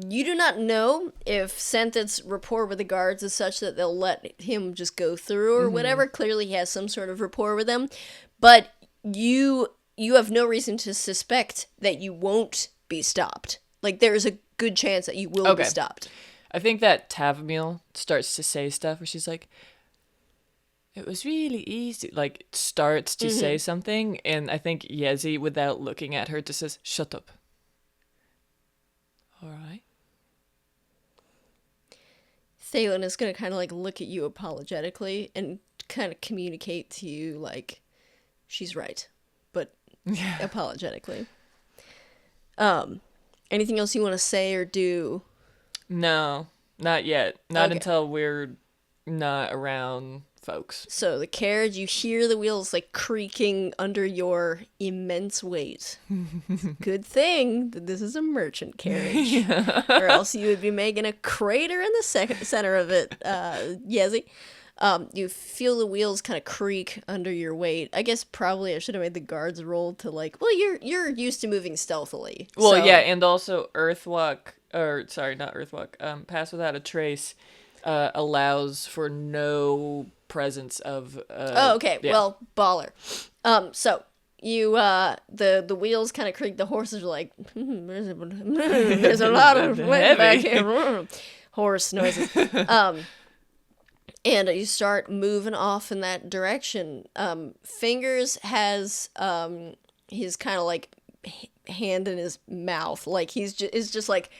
Speaker 1: You do not know if Senthet's rapport with the guards is such that they'll let him just go through or whatever. Clearly he has some sort of rapport with them. But you have no reason to suspect that you won't be stopped. Like, there's a good chance that you will be stopped.
Speaker 2: I think that Tavumile starts to say stuff where she's like, it was really easy, like, starts to say something, and I think Yezi, without looking at her, just says, shut up. All right.
Speaker 1: Thalen is going to kind of, like, look at you apologetically and kind of communicate to you, like, she's right, but apologetically. Anything else you want to say or do?
Speaker 2: No, not yet. Not until we're not around folks.
Speaker 1: So the carriage, you hear the wheels like creaking under your immense weight. Good thing that this is a merchant carriage, or else you would be making a crater in the center of it, Yezi. You feel the wheels kind of creak under your weight. I guess probably I should have made the guards roll to like, well, you're used to moving stealthily.
Speaker 2: Well,
Speaker 1: so.
Speaker 2: Yeah, and also Pass Without a Trace allows for no presence of
Speaker 1: well, baller. So you the wheels kind of creak, the horses are like there's a lot of wind back here. Horse noises. And you start moving off in that direction. Fingers has his kind of like hand in his mouth, like is just like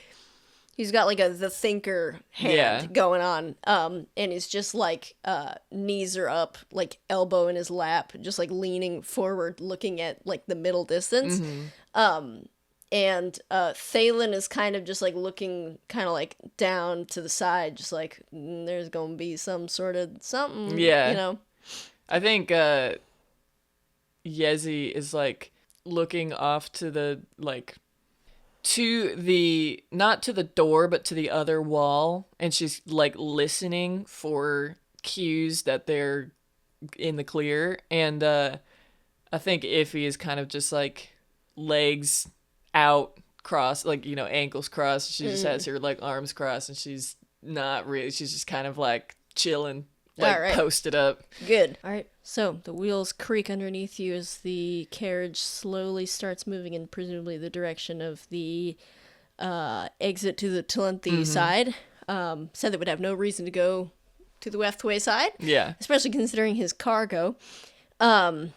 Speaker 1: He's got like the thinker hand going on, and he's just like knees are up, like elbow in his lap, just like leaning forward, looking at like the middle distance. And Thalen is kind of just like looking kind of like down to the side, just like there's gonna be some sort of something, you know.
Speaker 2: I think Yezi is like looking off to the like. To the, not to the door, but to the other wall. And she's like listening for cues that they're in the clear. And I think Iffy is kind of just like legs out, crossed, like, you know, ankles crossed. She just has her like arms crossed, and she's not really, she's just kind of like chilling, like posted up.
Speaker 1: Good. All right. So the wheels creak underneath you as the carriage slowly starts moving in presumably the direction of the exit to the Talenti side. Said they would have no reason to go to the Weftway side.
Speaker 2: Yeah.
Speaker 1: Especially considering his cargo. And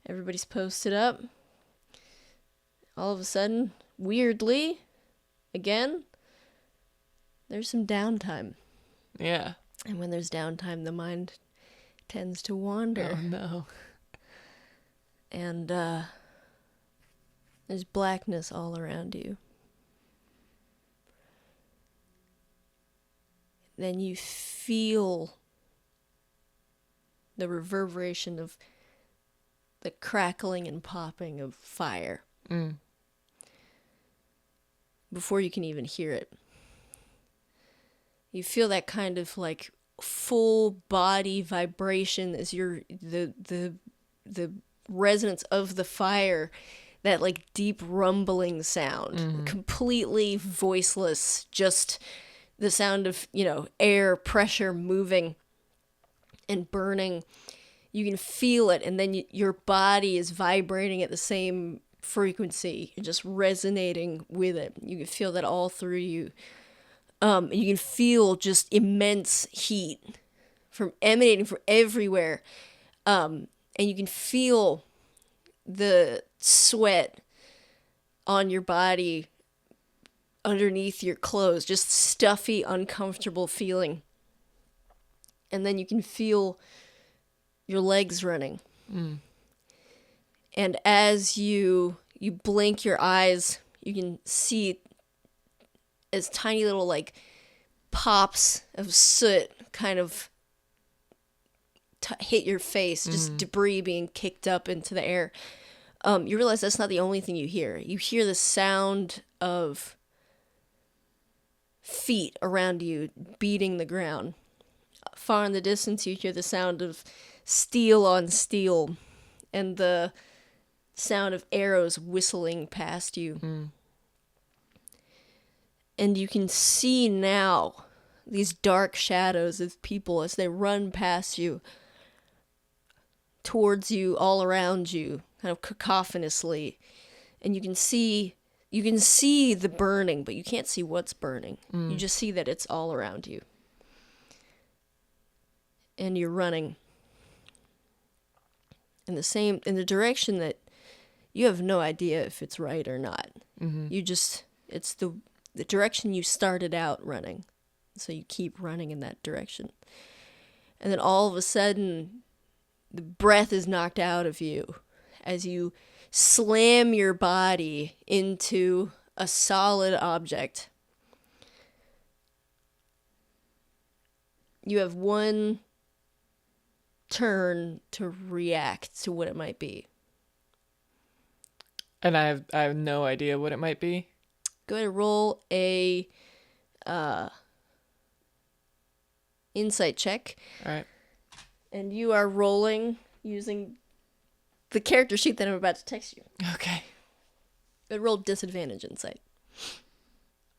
Speaker 1: everybody's posted up. All of a sudden, weirdly, again, there's some downtime.
Speaker 2: Yeah.
Speaker 1: And when there's downtime, the mind tends to wander.
Speaker 2: Oh, no.
Speaker 1: And there's blackness all around you. Then you feel the reverberation of the crackling and popping of fire. Before you can even hear it. You feel that kind of like full body vibration as the resonance of the fire, that like deep rumbling sound, completely voiceless, just the sound of, you know, air pressure moving and burning. You can feel it, and then your body is vibrating at the same frequency, just resonating with it. You can feel that all through you. You can feel just immense heat emanating from everywhere. And you can feel the sweat on your body underneath your clothes, just stuffy, uncomfortable feeling. And then you can feel your legs running. And as you blink your eyes, you can see as tiny little like pops of soot kind of hit your face, just debris being kicked up into the air. You realize that's not the only thing you hear. You hear the sound of feet around you beating the ground. Far in the distance, you hear the sound of steel on steel and the sound of arrows whistling past you. And you can see now these dark shadows of people as they run past you, towards you, all around you, kind of cacophonously. And you can see the burning, but you can't see what's burning. You just see that it's all around you. And you're running in the direction that you have no idea if it's right or not. It's the direction you started out running. So you keep running in that direction. And then all of a sudden, the breath is knocked out of you as you slam your body into a solid object. You have one turn to react to what it might be.
Speaker 2: And I have no idea what it might be.
Speaker 1: Go ahead and roll a insight check.
Speaker 2: All right.
Speaker 1: And you are rolling using the character sheet that I'm about to text you.
Speaker 2: Okay.
Speaker 1: But roll disadvantage insight.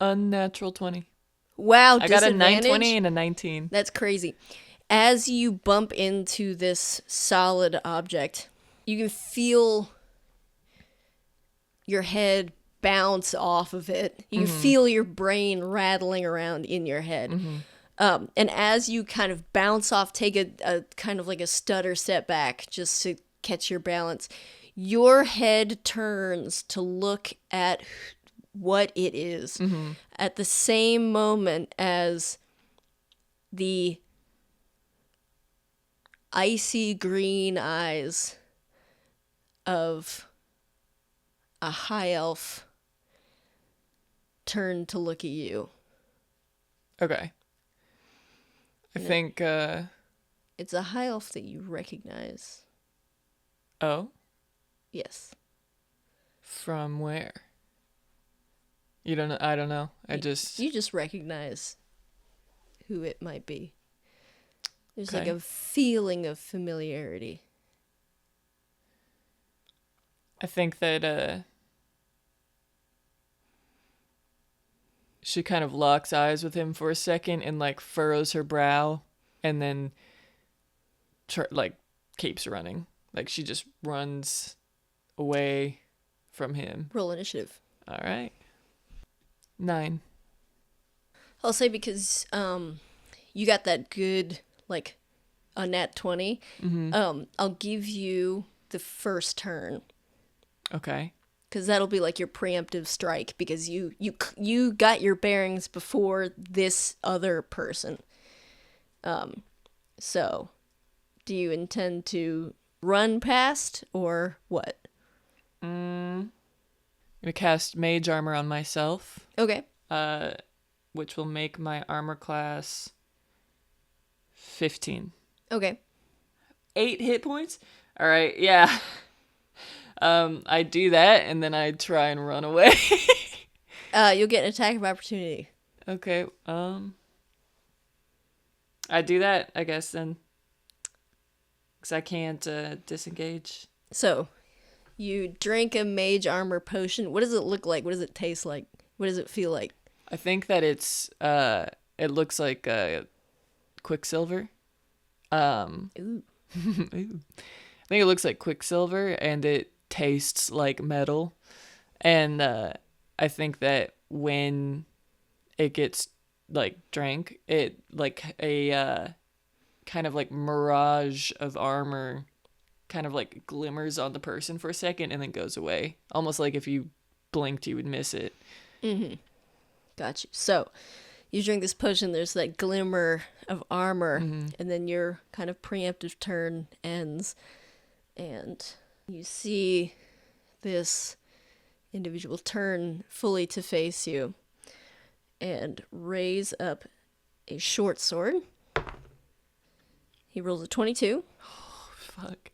Speaker 2: Unnatural 20.
Speaker 1: Wow,
Speaker 2: I got a 920 and a 19.
Speaker 1: That's crazy. As you bump into this solid object, you can feel your head bounce off of it. You can feel your brain rattling around in your head. And as you kind of bounce off, take a kind of like a stutter step back just to catch your balance, your head turns to look at what it is. At the same moment as the icy green eyes of a high elf turn to look at you.
Speaker 2: Okay. I think,
Speaker 1: It's a high elf that you recognize.
Speaker 2: Oh?
Speaker 1: Yes.
Speaker 2: From where? You don't know? I don't know.
Speaker 1: You just recognize who it might be. There's like
Speaker 2: Okay.
Speaker 1: a feeling of familiarity.
Speaker 2: I think that, she kind of locks eyes with him for a second and, like, furrows her brow and then, keeps running. Like, she just runs away from him.
Speaker 1: Roll initiative.
Speaker 2: All right. 9.
Speaker 1: I'll say because you got that good, like, a nat 20. I'll give you the first turn.
Speaker 2: Okay.
Speaker 1: Because that'll be like your preemptive strike, because you got your bearings before this other person. So, do you intend to run past or what?
Speaker 2: I'm gonna cast Mage Armor on myself,
Speaker 1: Okay.
Speaker 2: which will make my armor class 15.
Speaker 1: Okay.
Speaker 2: 8 hit points? All right, yeah. I do that, and then I try and run away.
Speaker 1: You'll get an attack of opportunity.
Speaker 2: Okay, I do that, I guess, then. Because I can't disengage.
Speaker 1: So, you drink a mage armor potion. What does it look like? What does it taste like? What does it feel like?
Speaker 2: I think that it looks like Quicksilver.
Speaker 1: Ooh.
Speaker 2: Ooh. I think it looks like Quicksilver, and it tastes like metal. And I think that when it gets, like, drank, it, like, a kind of, like, mirage of armor kind of, like, glimmers on the person for a second and then goes away. Almost like if you blinked, you would miss it.
Speaker 1: Mm-hmm. Got you. So, you drink this potion, there's that glimmer of armor, and then your kind of preemptive turn ends, and you see this individual turn fully to face you and raise up a short sword. He rolls a 22.
Speaker 2: Oh, fuck.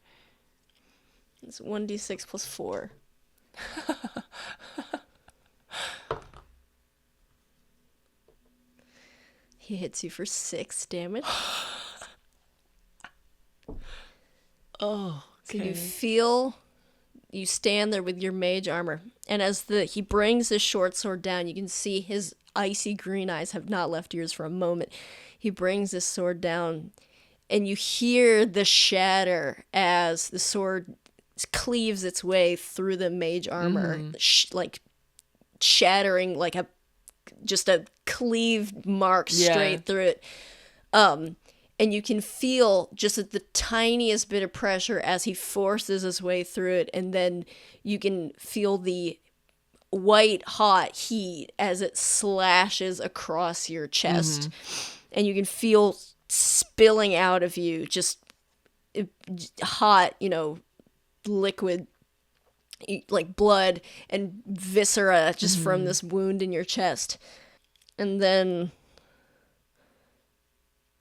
Speaker 1: It's 1d6 plus 4. He hits you for 6 damage.
Speaker 2: Oh, okay.
Speaker 1: So you stand there with your mage armor, and as he brings his short sword down, you can see his icy green eyes have not left yours for a moment. He brings this sword down, and you hear the shatter as the sword cleaves its way through the mage armor, like shattering like just a cleaved mark straight through it. And you can feel just the tiniest bit of pressure as he forces his way through it, and then you can feel the white hot heat as it slashes across your chest, and you can feel spilling out of you just hot, liquid, like blood and viscera just from this wound in your chest. And then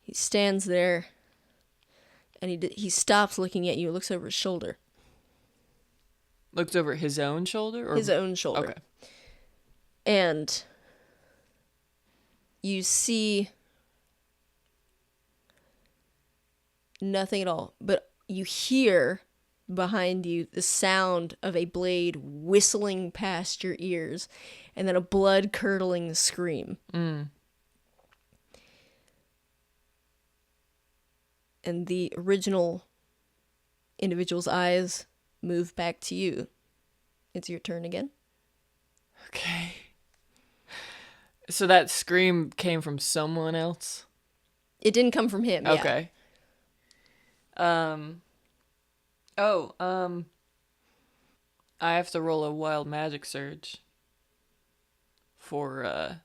Speaker 1: he stands there, and he stops looking at you, looks over his shoulder.
Speaker 2: Looks over his own shoulder? Or?
Speaker 1: His own shoulder.
Speaker 2: Okay.
Speaker 1: And you see nothing at all, but you hear behind you the sound of a blade whistling past your ears, and then a blood-curdling scream. And the original individual's eyes move back to you. It's your turn again.
Speaker 2: Okay. So that scream came from someone else?
Speaker 1: It didn't come from him.
Speaker 2: Okay.
Speaker 1: Yeah.
Speaker 2: I have to roll a wild magic surge. for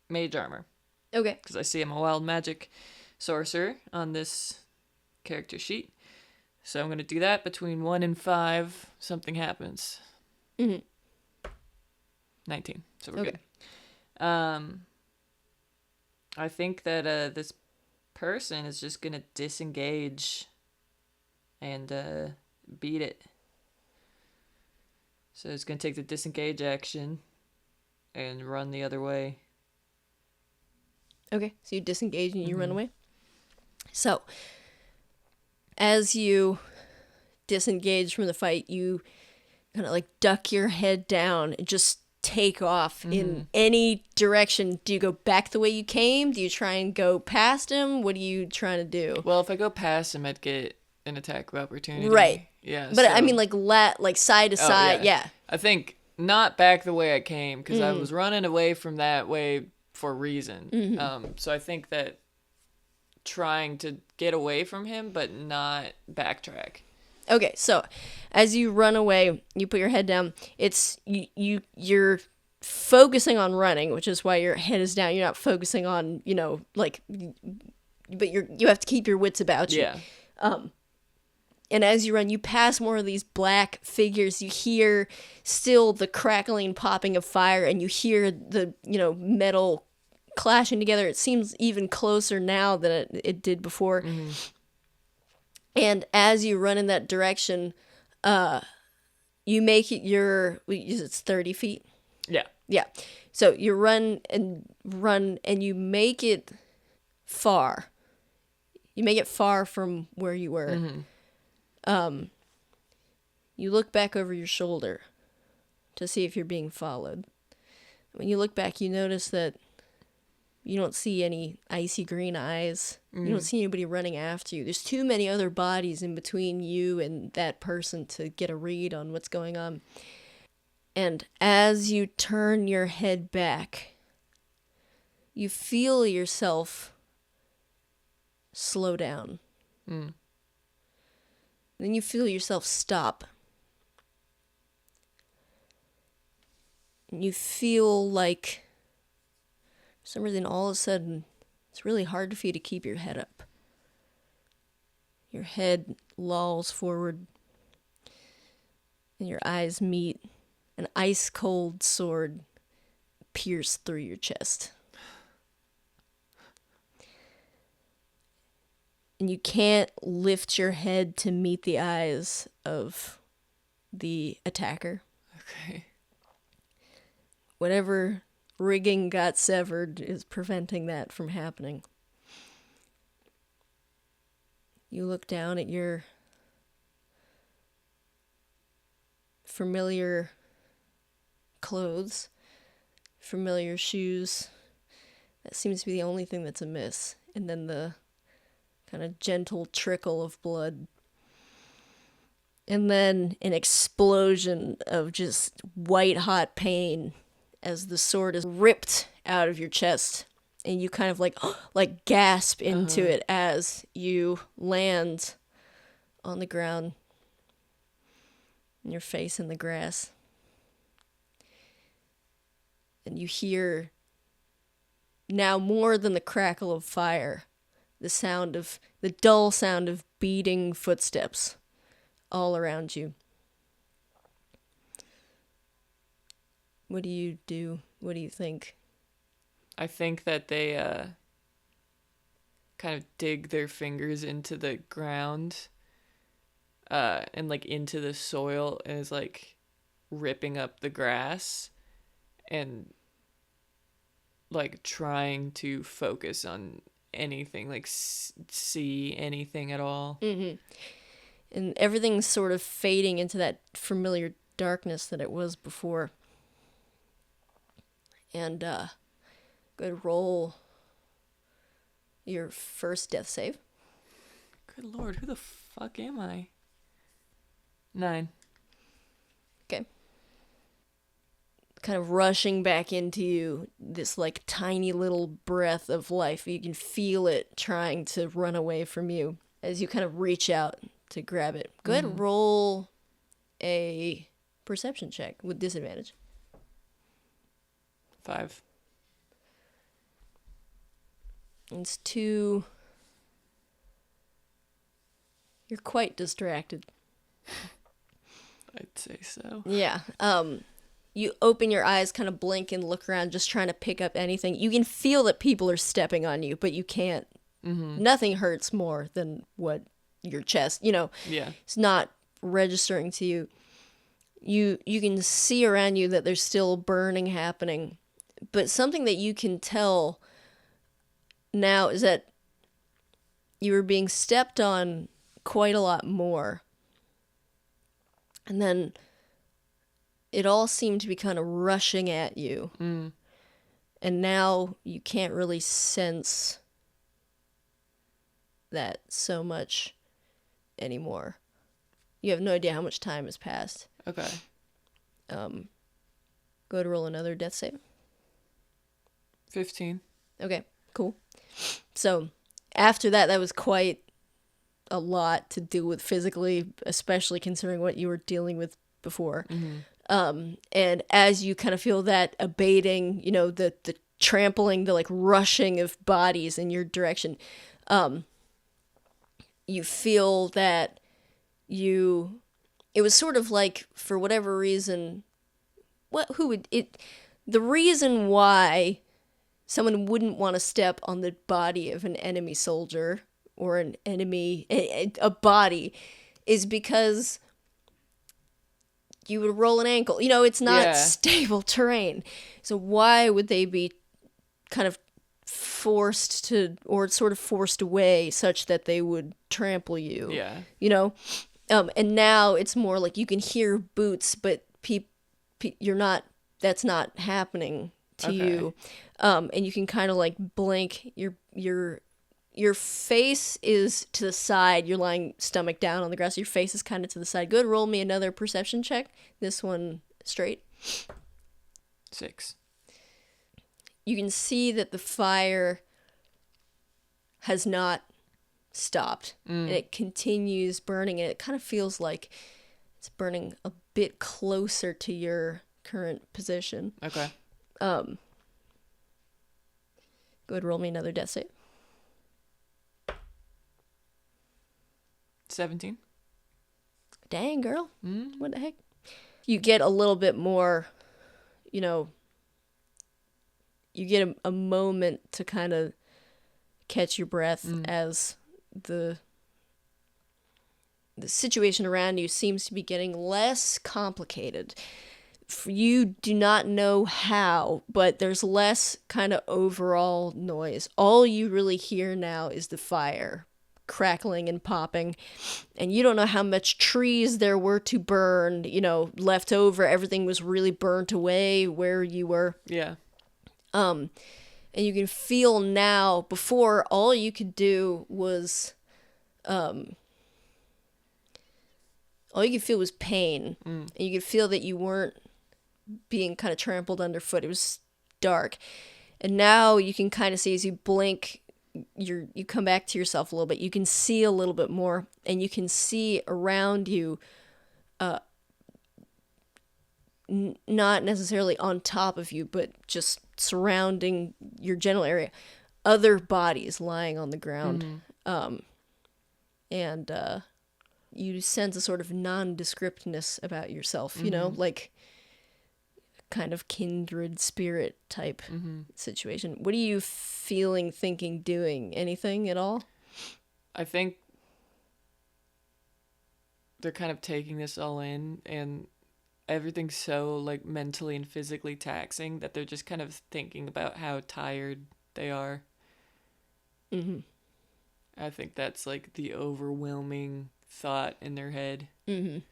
Speaker 2: mage armor.
Speaker 1: Okay.
Speaker 2: Because I see I'm a wild magic sorcerer on this character sheet. So I'm going to do that. Between 1 and 5, something happens. 19. So we're good. I think that this person is just going to disengage and beat it. So it's going to take the disengage action and run the other way.
Speaker 1: Okay, so you disengage and you run away. So, as you disengage from the fight, you kind of like duck your head down and just take off in any direction. Do you go back the way you came? Do you try and go past him? What are you trying to do?
Speaker 2: Well, if I go past him, I'd get an attack of opportunity.
Speaker 1: Right.
Speaker 2: Yeah.
Speaker 1: But
Speaker 2: so...
Speaker 1: I mean, like side to side. Yeah.
Speaker 2: I think not back the way I came because I was running away from that way for a reason. So I think that trying to get away from him, but not backtrack.
Speaker 1: Okay, so as you run away, you put your head down. It's you're focusing on running, which is why your head is down. You're not focusing on, but you have to keep your wits about you.
Speaker 2: Yeah.
Speaker 1: And as you run, you pass more of these black figures. You hear still the crackling, popping of fire, and you hear the, metal clashing together. It seems even closer now than it did before. And as you run in that direction, you make it it's 30 feet.
Speaker 2: Yeah.
Speaker 1: Yeah. So you run and you make it far. You make it far from where you were. You look back over your shoulder to see if you're being followed. When you look back, you notice that you don't see any icy green eyes. You don't see anybody running after you. There's too many other bodies in between you and that person to get a read on what's going on. And as you turn your head back, you feel yourself slow down. Then you feel yourself stop. And you feel like, for some reason, all of a sudden, it's really hard for you to keep your head up. Your head lolls forward, and your eyes meet. An ice-cold sword pierced through your chest. And you can't lift your head to meet the eyes of the attacker.
Speaker 2: Okay.
Speaker 1: Whatever rigging got severed is preventing that from happening. You look down at your familiar clothes, familiar shoes. That seems to be the only thing that's amiss. And then the kind of gentle trickle of blood. And then an explosion of just white-hot pain as the sword is ripped out of your chest. And you kind of like gasp into it as you land on the ground. And your face in the grass. And you hear, now more than the crackle of fire, the dull sound of beating footsteps all around you. What do you do? What do you think?
Speaker 2: I think that they kind of dig their fingers into the ground and into the soil and is ripping up the grass and trying to focus on anything, see anything at all.
Speaker 1: And everything's sort of fading into that familiar darkness that it was before. And go ahead and roll your first death save.
Speaker 2: Good lord, who the fuck am I? 9.
Speaker 1: Okay. Kind of rushing back into you, this tiny little breath of life. You can feel it trying to run away from you as you kind of reach out to grab it. Go ahead and roll a perception check with disadvantage.
Speaker 2: 5.
Speaker 1: It's 2. You're quite distracted.
Speaker 2: I'd say so.
Speaker 1: Yeah. You open your eyes, kind of blink and look around, just trying to pick up anything. You can feel that people are stepping on you, but you can't. Mm-hmm. Nothing hurts more than what your chest, yeah. It's not registering to you. You can see around you that there's still burning happening, but something that you can tell now is that you were being stepped on quite a lot more. And then it all seemed to be kind of rushing at you. Mm. And now you can't really sense that so much anymore. You have no idea how much time has passed.
Speaker 2: Okay.
Speaker 1: Go to roll another death save.
Speaker 2: 15.
Speaker 1: Okay, cool. So after that was quite a lot to deal with physically, especially considering what you were dealing with before. Mm-hmm. And as you kind of feel that abating, the trampling, the like rushing of bodies in your direction, you feel that it was sort of like, for whatever reason, the reason why someone wouldn't want to step on the body of an enemy soldier or an enemy, a body, is because you would roll an ankle. It's not stable terrain. So why would they be kind of forced to, or sort of forced away such that they would trample you?
Speaker 2: Yeah.
Speaker 1: And now it's more like you can hear boots, but you're not, that's not happening to you. And you can kind of like blink. Your face is to the side. You're lying stomach down on the grass. Your face is kind of to the side. Go ahead, roll me another perception check. This one straight.
Speaker 2: 6.
Speaker 1: You can see that the fire has not stopped. And it continues burning, and it kind of feels like it's burning a bit closer to your current position.
Speaker 2: Okay.
Speaker 1: Go ahead, roll me another death save.
Speaker 2: 17.
Speaker 1: Dang, girl. What the heck? You get a little bit more, you get a moment to kind of catch your breath as the situation around you seems to be getting less complicated. You do not know how, but there's less kind of overall noise. All you really hear now is the fire crackling and popping, and you don't know how much trees there were to burn, left over. Everything was really burnt away where you were.
Speaker 2: Yeah.
Speaker 1: And you can feel now, before all you could do was, all you could feel was pain. And you could feel that you weren't being kind of trampled underfoot. It was dark. And now you can kind of see, as you blink, you come back to yourself a little bit. You can see a little bit more, and you can see around you, not necessarily on top of you, but just surrounding your general area, other bodies lying on the ground. And you sense a sort of nondescriptness about yourself, like kind of kindred spirit type situation. What are you feeling, thinking, doing? Anything at all?
Speaker 2: I think they're kind of taking this all in, and everything's so like mentally and physically taxing that they're just kind of thinking about how tired they are. I think that's like the overwhelming thought in their head.
Speaker 1: In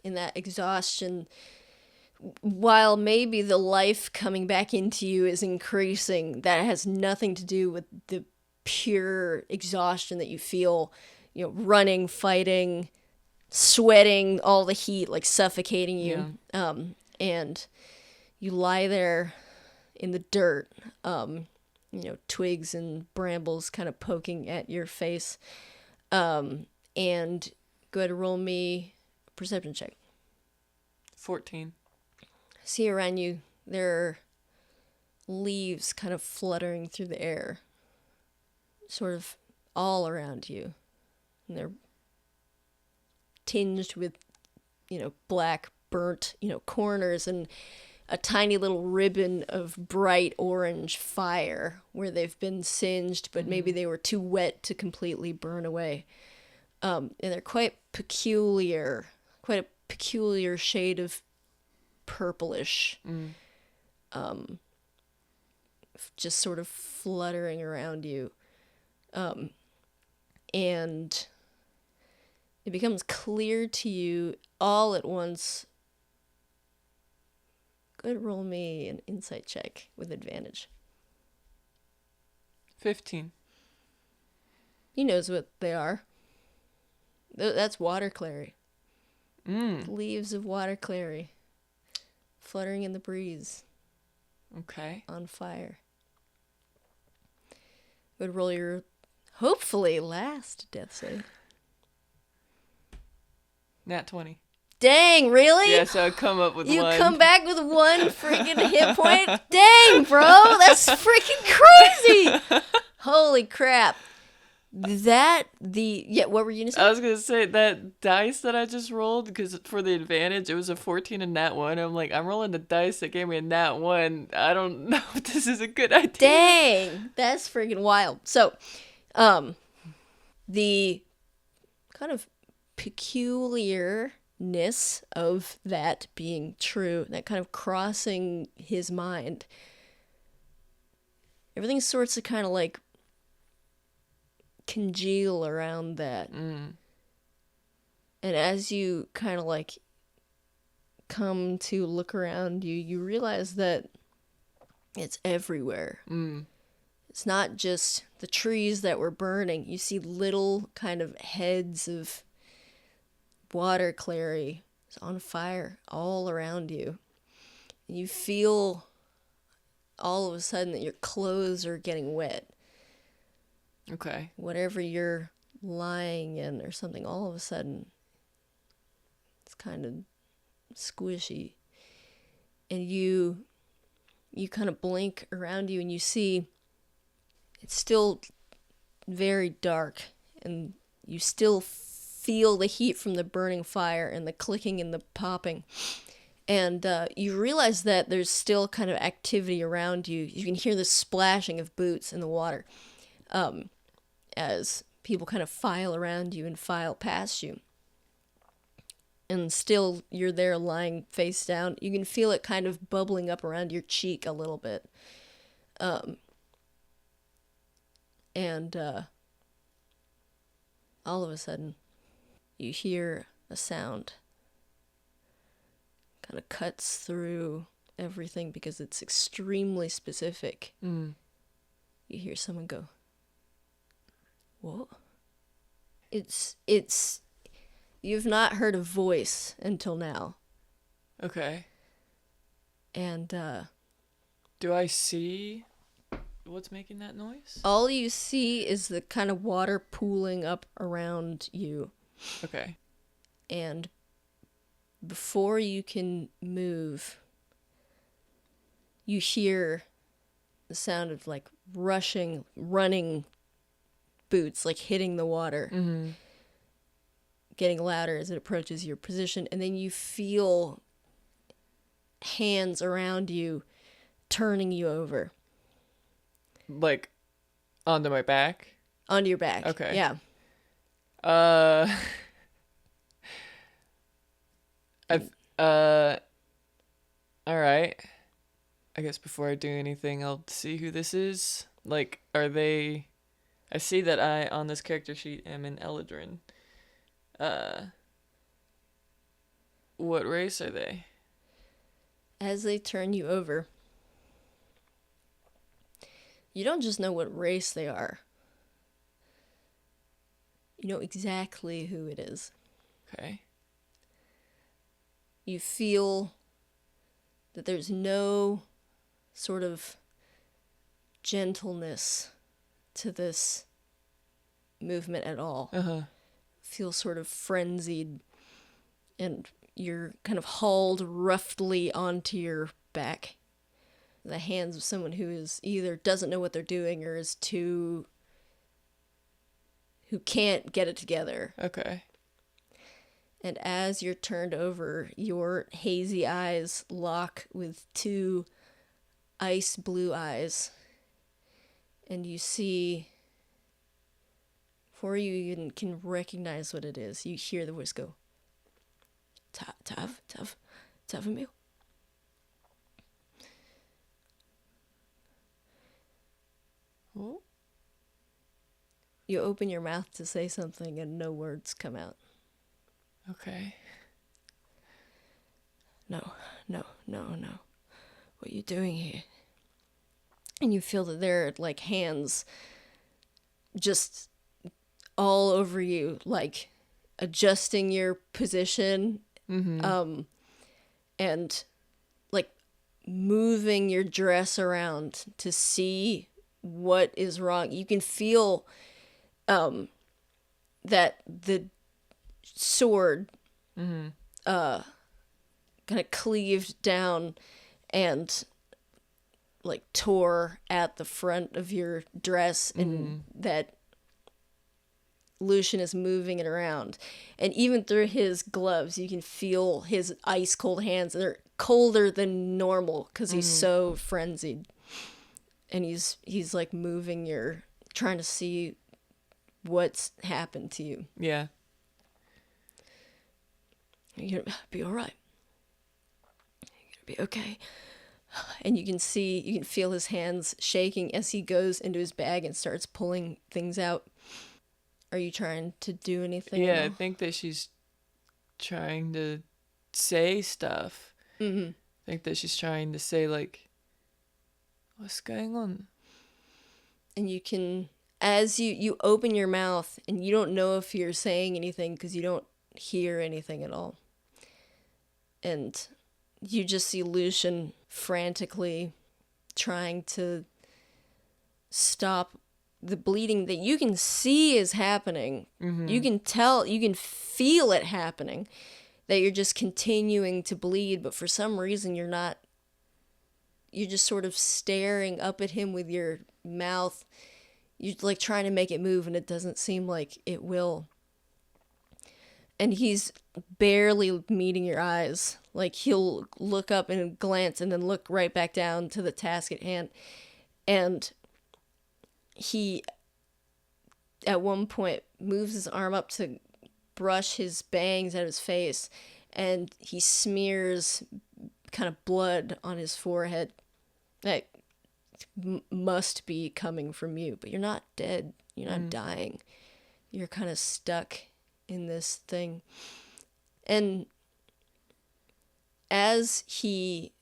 Speaker 1: that exhaustion, while maybe the life coming back into you is increasing, that has nothing to do with the pure exhaustion that you feel, running, fighting, sweating, all the heat like suffocating you. Yeah. And you lie there in the dirt, twigs and brambles kind of poking at your face. And go ahead and roll me a perception check.
Speaker 2: 14.
Speaker 1: See around you, there are leaves kind of fluttering through the air, sort of all around you. And they're tinged with, black, burnt, corners and a tiny little ribbon of bright orange fire where they've been singed, but maybe they were too wet to completely burn away. And they're quite a peculiar shade of purplish, just sort of fluttering around you. And it becomes clear to you all at once. Go ahead and roll me an insight check with advantage.
Speaker 2: 15.
Speaker 1: He knows what they are. That's water clary. Leaves of water clary. Fluttering in the breeze.
Speaker 2: Okay.
Speaker 1: On fire. Would roll your, hopefully, last death save.
Speaker 2: Nat 20.
Speaker 1: Dang, really?
Speaker 2: Yeah, so I come up with
Speaker 1: you
Speaker 2: one.
Speaker 1: You come back with one freaking hit point? Dang, bro, that's freaking crazy! Holy crap. What were you going to say?
Speaker 2: I was going to say, that dice that I just rolled, because for the advantage, it was a 14 and nat 1. I'm like, I'm rolling the dice that gave me a nat 1. I don't know if this is a good idea.
Speaker 1: Dang, that's freaking wild. So, the kind of peculiarness of that being true, that kind of crossing his mind, everything sorts of kind of like congeal around that. And as you kind of like come to look around you, you realize that it's everywhere. It's not just the trees that were burning. You see little kind of heads of water clary on fire all around you. And you feel all of a sudden that your clothes are getting wet.
Speaker 2: Okay.
Speaker 1: Whatever you're lying in or something, all of a sudden it's kind of squishy. And you kind of blink around you and you see it's still very dark, and you still feel the heat from the burning fire and the clicking and the popping. And you realize that there's still kind of activity around you. You can hear the splashing of boots in the water as people kind of file around you and file past you. And still you're there lying face down. You can feel it kind of bubbling up around your cheek a little bit. And all of a sudden, you hear a sound. Kind of cuts through everything because it's extremely specific. You hear someone go, "What?" It's you've not heard a voice until now.
Speaker 2: Okay.
Speaker 1: And
Speaker 2: do I see what's making that noise?
Speaker 1: All you see is the kind of water pooling up around you.
Speaker 2: Okay.
Speaker 1: And before you can move, you hear the sound of like running boots, like hitting the water, getting louder as it approaches your position. And then you feel hands around you turning you over.
Speaker 2: Like, onto my back?
Speaker 1: Onto your back.
Speaker 2: Okay.
Speaker 1: Yeah.
Speaker 2: Alright. I guess before I do anything, I'll see who this is. Like, are they... I see that I, on this character sheet, am an Eladrin. What race are they?
Speaker 1: As they turn you over, you don't just know what race they are. You know exactly who it is.
Speaker 2: Okay.
Speaker 1: You feel that there's no sort of gentleness to this movement at all. Feel sort of frenzied, and you're kind of hauled roughly onto your back. the hands of someone who is either doesn't know what they're doing or is who can't get it together.
Speaker 2: Okay.
Speaker 1: And as you're turned over, your hazy eyes lock with two ice blue eyes. And you see, before you even can recognize what it is, you hear the voice go, Tavumile.
Speaker 2: Oh.
Speaker 1: You open your mouth to say something and no words come out.
Speaker 2: Okay.
Speaker 1: No. What are you doing here? And you feel that there are, like, hands just all over you, like, adjusting your position, and, like, moving your dress around to see what is wrong. You can feel that the sword kind of cleaved down and like tore at the front of your dress, and that Lucian is moving it around. And even through his gloves, you can feel his ice cold hands. They're colder than normal because he's so frenzied. And he's like moving trying to see what's happened to you.
Speaker 2: Yeah.
Speaker 1: You're gonna be all right. You're gonna be okay. And you can feel his hands shaking as he goes into his bag and starts pulling things out. Are you trying to do anything?
Speaker 2: Yeah, I think that she's trying to say stuff. I think that she's trying to say, like, what's going on?
Speaker 1: And you can, as you open your mouth, and you don't know if you're saying anything because you don't hear anything at all. And you just see Lucian frantically trying to stop the bleeding that you can see is happening. You can tell, you can feel it happening, that you're just continuing to bleed, but for some reason you're just sort of staring up at him with your mouth. You're like trying to make it move, and it doesn't seem like it will. And he's barely meeting your eyes. Like, he'll look up and glance and then look right back down to the task at hand. And he, at one point, moves his arm up to brush his bangs out of his face, and he smears kind of blood on his forehead that must be coming from you. But you're not dead. You're not dying. You're kind of stuck in this thing. And as he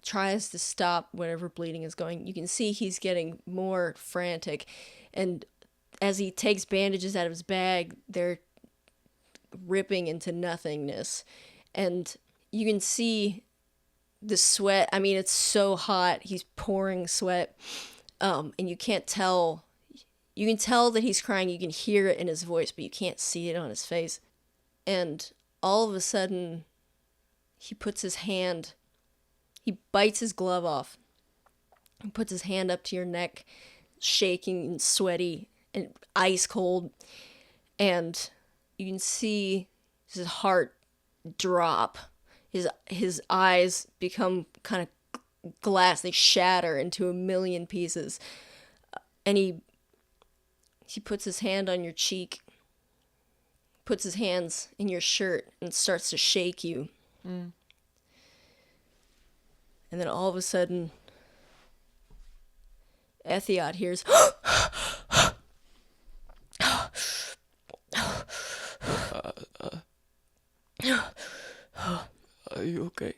Speaker 1: tries to stop whatever bleeding is going, you can see he's getting more frantic. And as he takes bandages out of his bag, they're ripping into nothingness. And you can see the sweat. I mean, it's so hot. He's pouring sweat. And you can't tell. You can tell that he's crying. You can hear it in his voice, but you can't see it on his face. And all of a sudden, he bites his glove off. He puts his hand up to your neck, shaking and sweaty and ice cold. And you can see his heart drop. His eyes become kind of glass. They shatter into a million pieces. And he puts his hand on your cheek, puts his hands in your shirt, and starts to shake you. And then all of a sudden, Etheod hears,
Speaker 2: Are you okay?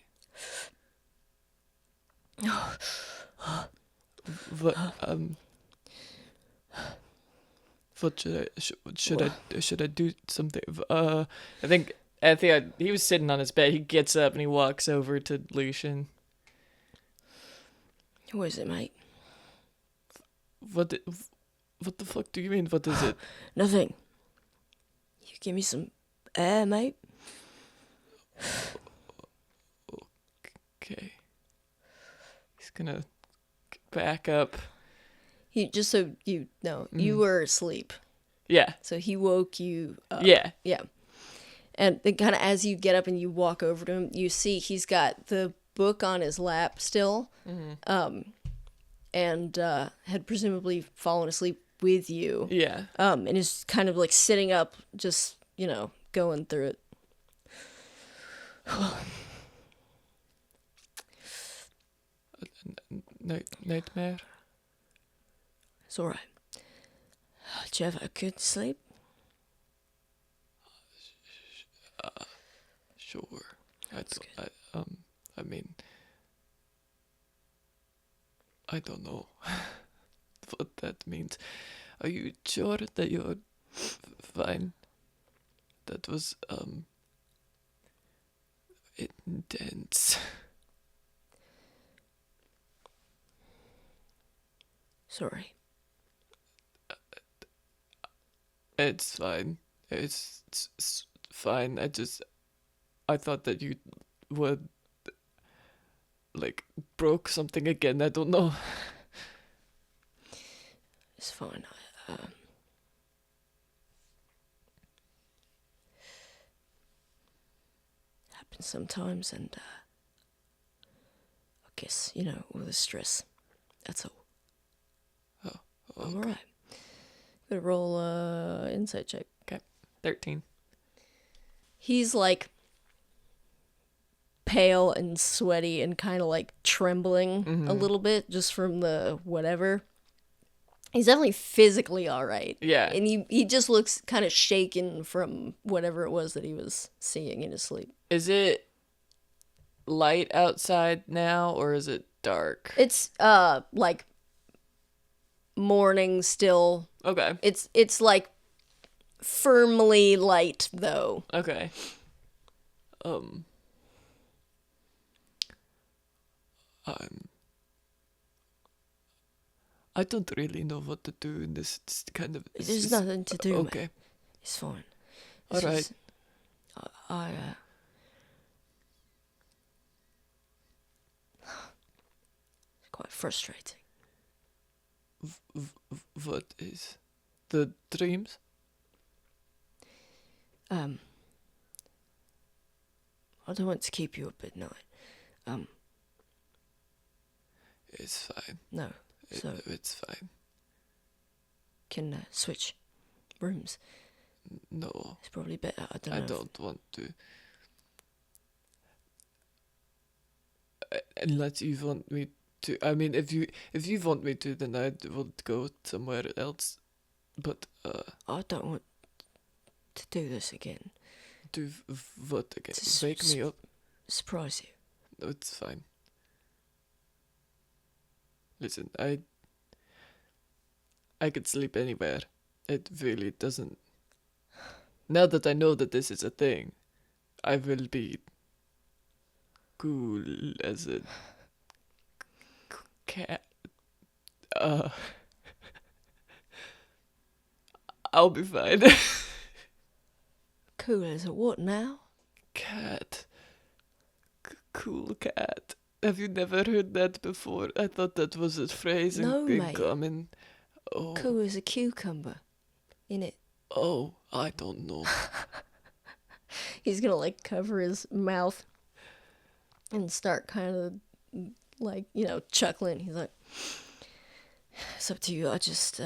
Speaker 2: What should I do something? I think Etheod, he was sitting on his bed. He gets up and he walks over to Lucian.
Speaker 1: What is it, mate?
Speaker 2: What the fuck do you mean? What is it?
Speaker 1: Nothing. You give me some air, mate.
Speaker 2: Okay. He's gonna back up.
Speaker 1: Just so you know, you
Speaker 2: Mm-hmm.
Speaker 1: were asleep.
Speaker 2: Yeah.
Speaker 1: So he woke you up.
Speaker 2: Yeah.
Speaker 1: Yeah. And then kind of as you get up and you walk over to him, you see he's got the book on his lap still, and had presumably fallen asleep with you.
Speaker 2: Yeah.
Speaker 1: And is kind of like sitting up, just, going through it.
Speaker 2: Nightmare.
Speaker 1: It's all right. Did you have a good sleep?
Speaker 2: Sure. I mean, I don't know what that means. Are you sure that you're fine? That was, intense.
Speaker 1: Sorry.
Speaker 2: It's fine. It's fine. I thought that you were, like, broke something again. I don't know.
Speaker 1: It's fine. Happens sometimes, and I guess, all the stress. That's all.
Speaker 2: Oh,
Speaker 1: I'm alright. Gonna roll insight check.
Speaker 2: Okay. 13.
Speaker 1: He's like pale and sweaty and kind of like trembling a little bit just from the whatever. He's definitely physically all right.
Speaker 2: Yeah.
Speaker 1: And he just looks kind of shaken from whatever it was that he was seeing in his sleep.
Speaker 2: Is it light outside now, or is it dark?
Speaker 1: It's like morning still.
Speaker 2: Okay.
Speaker 1: It's like firmly light though.
Speaker 2: Okay. I don't really know what to do in this kind of.
Speaker 1: There's nothing to do.
Speaker 2: Okay.
Speaker 1: Man. It's fine.
Speaker 2: All right.
Speaker 1: It's quite frustrating.
Speaker 2: What is the dreams?
Speaker 1: I don't want to keep you up at night.
Speaker 2: It's fine.
Speaker 1: No. So
Speaker 2: It's fine.
Speaker 1: can switch rooms.
Speaker 2: No,
Speaker 1: It's probably better. I don't
Speaker 2: I
Speaker 1: know.
Speaker 2: don't want to. Unless you want me to. I mean, if you want me to, then I will go somewhere else. But
Speaker 1: I don't want to do this again.
Speaker 2: do what again?
Speaker 1: To
Speaker 2: Wake me up.
Speaker 1: Surprise you.
Speaker 2: No, it's fine. Listen, I could sleep anywhere. It really doesn't. Now that I know that this is a thing, I will be cool as a cat. I'll be fine.
Speaker 1: Cool as a what now?
Speaker 2: Cat. Cool cat. Have you never heard that before? I thought that was a phrase
Speaker 1: No,
Speaker 2: in
Speaker 1: mate.
Speaker 2: common. Oh.
Speaker 1: Cool as a cucumber. Innit?
Speaker 2: Oh, I don't know.
Speaker 1: He's gonna like cover his mouth and start kind of like, chuckling. He's like, it's up to you. I just,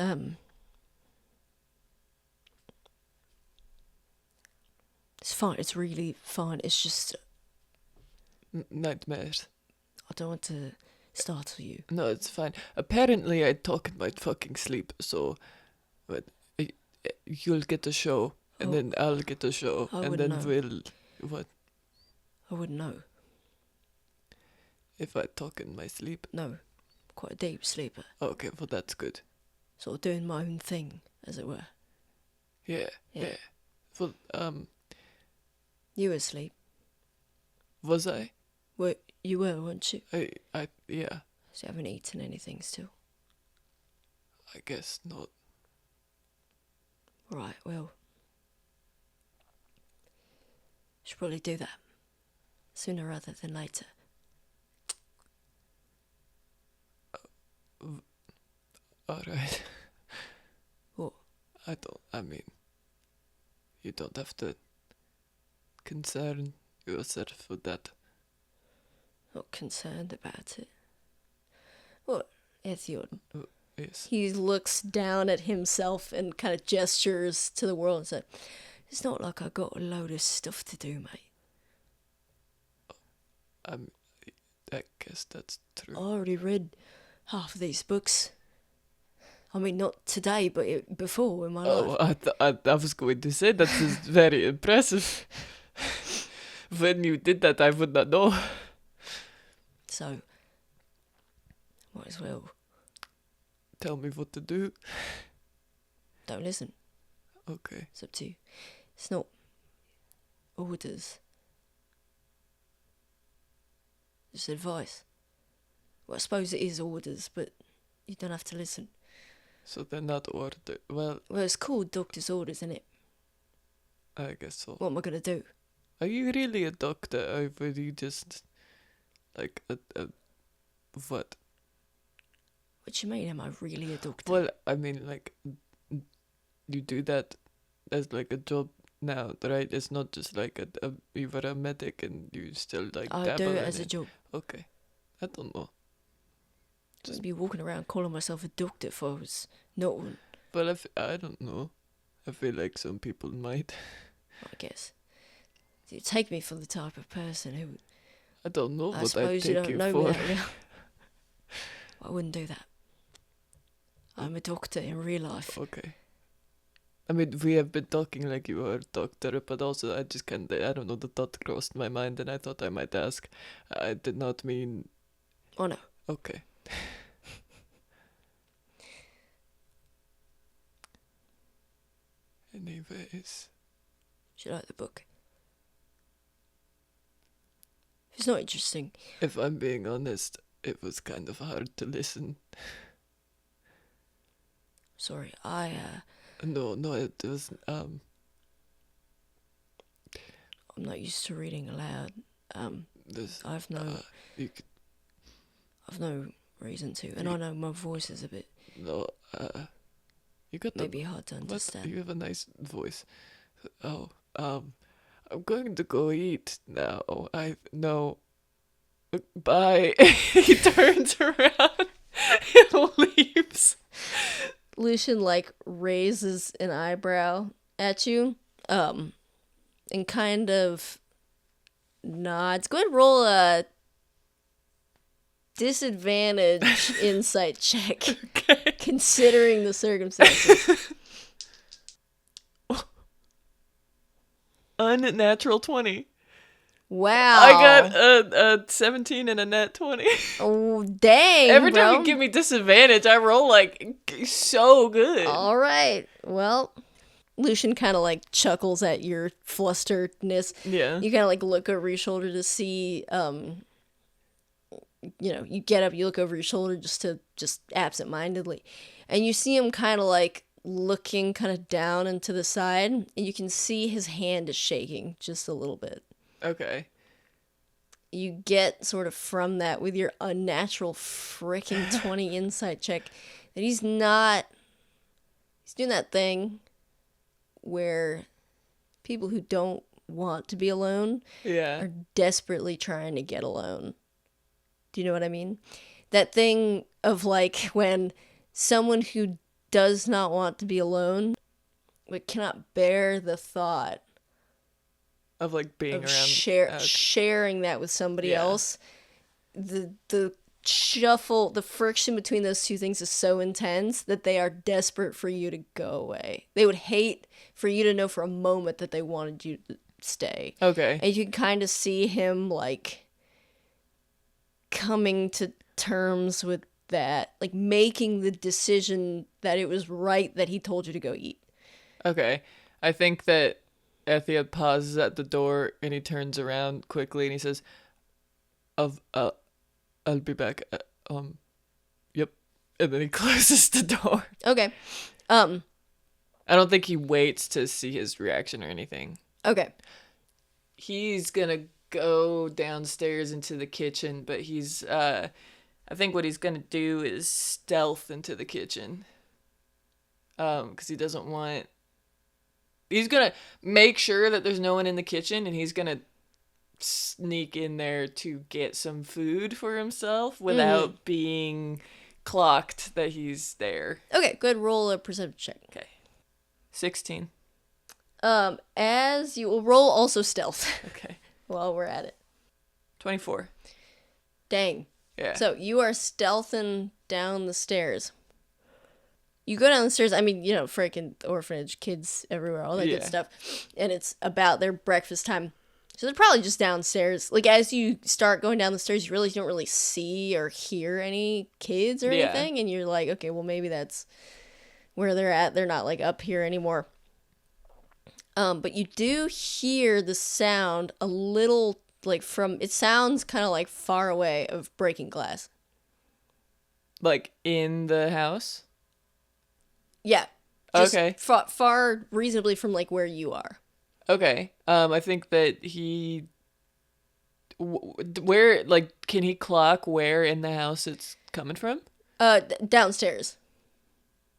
Speaker 1: it's fine. It's really fine. It's just,
Speaker 2: Nightmares.
Speaker 1: I don't want to startle you.
Speaker 2: No, it's fine. Apparently, I talk in my fucking sleep, so but you'll get a show, and then I'll get a show,
Speaker 1: I
Speaker 2: and then
Speaker 1: wouldn't
Speaker 2: we'll. What?
Speaker 1: I wouldn't know.
Speaker 2: If I talk in my sleep?
Speaker 1: No. Quite a deep sleeper.
Speaker 2: Okay, well, that's good.
Speaker 1: Sort of doing my own thing, as it were.
Speaker 2: Yeah. Well,
Speaker 1: You were asleep.
Speaker 2: was I?
Speaker 1: You were, weren't you?
Speaker 2: Yeah,
Speaker 1: So you haven't eaten anything still.
Speaker 2: I guess not.
Speaker 1: Right, well. Should probably do that. Sooner rather than later.
Speaker 2: Alright.
Speaker 1: What?
Speaker 2: I mean, you don't have to concern yourself with that.
Speaker 1: Not concerned about it. What? Etheod.
Speaker 2: Yes.
Speaker 1: He looks down at himself and kind of gestures to the world and says, it's not like I got a load of stuff to do, mate.
Speaker 2: I guess that's true.
Speaker 1: I already read half of these books. I mean, not today, but before in my life.
Speaker 2: I was going to say that is very impressive. When you did that, I would not know.
Speaker 1: So, might as well.
Speaker 2: Tell me what to do.
Speaker 1: Don't listen.
Speaker 2: Okay.
Speaker 1: It's up to you. It's not orders. It's advice. Well, I suppose it is orders, but you don't have to listen.
Speaker 2: So they're not ordered. Well,
Speaker 1: it's called doctor's orders, isn't it?
Speaker 2: I guess so.
Speaker 1: What am I going to do?
Speaker 2: Are you really a doctor, or were you just like a what?
Speaker 1: What do you mean, am I really a doctor?
Speaker 2: Well, I mean, like, you do that as like a job now, right? It's not just like you were a medic and you still like
Speaker 1: I
Speaker 2: dabble
Speaker 1: do it
Speaker 2: in
Speaker 1: as a job.
Speaker 2: Okay. I don't know.
Speaker 1: Just be walking around calling myself a doctor if I was not one.
Speaker 2: Well, I don't know. I feel like some people might.
Speaker 1: I guess. You take me for the type of person who...
Speaker 2: I don't know
Speaker 1: I
Speaker 2: what I
Speaker 1: suppose
Speaker 2: take
Speaker 1: you don't
Speaker 2: you
Speaker 1: know
Speaker 2: for.
Speaker 1: me that well. I wouldn't do that. I'm a doctor in real life.
Speaker 2: Okay. I mean, we have been talking like you were a doctor, but also I just can't, I don't know, the thought crossed my mind and I thought I might ask. I did not mean...
Speaker 1: Oh, no.
Speaker 2: Okay. Anyways.
Speaker 1: Do you like the book? If it's not interesting...
Speaker 2: If I'm being honest, it was kind of hard to listen.
Speaker 1: Sorry,
Speaker 2: No, it was,
Speaker 1: I'm not used to reading aloud. I've no reason to, and I know my voice is a bit...
Speaker 2: No, you got
Speaker 1: maybe hard to understand.
Speaker 2: You have a nice voice. Oh, I'm going to go eat now. Bye. He turns around and leaves.
Speaker 1: Lucian, like, raises an eyebrow at you, and kind of nods. Go ahead and roll a disadvantage insight check,
Speaker 2: Okay.
Speaker 1: considering the circumstances.
Speaker 2: Unnatural 20.
Speaker 1: Wow.
Speaker 2: I got a 17 and a nat 20.
Speaker 1: Oh, dang,
Speaker 2: Every
Speaker 1: bro.
Speaker 2: time you give me disadvantage, I roll, like, so good.
Speaker 1: All right. Well, Lucian kind of, like, chuckles at your flusteredness.
Speaker 2: Yeah.
Speaker 1: You kind of, like, look over your shoulder to see, you get up, you look over your shoulder just absentmindedly. And you see him kind of, like, looking kind of down and to the side. And you can see his hand is shaking just a little bit.
Speaker 2: Okay.
Speaker 1: You get sort of from that with your unnatural freaking 20 insight check that he's doing that thing where people who don't want to be alone are desperately trying to get alone. Do you know what I mean? That thing of like when someone who does not want to be alone but cannot bear the thought
Speaker 2: of like being
Speaker 1: of
Speaker 2: around
Speaker 1: sharing that with somebody else, the shuffle, the friction between those two things is so intense that they are desperate for you to go away. They would hate for you to know for a moment that they wanted you to stay.
Speaker 2: Okay.
Speaker 1: And you can kind of see him like coming to terms with that, like making the decision that it was right that he told you to go eat.
Speaker 2: Okay. I think that Etheod pauses at the door and he turns around quickly and he says, I'll be back. Yep. And then he closes the door.
Speaker 1: Okay.
Speaker 2: I don't think he waits to see his reaction or anything.
Speaker 1: Okay.
Speaker 2: He's gonna go downstairs into the kitchen, but he's I think what he's gonna do is stealth into the kitchen. Because he doesn't want. He's gonna make sure that there's no one in the kitchen, and he's gonna sneak in there to get some food for himself without being clocked that he's there.
Speaker 1: Okay, go ahead, roll a perception check.
Speaker 2: Okay. 16.
Speaker 1: As you will roll also stealth.
Speaker 2: Okay.
Speaker 1: While we're at it.
Speaker 2: 24.
Speaker 1: Dang.
Speaker 2: Yeah.
Speaker 1: So you are stealthing down the stairs. You go down the stairs, I mean, you know, freaking orphanage, kids everywhere, all that good stuff. And it's about their breakfast time. So they're probably just downstairs. Like, as you start going down the stairs, you really don't really see or hear any kids or anything. And you're like, okay, well, maybe that's where they're at. They're not, like, up here anymore. But you do hear the sound a little, like, from... It sounds kind of, like, far away of breaking glass.
Speaker 2: Like, in the house?
Speaker 1: Yeah. Just
Speaker 2: okay.
Speaker 1: Far reasonably from, like, where you are.
Speaker 2: Okay. I think that he... Where, like, can he clock where in the house it's coming from?
Speaker 1: Downstairs.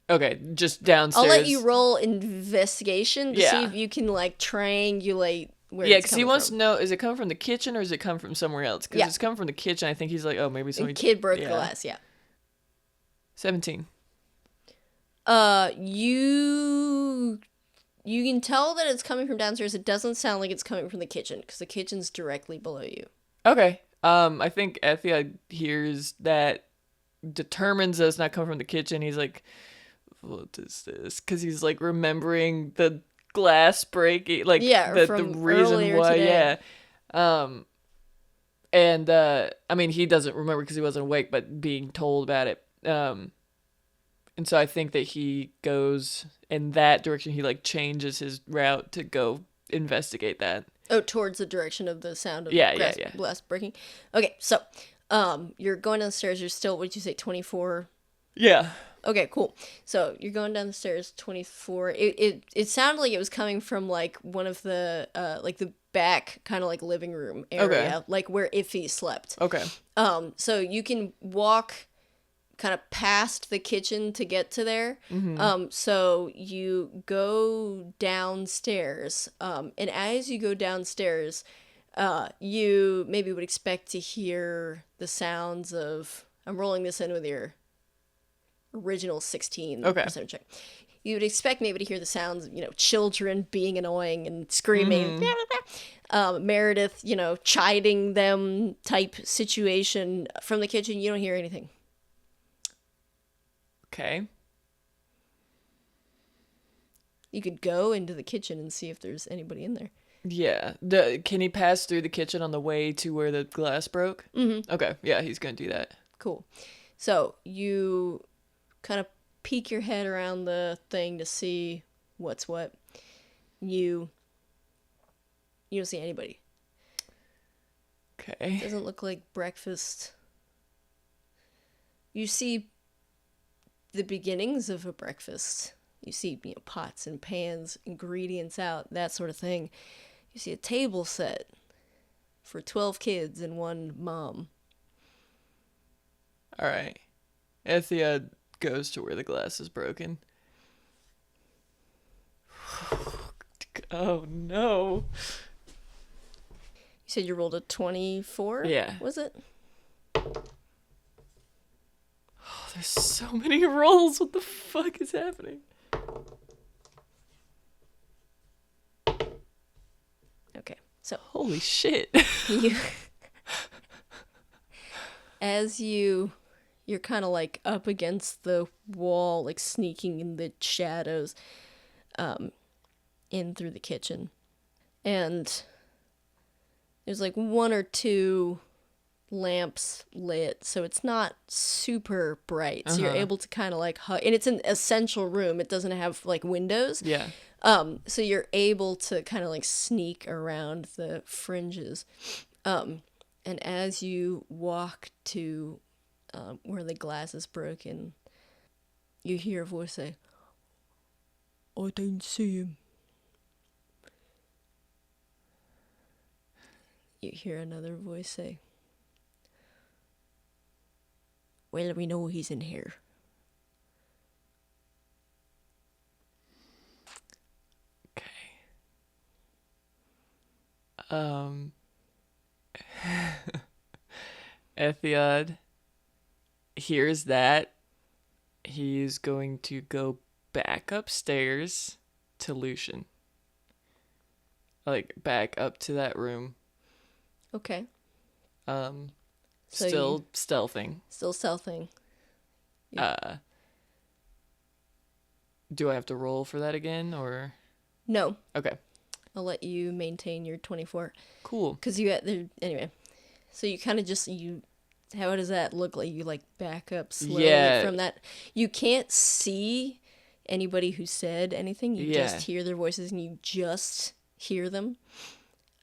Speaker 2: Okay, just downstairs.
Speaker 1: I'll let you roll investigation to see if you can, like, triangulate where it's coming from.
Speaker 2: Yeah, because he wants to know, is it coming from the kitchen or is it coming from somewhere else? Because it's coming from the kitchen, I think he's like, oh, maybe somebody...
Speaker 1: A kid broke the glass,
Speaker 2: 17.
Speaker 1: You can tell that it's coming from downstairs. It doesn't sound like it's coming from the kitchen, because the kitchen's directly below you.
Speaker 2: Okay. I think Etheod hears that, determines that it's not coming from the kitchen. He's like... What is this? Because he's like remembering the glass breaking, like the reason why, today. And I mean, he doesn't remember because he wasn't awake, but being told about it. And so I think that he goes in that direction. He like changes his route to go investigate that.
Speaker 1: Oh, towards the direction of the sound of glass breaking. Okay, so you're going downstairs. You're still, what did you say, 24?
Speaker 2: Yeah.
Speaker 1: Okay, cool. So you're going down the stairs, 24. It sounded like it was coming from like one of the like the back kind of like living room area, like where Iffy slept.
Speaker 2: Okay.
Speaker 1: So you can walk kind of past the kitchen to get to there. Mm-hmm. So you go downstairs. And as you go downstairs, you maybe would expect to hear the sounds of... I'm rolling this in with your original 16% check. You would expect maybe to hear the sounds of, you know, children being annoying and screaming. Meredith, you know, chiding them type situation. From the kitchen, you don't hear anything.
Speaker 2: Okay.
Speaker 1: You could go into the kitchen and see if there's anybody in there.
Speaker 2: Yeah. Can he pass through the kitchen on the way to where the glass broke? Mm-hmm. Okay. Yeah, he's going to do that.
Speaker 1: Cool. So you kind of peek your head around the thing to see what's what. You don't see anybody.
Speaker 2: Okay.
Speaker 1: It doesn't look like breakfast. You see the beginnings of a breakfast. You see, you know, pots and pans, ingredients out, that sort of thing. You see a table set for 12 kids and one mom.
Speaker 2: All right. Etheod goes to where the glass is broken. Oh, no.
Speaker 1: You said you rolled a 24?
Speaker 2: Yeah.
Speaker 1: Was it?
Speaker 2: Oh, there's so many rolls. What the fuck is happening?
Speaker 1: Okay, so...
Speaker 2: Holy shit.
Speaker 1: As you're kind of like up against the wall, like sneaking in the shadows, in through the kitchen. And there's like one or two lamps lit, so it's not super bright. So you're able to kind of like and it's an essential room. It doesn't have like windows.
Speaker 2: Yeah.
Speaker 1: So you're able to kind of like sneak around the fringes. And as you walk to where the glass is broken, you hear a voice say, "I don't see him." You hear another voice say, Well, we know he's in here.
Speaker 2: Okay. Etheod hears that. He's going to go back upstairs to Lucian. Like, back up to that room.
Speaker 1: Okay.
Speaker 2: So
Speaker 1: Still
Speaker 2: stealthing.
Speaker 1: Still stealthing. Yeah.
Speaker 2: Do I have to roll for that again, or?
Speaker 1: No.
Speaker 2: Okay.
Speaker 1: I'll let you maintain your 24.
Speaker 2: Cool.
Speaker 1: Because you got there anyway. So you kind of just how does that look like? You like back up slowly from that. You can't see anybody who said anything. You just hear their voices and you just hear them.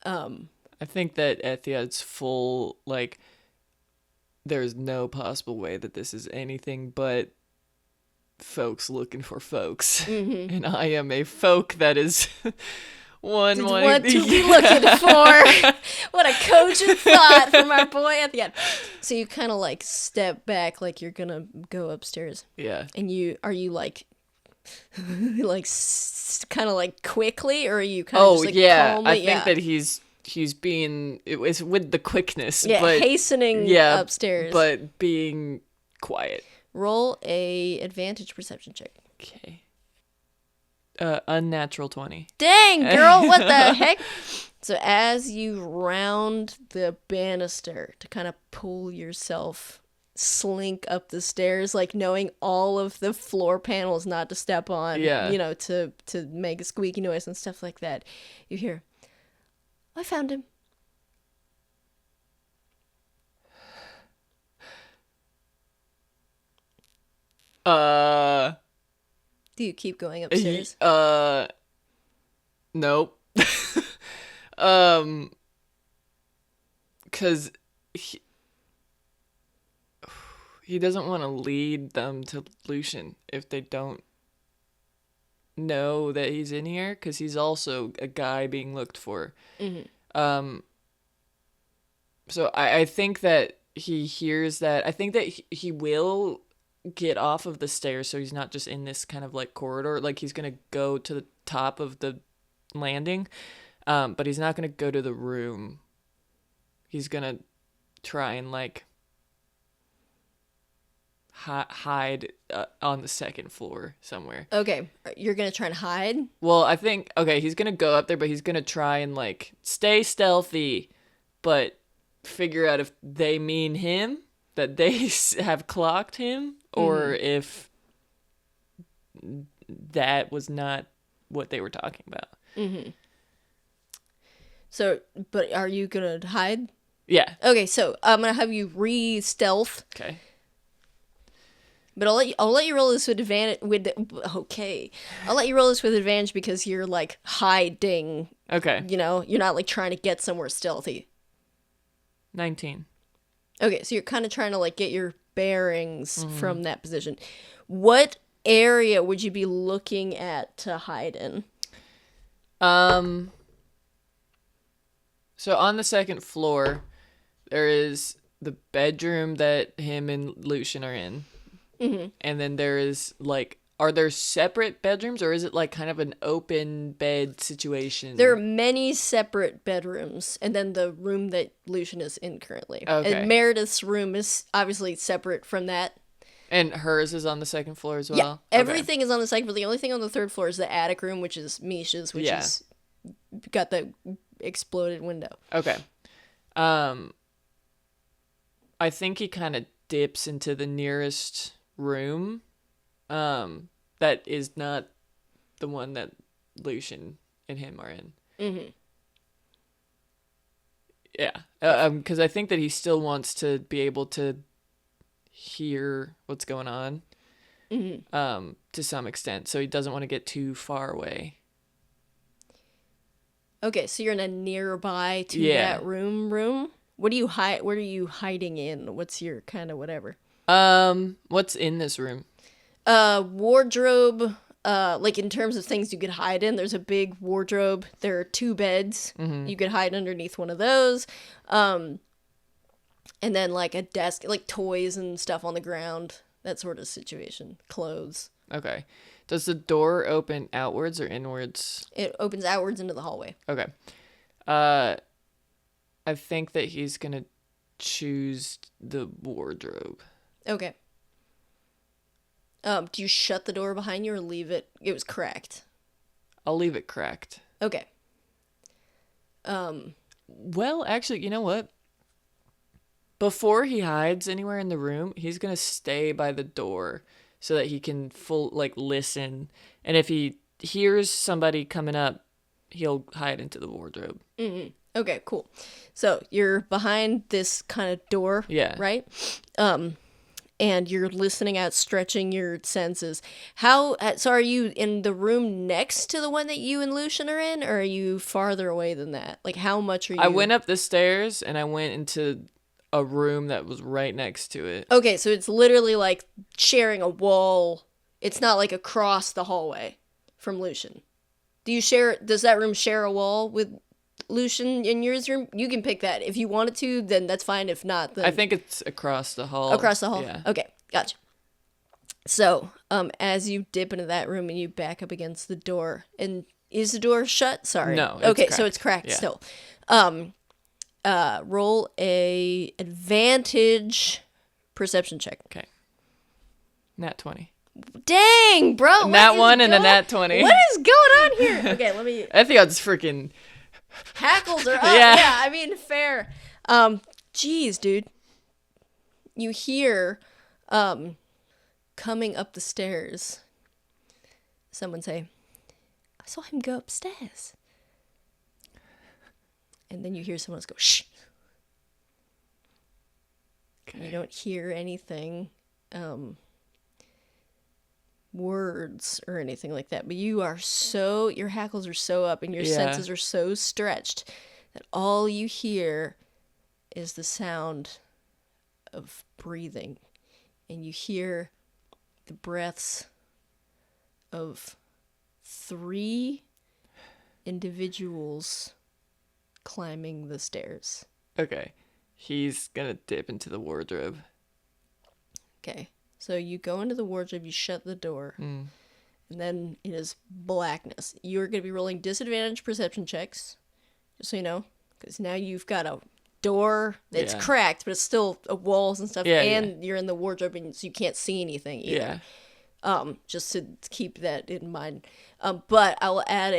Speaker 2: I think that Ethiod's full, like, there's no possible way that this is anything but folks looking for folks. Mm-hmm. And I am a folk that is what to be looking for.
Speaker 1: What a cogent thought from our boy at the end. So you kind of like step back like you're gonna go upstairs.
Speaker 2: Yeah.
Speaker 1: And are you like kind of like quickly, or are you kind of just like calmly?
Speaker 2: I think that he's being, it was with the quickness,
Speaker 1: but hastening upstairs,
Speaker 2: but being quiet.
Speaker 1: Roll a advantage perception check.
Speaker 2: Okay. Unnatural 20.
Speaker 1: Dang, girl, what the heck? So as you round the banister to kind of pull yourself, slink up the stairs, like knowing all of the floor panels not to step on, to make a squeaky noise and stuff like that, you hear, I found him. Do you keep going upstairs?
Speaker 2: Nope. Cause he doesn't want to lead them to Lucian if they don't know that he's in here, cause he's also a guy being looked for. Mm-hmm. So I think that he hears that. I think that he will get off of the stairs, so he's not just in this kind of like corridor. Like, he's gonna go to the top of the landing, but he's not gonna go to the room. He's gonna try and like hide on the second floor somewhere.
Speaker 1: Okay, you're gonna try and hide?
Speaker 2: Well, I think, okay, he's gonna go up there, but he's gonna try and like stay stealthy, but figure out if they mean him, that they have clocked him, or if that was not what they were talking about.
Speaker 1: Mm-hmm. So, but are you gonna hide?
Speaker 2: Yeah.
Speaker 1: Okay, so I'm gonna have you re-stealth.
Speaker 2: Okay.
Speaker 1: But I'll let you roll this with advantage. I'll let you roll this with advantage because you're like hiding.
Speaker 2: Okay.
Speaker 1: You're not like trying to get somewhere stealthy.
Speaker 2: 19.
Speaker 1: Okay, so you're kind of trying to like get your bearings from that position. What area would you be looking at to hide in?
Speaker 2: So on the second floor, there is the bedroom that him and Lucian are in. Mm-hmm. And then there is like, are there separate bedrooms, or is it like kind of an open bed situation?
Speaker 1: There are many separate bedrooms, and then the room that Lucian is in currently.
Speaker 2: Okay.
Speaker 1: And Meredith's room is obviously separate from that.
Speaker 2: And hers is on the second floor as well?
Speaker 1: Yeah, everything is on the second floor. The only thing on the third floor is the attic room, which is Misha's, which is got the exploded window.
Speaker 2: Okay. I think he kind of dips into the nearest room. That is not the one that Lucian and him are in. Mm-hmm. Yeah. Because I think that he still wants to be able to hear what's going on. Mm-hmm. To some extent. So he doesn't want to get too far away. Okay,
Speaker 1: so you're in a nearby to that room? What do you hide? What are you hiding in? What's your kind of whatever?
Speaker 2: What's in this room?
Speaker 1: Wardrobe. Like in terms of things you could hide in, there's a big wardrobe. There are 2 beds. Mm-hmm. You could hide underneath one of those. And then like a desk, like toys and stuff on the ground, that sort of situation. Clothes.
Speaker 2: Okay. Does the door open outwards or inwards?
Speaker 1: It opens outwards into the hallway.
Speaker 2: Okay. I think that he's gonna choose the wardrobe.
Speaker 1: Okay. Do you shut the door behind you or leave it? It was cracked.
Speaker 2: I'll leave it cracked.
Speaker 1: Okay.
Speaker 2: Well, actually, you know what? Before he hides anywhere in the room, he's gonna stay by the door so that he can listen. And if he hears somebody coming up, he'll hide into the wardrobe.
Speaker 1: Mm-hmm. Okay, cool. So you're behind this kind of door,
Speaker 2: Yeah.
Speaker 1: right? And you're listening out, stretching your senses. So are you in the room next to the one that you and Lucian are in, or are you farther away than that? Like, how much are you?
Speaker 2: I went up the stairs and I went into a room that was right next to it.
Speaker 1: Okay, so it's literally like sharing a wall. It's not like across the hallway from Lucian. Does that room share a wall with Lucian in yours room? You can pick that. If you wanted to, then that's fine. If not, then...
Speaker 2: I think it's across the hall.
Speaker 1: Across the hall?
Speaker 2: Yeah.
Speaker 1: Okay, gotcha. So, as you dip into that room and you back up against the door, and is the door shut? Sorry.
Speaker 2: No, it's
Speaker 1: okay,
Speaker 2: cracked.
Speaker 1: so it's cracked
Speaker 2: Yeah.
Speaker 1: still. Roll a advantage perception check.
Speaker 2: Okay. Nat 20.
Speaker 1: Dang, bro.
Speaker 2: Nat 1 and a nat 20.
Speaker 1: What is going on here? Okay, let me...
Speaker 2: Etheod's freaking...
Speaker 1: Hackles are up.
Speaker 2: Yeah.
Speaker 1: Yeah, I mean, fair. Jeez, dude. You hear, coming up the stairs, someone say, I saw him go upstairs. And then you hear someone else go, shh. Okay. You don't hear anything, words or anything like that, but your hackles are so up and your senses are so stretched that all you hear is the sound of breathing, and you hear the breaths of 3 individuals climbing the stairs.
Speaker 2: Okay. He's gonna dip into the wardrobe.
Speaker 1: Okay. So you go into the wardrobe, you shut the door, and then it is blackness. You're going to be rolling disadvantage perception checks, just so you know, because now you've got a door that's cracked, but it's still walls and stuff, and you're in the wardrobe, and so you can't see anything either. Yeah. Just to keep that in mind. But I will add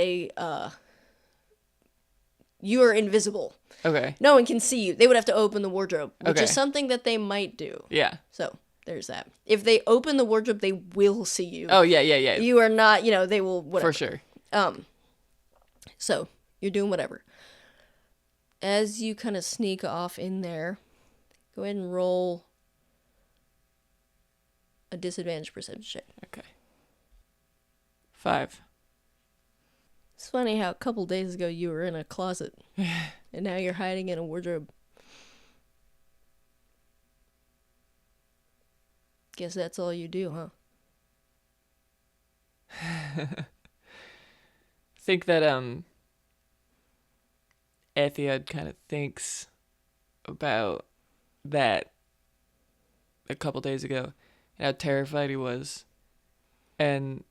Speaker 1: you are invisible.
Speaker 2: Okay.
Speaker 1: No one can see you. They would have to open the wardrobe, which is something that they might do.
Speaker 2: Yeah.
Speaker 1: So... there's that. If they open the wardrobe, they will see you.
Speaker 2: Oh, yeah.
Speaker 1: You are not, they will, whatever.
Speaker 2: For sure.
Speaker 1: So, you're doing whatever. As you kind of sneak off in there, go ahead and roll a disadvantage perception check.
Speaker 2: Okay. 5.
Speaker 1: It's funny how a couple days ago you were in a closet, and now you're hiding in a wardrobe. Guess that's all you do, huh?
Speaker 2: I think that Etheod kind of thinks about that a couple days ago, and how terrified he was, and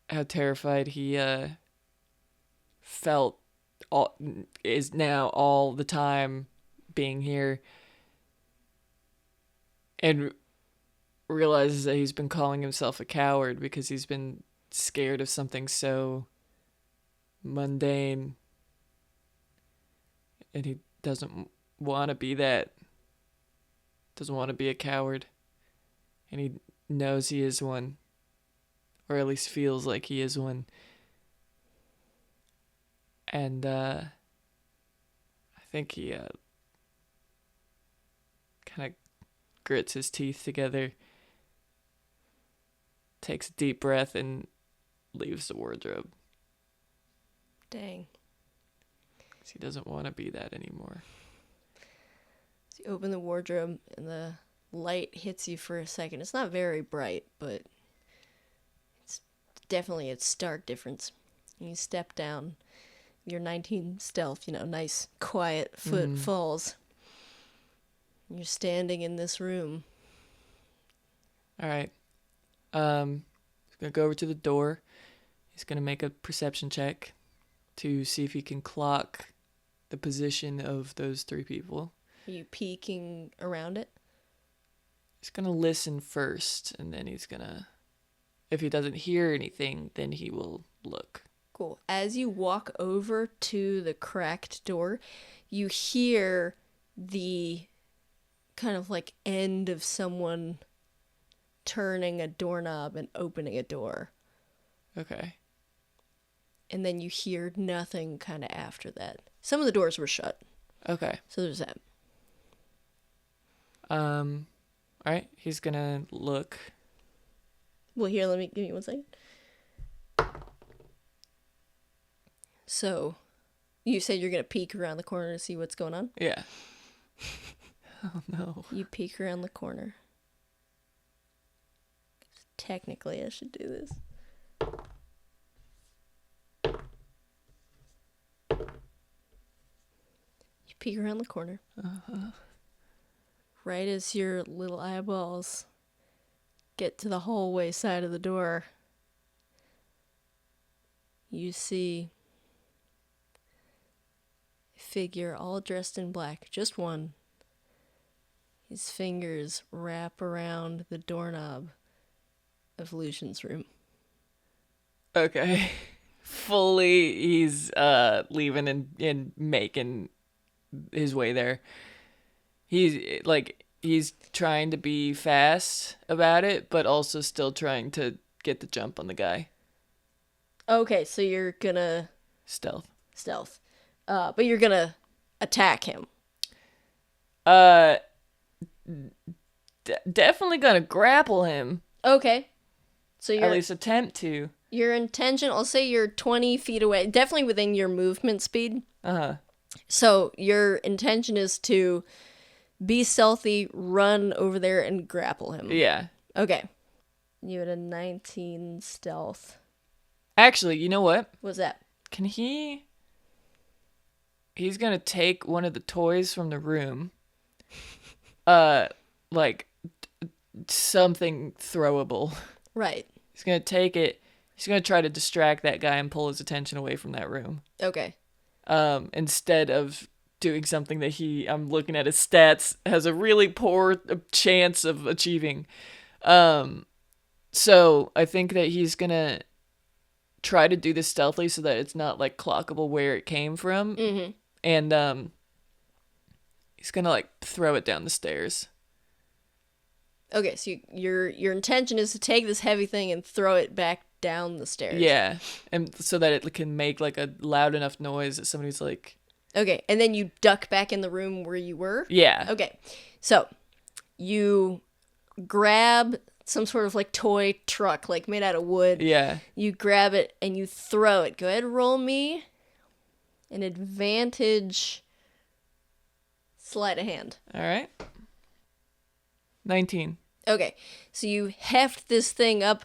Speaker 2: how terrified he felt is now all the time being here, and realizes that he's been calling himself a coward because he's been scared of something so mundane, and he doesn't want to be that. Doesn't want to be a coward, and he knows he is one, or at least feels like he is one. And I think he kind of grits his teeth together, takes a deep breath, and leaves the wardrobe.
Speaker 1: Dang.
Speaker 2: 'Cause he doesn't want to be that anymore.
Speaker 1: So you open the wardrobe, and the light hits you for a second. It's not very bright, but it's definitely a stark difference. And you step down. Your 19 stealth, nice, quiet foot falls. You're standing in this room.
Speaker 2: All right. He's gonna go over to the door. He's gonna make a perception check to see if he can clock the position of those 3 people.
Speaker 1: Are you peeking around it?
Speaker 2: He's gonna listen first, and then he's gonna... If he doesn't hear anything, then he will look.
Speaker 1: Cool. As you walk over to the cracked door, you hear the kind of like end of someone turning a doorknob and opening a door.
Speaker 2: Okay.
Speaker 1: And then you hear nothing kind of after that. Some of the doors were shut.
Speaker 2: Okay.
Speaker 1: So there's that.
Speaker 2: All right. He's gonna look.
Speaker 1: Well, here, give me 1 second. So, you said you're going to peek around the corner to see what's going on?
Speaker 2: Yeah. Oh, no.
Speaker 1: You peek around the corner. Technically, I should do this. You peek around the corner.
Speaker 2: Uh-huh.
Speaker 1: Right as your little eyeballs get to the hallway side of the door, you see a figure all dressed in black, just one. His fingers wrap around the doorknob of Lucian's room.
Speaker 2: Okay. Fully, he's leaving and making his way there. He's trying to be fast about it, but also still trying to get the jump on the guy.
Speaker 1: Okay, so you're gonna...
Speaker 2: Stealth.
Speaker 1: But you're gonna attack him.
Speaker 2: Definitely gonna grapple him.
Speaker 1: Okay. So
Speaker 2: At least attempt to.
Speaker 1: Your intention, I'll say you're 20 feet away, definitely within your movement speed.
Speaker 2: Uh-huh.
Speaker 1: So your intention is to be stealthy, run over there, and grapple him.
Speaker 2: Yeah.
Speaker 1: Okay. You had a 19 stealth.
Speaker 2: Actually, you know what?
Speaker 1: What's that?
Speaker 2: Can he... He's gonna take one of the toys from the room. Something throwable.
Speaker 1: Right.
Speaker 2: He's gonna take it. He's gonna try to distract that guy and pull his attention away from that room.
Speaker 1: Okay.
Speaker 2: Instead of doing something that I'm looking at his stats, has a really poor chance of achieving. So I think that he's gonna try to do this stealthily so that it's not like clockable where it came from.
Speaker 1: Mm-hmm.
Speaker 2: And he's gonna like throw it down the stairs.
Speaker 1: Okay, so your intention is to take this heavy thing and throw it back down the stairs.
Speaker 2: Yeah, and so that it can make like a loud enough noise that somebody's like...
Speaker 1: Okay, and then you duck back in the room where you were?
Speaker 2: Yeah.
Speaker 1: Okay, so you grab some sort of like toy truck, like made out of wood.
Speaker 2: Yeah.
Speaker 1: You grab it and you throw it. Go ahead and roll me an advantage sleight of hand.
Speaker 2: All right. 19.
Speaker 1: Okay, so you heft this thing up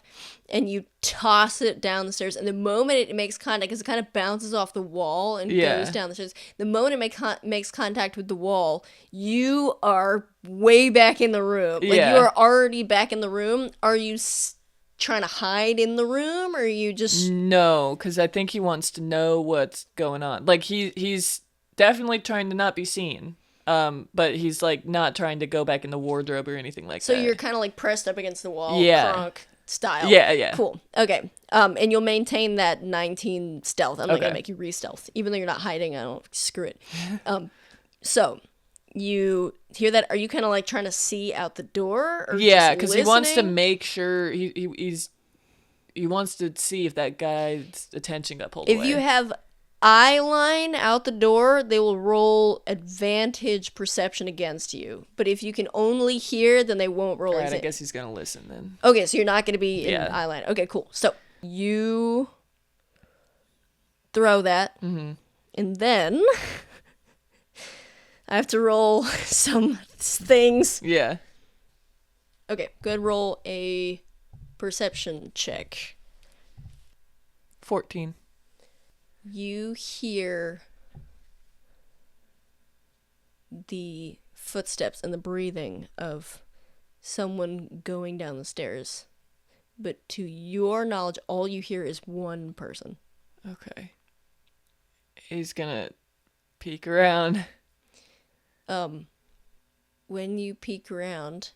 Speaker 1: and you toss it down the stairs, and the moment it makes contact, because it kind of bounces off the wall and goes down the stairs, the moment it makes contact with the wall, you are way back in the room. Like, you are already back in the room. Are you trying to hide in the room, or are you just...
Speaker 2: No, because I think he wants to know what's going on. Like, he's definitely trying to not be seen. But he's like not trying to go back in the wardrobe or anything like that.
Speaker 1: So you're kind of like pressed up against the wall, crunk style.
Speaker 2: Yeah.
Speaker 1: Cool. Okay. And you'll maintain that 19 stealth. I'm not gonna make you re-stealth, even though you're not hiding. I don't screw it. So you hear that? Are you kind of like trying to see out the door? Or
Speaker 2: because he wants to make sure he wants to see if that guy's attention got pulled away.
Speaker 1: If you have eye line out the door, they will roll advantage perception against you. But if you can only hear, then they won't roll.
Speaker 2: Alright, I guess he's gonna listen then.
Speaker 1: Okay, so you're not gonna be in eye line. Okay, cool. So you throw that, and then I have to roll some things.
Speaker 2: Yeah.
Speaker 1: Okay, good. Roll a perception check.
Speaker 2: 14.
Speaker 1: You hear the footsteps and the breathing of someone going down the stairs. But to your knowledge, all you hear is one person.
Speaker 2: Okay. He's gonna peek around.
Speaker 1: When you peek around,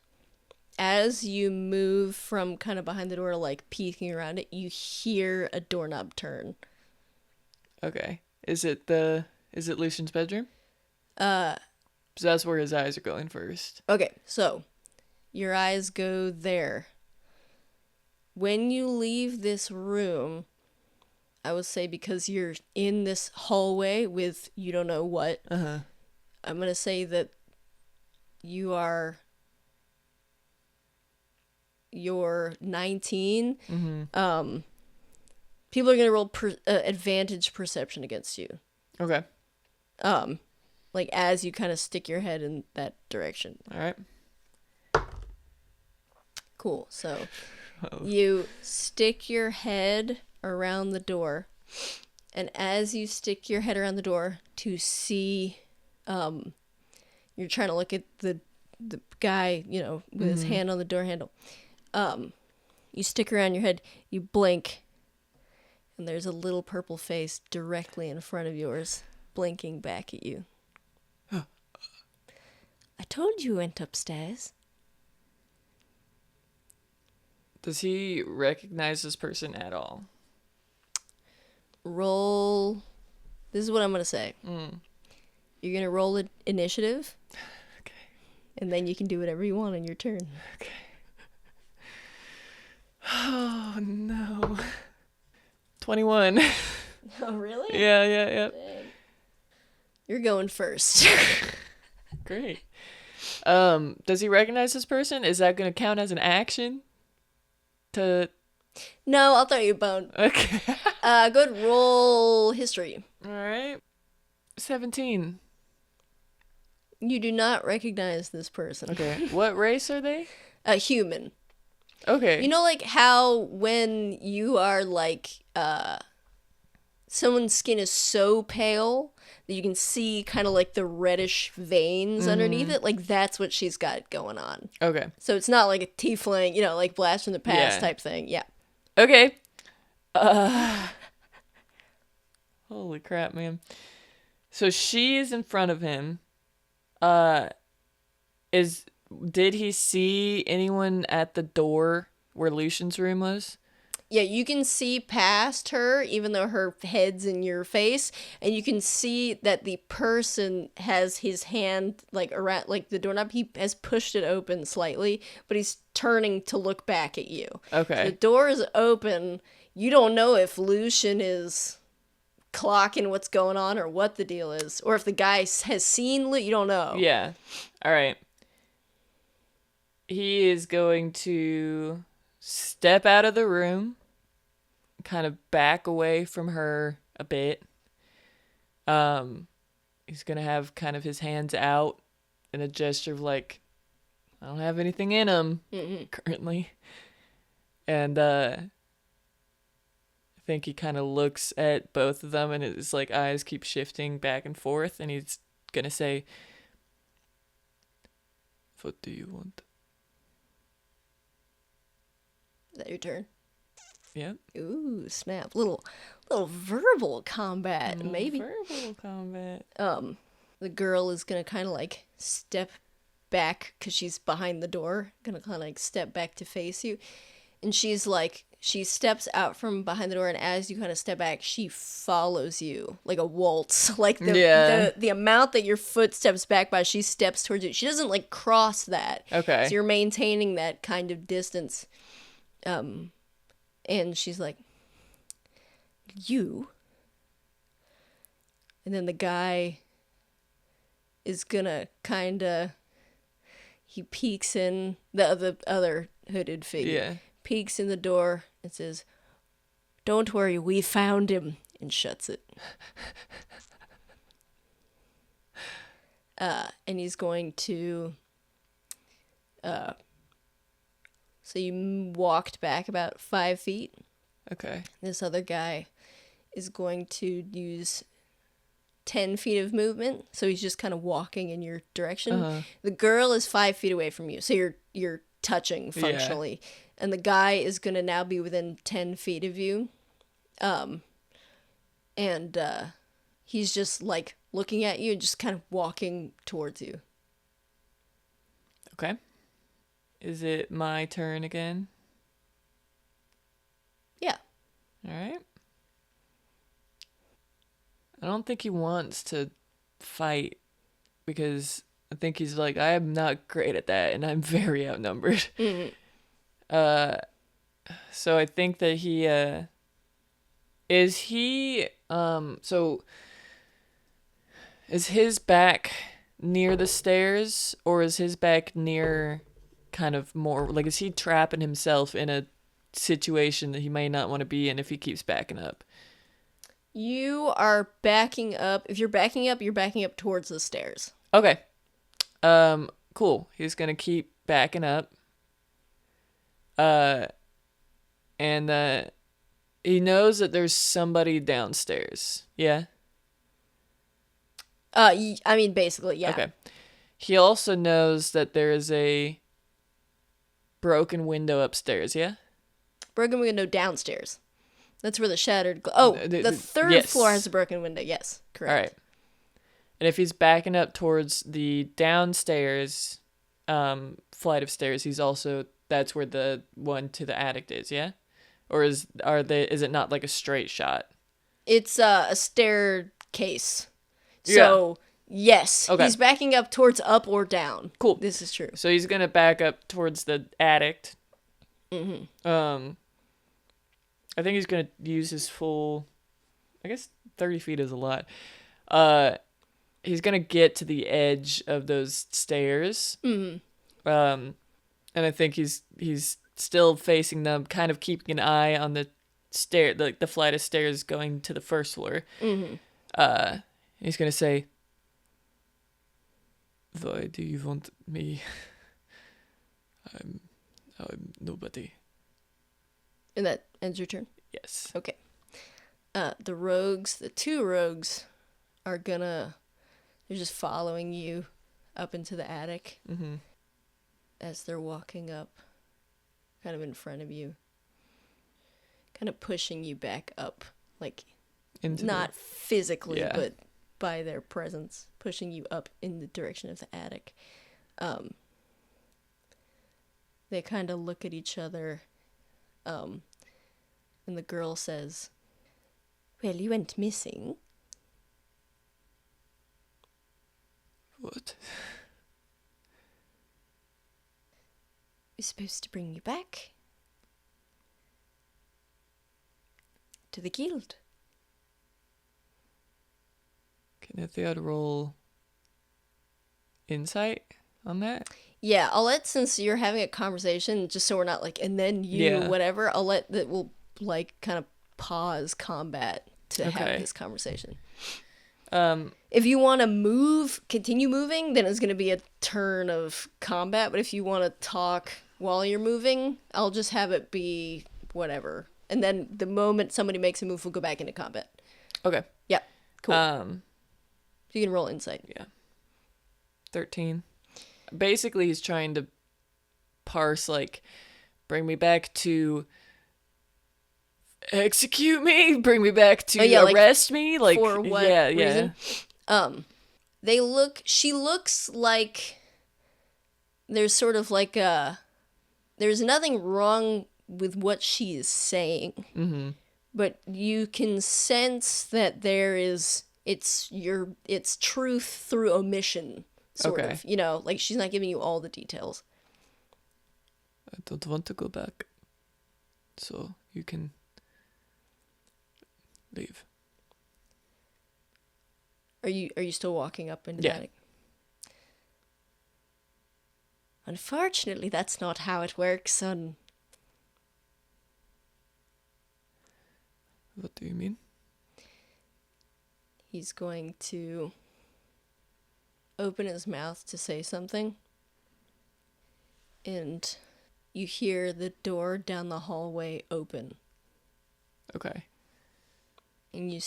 Speaker 1: as you move from kind of behind the door, like peeking around it, you hear a doorknob turn.
Speaker 2: Okay. Is it Lucian's bedroom? So that's where his eyes are going first.
Speaker 1: Okay, so your eyes go there. When you leave this room, I would say because you're in this hallway with you don't know what,
Speaker 2: Uh-huh.
Speaker 1: I'm going to say that you're 19.
Speaker 2: Mm-hmm.
Speaker 1: People are going to roll advantage perception against you.
Speaker 2: Okay.
Speaker 1: Like as you kind of stick your head in that direction.
Speaker 2: All right.
Speaker 1: Cool. So you stick your head around the door, and as you stick your head around the door to see, you're trying to look at the guy, with his hand on the door handle. You stick around your head, you blink, and there's a little purple face directly in front of yours, blinking back at you. I told you went upstairs.
Speaker 2: Does he recognize this person at all?
Speaker 1: Roll. This is what I'm going to say. You're going to roll initiative.
Speaker 2: Okay.
Speaker 1: And then you can do whatever you want on your turn.
Speaker 2: Okay. Oh, no. 21.
Speaker 1: Oh, really?
Speaker 2: Yeah.
Speaker 1: Dang. You're going first.
Speaker 2: Great. Does he recognize this person? Is that going to count as an action?
Speaker 1: No, I'll throw you a bone.
Speaker 2: Okay.
Speaker 1: Good roll history.
Speaker 2: All right. 17.
Speaker 1: You do not recognize this person.
Speaker 2: Okay. What race are they?
Speaker 1: A human.
Speaker 2: Okay.
Speaker 1: You know, like how when you are like, someone's skin is so pale that you can see kind of like the reddish veins underneath it. Like that's what she's got going on.
Speaker 2: Okay.
Speaker 1: So it's not like a tiefling, like Blast from the Past type thing. Yeah.
Speaker 2: Okay. Holy crap, man. So she is in front of him. Did he see anyone at the door where Lucian's room was?
Speaker 1: Yeah, you can see past her, even though her head's in your face, and you can see that the person has his hand like around like the doorknob. He has pushed it open slightly, but he's turning to look back at you.
Speaker 2: Okay.
Speaker 1: The door is open. You don't know if Lucian is clocking what's going on or what the deal is, or if the guy has seen you don't know.
Speaker 2: Yeah. All right. He is going to step out of the room, kind of back away from her a bit. He's going to have kind of his hands out in a gesture of like, I don't have anything in him currently. And I think he kind of looks at both of them and his like eyes keep shifting back and forth, and he's going to say, "What do you want?"
Speaker 1: Is that your turn?
Speaker 2: Yeah.
Speaker 1: Ooh, snap. Little verbal combat, maybe.
Speaker 2: Verbal combat.
Speaker 1: The girl is gonna kind of like step back because she's behind the door, gonna kind of like step back to face you, and she's like, she steps out from behind the door, and as you kind of step back, she follows you like a waltz. Like the amount that your foot steps back by, she steps towards you. She doesn't like cross that.
Speaker 2: Okay.
Speaker 1: So you're maintaining that kind of distance. And she's like, "You." And then the guy is gonna kind of, he peeks in, the other hooded figure peeks in the door and says, "Don't worry, we found him," and shuts it. And he's going to, so you walked back about 5 feet.
Speaker 2: Okay.
Speaker 1: This other guy is going to use 10 feet of movement, so he's just kind of walking in your direction.
Speaker 2: Uh-huh.
Speaker 1: The girl is 5 feet away from you, so you're touching functionally. And the guy is going to now be within 10 feet of you. And he's just like looking at you and just kind of walking towards you.
Speaker 2: Okay. Is it my turn again?
Speaker 1: Yeah.
Speaker 2: All right. I don't think he wants to fight because I think he's like, I am not great at that and I'm very outnumbered.
Speaker 1: Mm-hmm.
Speaker 2: So I think that he is his back near the stairs, or is his back near kind of more like, is he trapping himself in a situation that he may not want to be in if he keeps backing up?
Speaker 1: You are backing up. If you're backing up towards the stairs.
Speaker 2: Okay. Cool. He's gonna keep backing up. And he knows that there's somebody downstairs. Yeah?
Speaker 1: I mean, basically, yeah.
Speaker 2: Okay. He also knows that there is a broken window upstairs, yeah?
Speaker 1: Broken window downstairs. That's where the shattered... the third floor has a broken window. Yes, correct.
Speaker 2: All right. And if he's backing up towards the downstairs flight of stairs, he's also... That's where the one to the attic is, yeah? Or is it not like a straight shot?
Speaker 1: It's a staircase. So, yes.
Speaker 2: Okay.
Speaker 1: He's backing up towards up or down.
Speaker 2: Cool.
Speaker 1: This is true.
Speaker 2: So he's going to back up towards the attic.
Speaker 1: Mm-hmm.
Speaker 2: I think he's going to use his full... I guess 30 feet is a lot. He's going to get to the edge of those stairs.
Speaker 1: Mm-hmm.
Speaker 2: And I think he's still facing them, kind of keeping an eye on the stair, like the flight of stairs going to the first floor.
Speaker 1: Mm-hmm.
Speaker 2: He's going to say, "Why do you want me? I'm nobody."
Speaker 1: And that ends your turn?
Speaker 2: Yes.
Speaker 1: Okay. The two rogues they're just following you up into the attic as they're walking up, kind of in front of you, kind of pushing you back up, like not physically, but by their presence, pushing you up in the direction of the attic. They kind of look at each other, and the girl says, "Well, you went missing."
Speaker 2: What?
Speaker 1: We're supposed to bring you back to the guild.
Speaker 2: Can Etheod roll insight on that?
Speaker 1: Yeah, I'll let, since you're having a conversation, just so we're not like, and then you, whatever, I'll let that we'll like kind of pause combat to have this conversation. If you want to continue moving, then it's going to be a turn of combat. But if you want to talk while you're moving, I'll just have it be whatever. And then the moment somebody makes a move, we'll go back into combat.
Speaker 2: Okay.
Speaker 1: Yeah. Cool.
Speaker 2: So
Speaker 1: you can roll insight.
Speaker 2: Yeah. 13. Basically, he's trying to parse, like, bring me back to execute me, bring me back to arrest me, like,
Speaker 1: for what reason? She looks like there's sort of like there's nothing wrong with what she is saying, but you can sense that it's truth through omission, sort of, like she's not giving you all the details.
Speaker 2: I don't want to go back, so you can leave.
Speaker 1: Are you still walking up into the attic? Unfortunately, that's not how it works, son.
Speaker 2: What do you mean?
Speaker 1: He's going to open his mouth to say something, and you hear the door down the hallway open.
Speaker 2: Okay.
Speaker 1: and you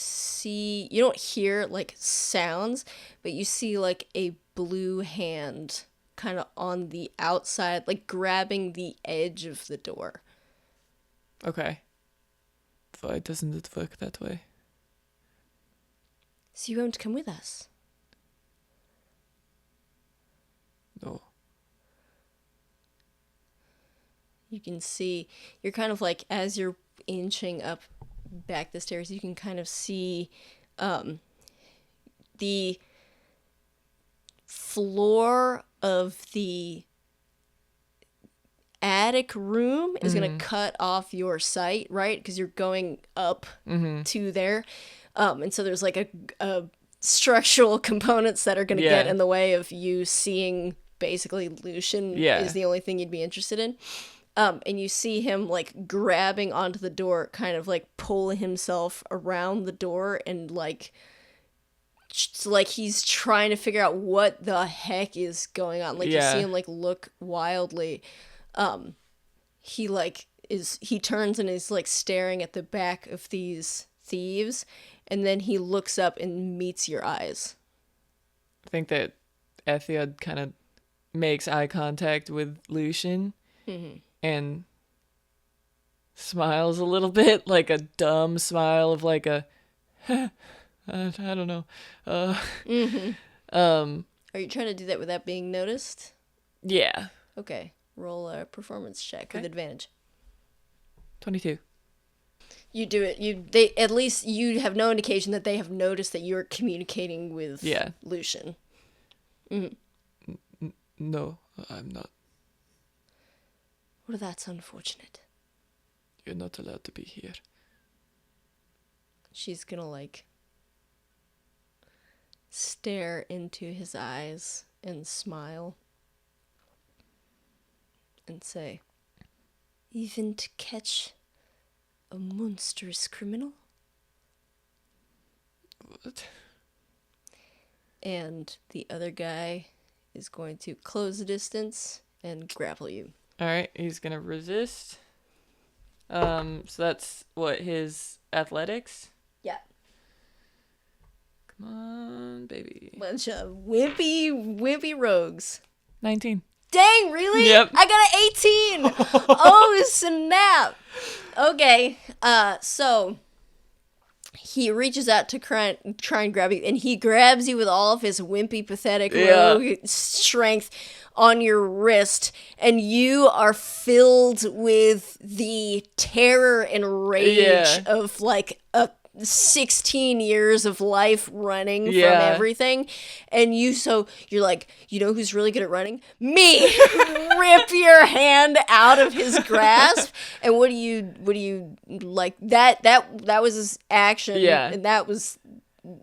Speaker 1: don't hear like sounds, but you see like a blue hand kind of on the outside, like grabbing the edge of the door.
Speaker 2: Okay. Why doesn't it work that way?
Speaker 1: So you won't come with us?
Speaker 2: No.
Speaker 1: You can see, you're kind of like, as you're inching up back the stairs, you can kind of see the floor of the attic room is going to cut off your sight, right? Because you're going up to there. And so there's like a structural components that are going to get in the way of you seeing basically Lucian is the only thing you'd be interested in. And you see him like grabbing onto the door, kind of like pulling himself around the door and like he's trying to figure out what the heck is going on. Like you see him like look wildly. He turns and is like staring at the back of these thieves, and then he looks up and meets your eyes.
Speaker 2: I think that Etheod kind of makes eye contact with Lucian and smiles a little bit, like a dumb smile of like a I don't know.
Speaker 1: Are you trying to do that without being noticed?
Speaker 2: Yeah.
Speaker 1: Okay. Roll a performance check with advantage.
Speaker 2: 22.
Speaker 1: You do it. At least you have no indication that they have noticed that you're communicating with Lucian.
Speaker 2: No, I'm not.
Speaker 1: Well, that's unfortunate.
Speaker 2: You're not allowed to be here.
Speaker 1: She's gonna like stare into his eyes and smile and say, "Even to catch a monstrous criminal?"
Speaker 2: What?
Speaker 1: And the other guy is going to close the distance and grapple you.
Speaker 2: Alright, he's gonna resist. So that's what, his athletics?
Speaker 1: Yeah.
Speaker 2: Come on, baby.
Speaker 1: Bunch of wimpy rogues.
Speaker 2: 19.
Speaker 1: Dang, really?
Speaker 2: Yep.
Speaker 1: I got an 18. Oh, snap. Okay. So he reaches out to try and grab you, and he grabs you with all of his wimpy, pathetic rogue strength on your wrist, and you are filled with the terror and rage of like a 16 years of life running from everything. And you're like, you know who's really good at running? Me. Rip your hand out of his grasp. And what do you like that was his action, and that was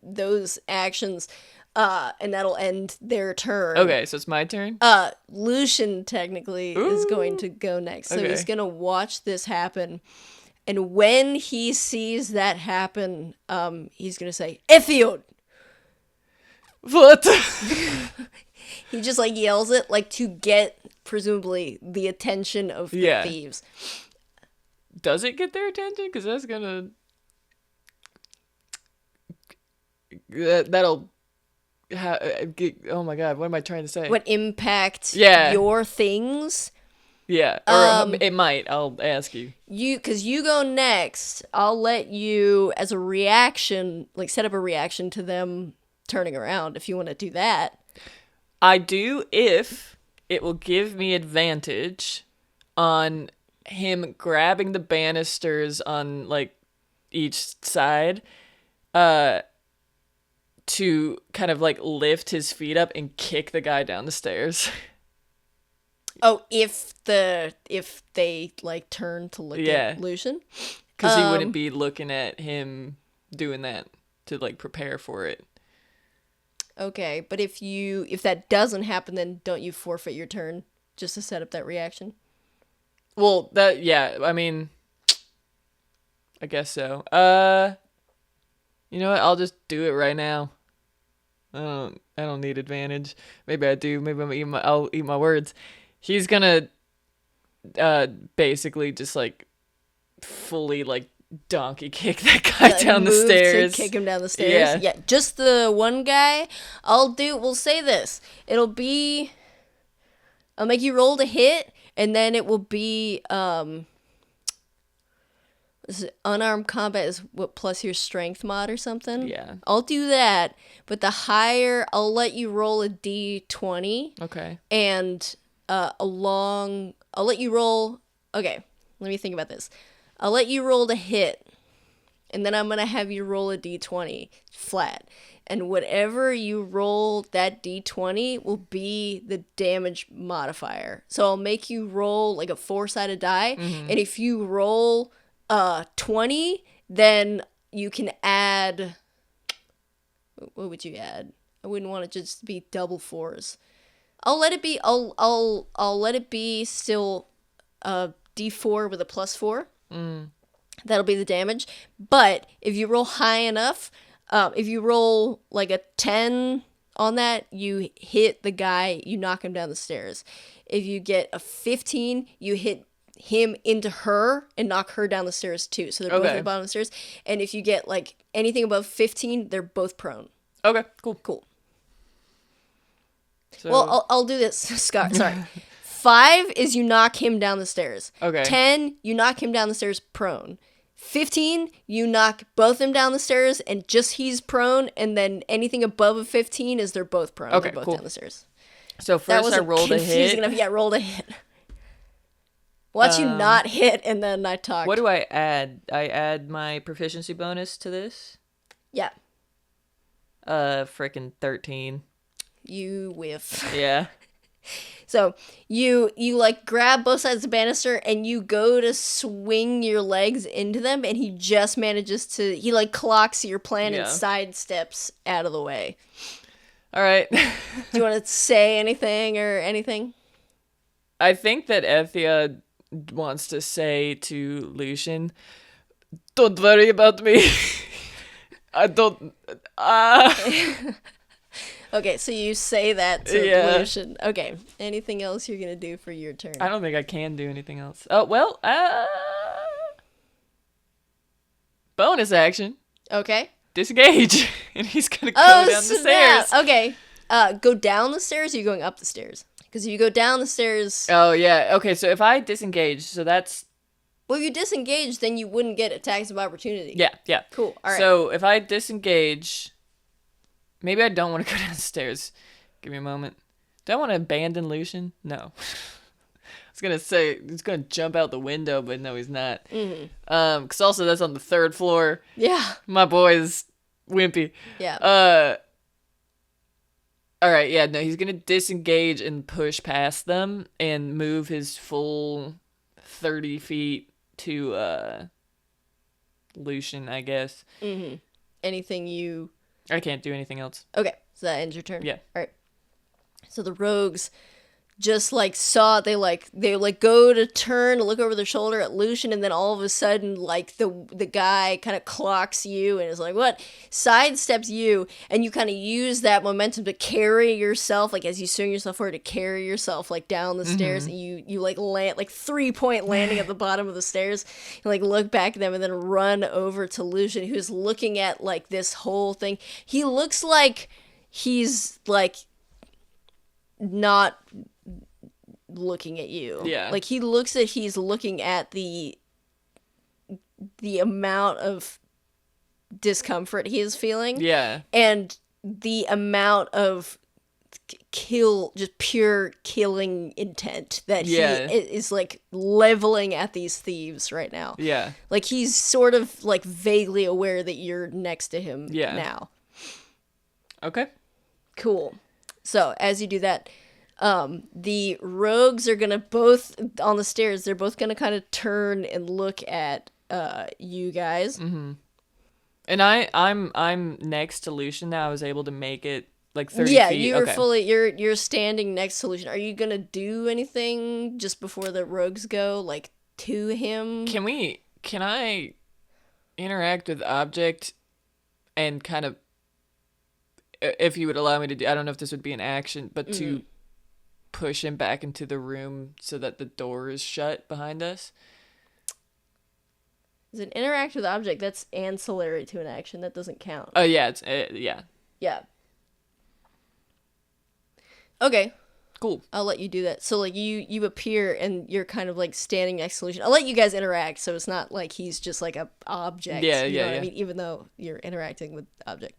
Speaker 1: those actions, and that'll end their turn.
Speaker 2: Okay, so it's my turn.
Speaker 1: Lucian technically is going to go next, so he's gonna watch this happen. And when he sees that happen, he's going to say, "Etheod!"
Speaker 2: What?
Speaker 1: He just, like, yells it, like, to get, presumably, the attention of the thieves.
Speaker 2: Does it get their attention? Because that's going to... That'll... oh, my God. What am I trying to say?
Speaker 1: What impact your things...
Speaker 2: Yeah, or it might. I'll ask you.
Speaker 1: Because you go next, I'll let you, as a reaction, like, set up a reaction to them turning around, if you want to do that.
Speaker 2: I do, if it will give me advantage on him grabbing the banisters on, like, each side, to kind of, like, lift his feet up and kick the guy down the stairs.
Speaker 1: Oh, if they like turn to look at Lucian,
Speaker 2: because he wouldn't be looking at him doing that to like prepare for it.
Speaker 1: Okay, but if that doesn't happen, then don't you forfeit your turn just to set up that reaction?
Speaker 2: Well, I mean, I guess so. You know what? I'll just do it right now. I don't need advantage. Maybe I do. Maybe I'll eat my words. He's gonna basically just like fully like donkey kick that guy down the
Speaker 1: move
Speaker 2: stairs.
Speaker 1: To kick him down the stairs. Yeah, just the one guy. We'll say this. I'll make you roll to hit, and then it will be unarmed combat is what plus your strength mod or something.
Speaker 2: Yeah.
Speaker 1: I'll do that, but the higher I'll let you roll a d20.
Speaker 2: Okay.
Speaker 1: And I'll let you roll. Okay, let me think about this. I'll let you roll to hit, and then I'm gonna have you roll a d20 flat. And whatever you roll, that d20 will be the damage modifier. So I'll make you roll like a 4-sided die, and if you roll 20, then you can add. What would you add? I wouldn't want it just to be double 4s. I'll let it be. I'll let it be still a d4 with a +4. That'll be the damage. But if you roll high enough, if you roll like a 10 on that, you hit the guy. You knock him down the stairs. If you get a 15, you hit him into her and knock her down the stairs too. So they're both at the bottom of the stairs. And if you get like anything above 15, they're both prone.
Speaker 2: Okay, cool.
Speaker 1: So... Well, I'll do this, Scott. Sorry. 5 is you knock him down the stairs.
Speaker 2: Okay.
Speaker 1: 10, you knock him down the stairs prone. 15, you knock both them down the stairs and just he's prone. And then anything above a 15 is they're both prone.
Speaker 2: Okay,
Speaker 1: they're both down the stairs.
Speaker 2: So first I rolled a hit.
Speaker 1: Enough. Yeah, rolled a hit. Watch you not hit, and then I talk.
Speaker 2: What do I add? I add my proficiency bonus to this?
Speaker 1: Yeah.
Speaker 2: Frickin' 13.
Speaker 1: You whiff.
Speaker 2: Yeah.
Speaker 1: So you like grab both sides of the banister and you go to swing your legs into them, and he just manages to, he like clocks your plan and sidesteps out of the way.
Speaker 2: All right.
Speaker 1: Do you want to say anything or anything?
Speaker 2: I think that Etheod wants to say to Lucian, "Don't worry about me. I don't."
Speaker 1: Okay, so you say that to Lucian. Okay, anything else you're gonna do for your turn?
Speaker 2: I don't think I can do anything else. Oh well. Bonus action.
Speaker 1: Okay.
Speaker 2: Disengage, and he's gonna go down the stairs.
Speaker 1: Okay. Go down the stairs. Or are you going up the stairs? Because if you go down the stairs...
Speaker 2: Oh, yeah. Okay, so if I disengage, so that's...
Speaker 1: Well, if you disengage, then you wouldn't get attacks of opportunity.
Speaker 2: Yeah.
Speaker 1: Cool, all right.
Speaker 2: So if I disengage... Maybe I don't want to go down the stairs. Give me a moment. Do I want to abandon Lucian? No. I was going to say, he's going to jump out the window, but no, he's not. Because also that's on the 3rd floor.
Speaker 1: Yeah.
Speaker 2: My boy is wimpy.
Speaker 1: Yeah.
Speaker 2: All right, yeah, no, he's going to disengage and push past them and move his full 30 feet to Lucian, I guess.
Speaker 1: Anything you...
Speaker 2: I can't do anything else.
Speaker 1: Okay, so that ends your turn?
Speaker 2: Yeah.
Speaker 1: All right. So the rogues just like saw, they go to turn to look over their shoulder at Lucian, and then all of a sudden like the guy kind of clocks you and is like, what, sidesteps you, and you kind of use that momentum to carry yourself, like as you swing yourself forward, to carry yourself like down the stairs, and you like land like 3-point landing at the bottom of the stairs, and like look back at them and then run over to Lucian, who's looking at like this whole thing. He looks like he's like not looking at you.
Speaker 2: Yeah.
Speaker 1: Like he's looking at the amount of discomfort he is feeling.
Speaker 2: Yeah.
Speaker 1: And the amount of just pure killing intent that he is like leveling at these thieves right now.
Speaker 2: Yeah.
Speaker 1: Like he's sort of like vaguely aware that you're next to him now.
Speaker 2: Okay.
Speaker 1: Cool. So as you do that, the rogues are gonna both on the stairs. They're both gonna kind of turn and look at you guys.
Speaker 2: And I'm next to Lucian now. I was able to make it like 30 feet.
Speaker 1: Yeah, you're fully you're standing next to Lucian. Are you gonna do anything just before the rogues go, like to him?
Speaker 2: Can I interact with object and kind of, if you would allow me to do, I don't know if this would be an action, but to push him back into the room so that the door is shut behind us?
Speaker 1: Is an interactive object that's ancillary to an action that doesn't count.
Speaker 2: Oh yeah, it's yeah.
Speaker 1: Yeah. Okay.
Speaker 2: Cool.
Speaker 1: I'll let you do that. So like you appear and you're kind of like standing next to Lucian. I'll let you guys interact, so it's not like he's just like a object.
Speaker 2: Yeah,
Speaker 1: you know what
Speaker 2: yeah.
Speaker 1: I mean, even though you're interacting with the object.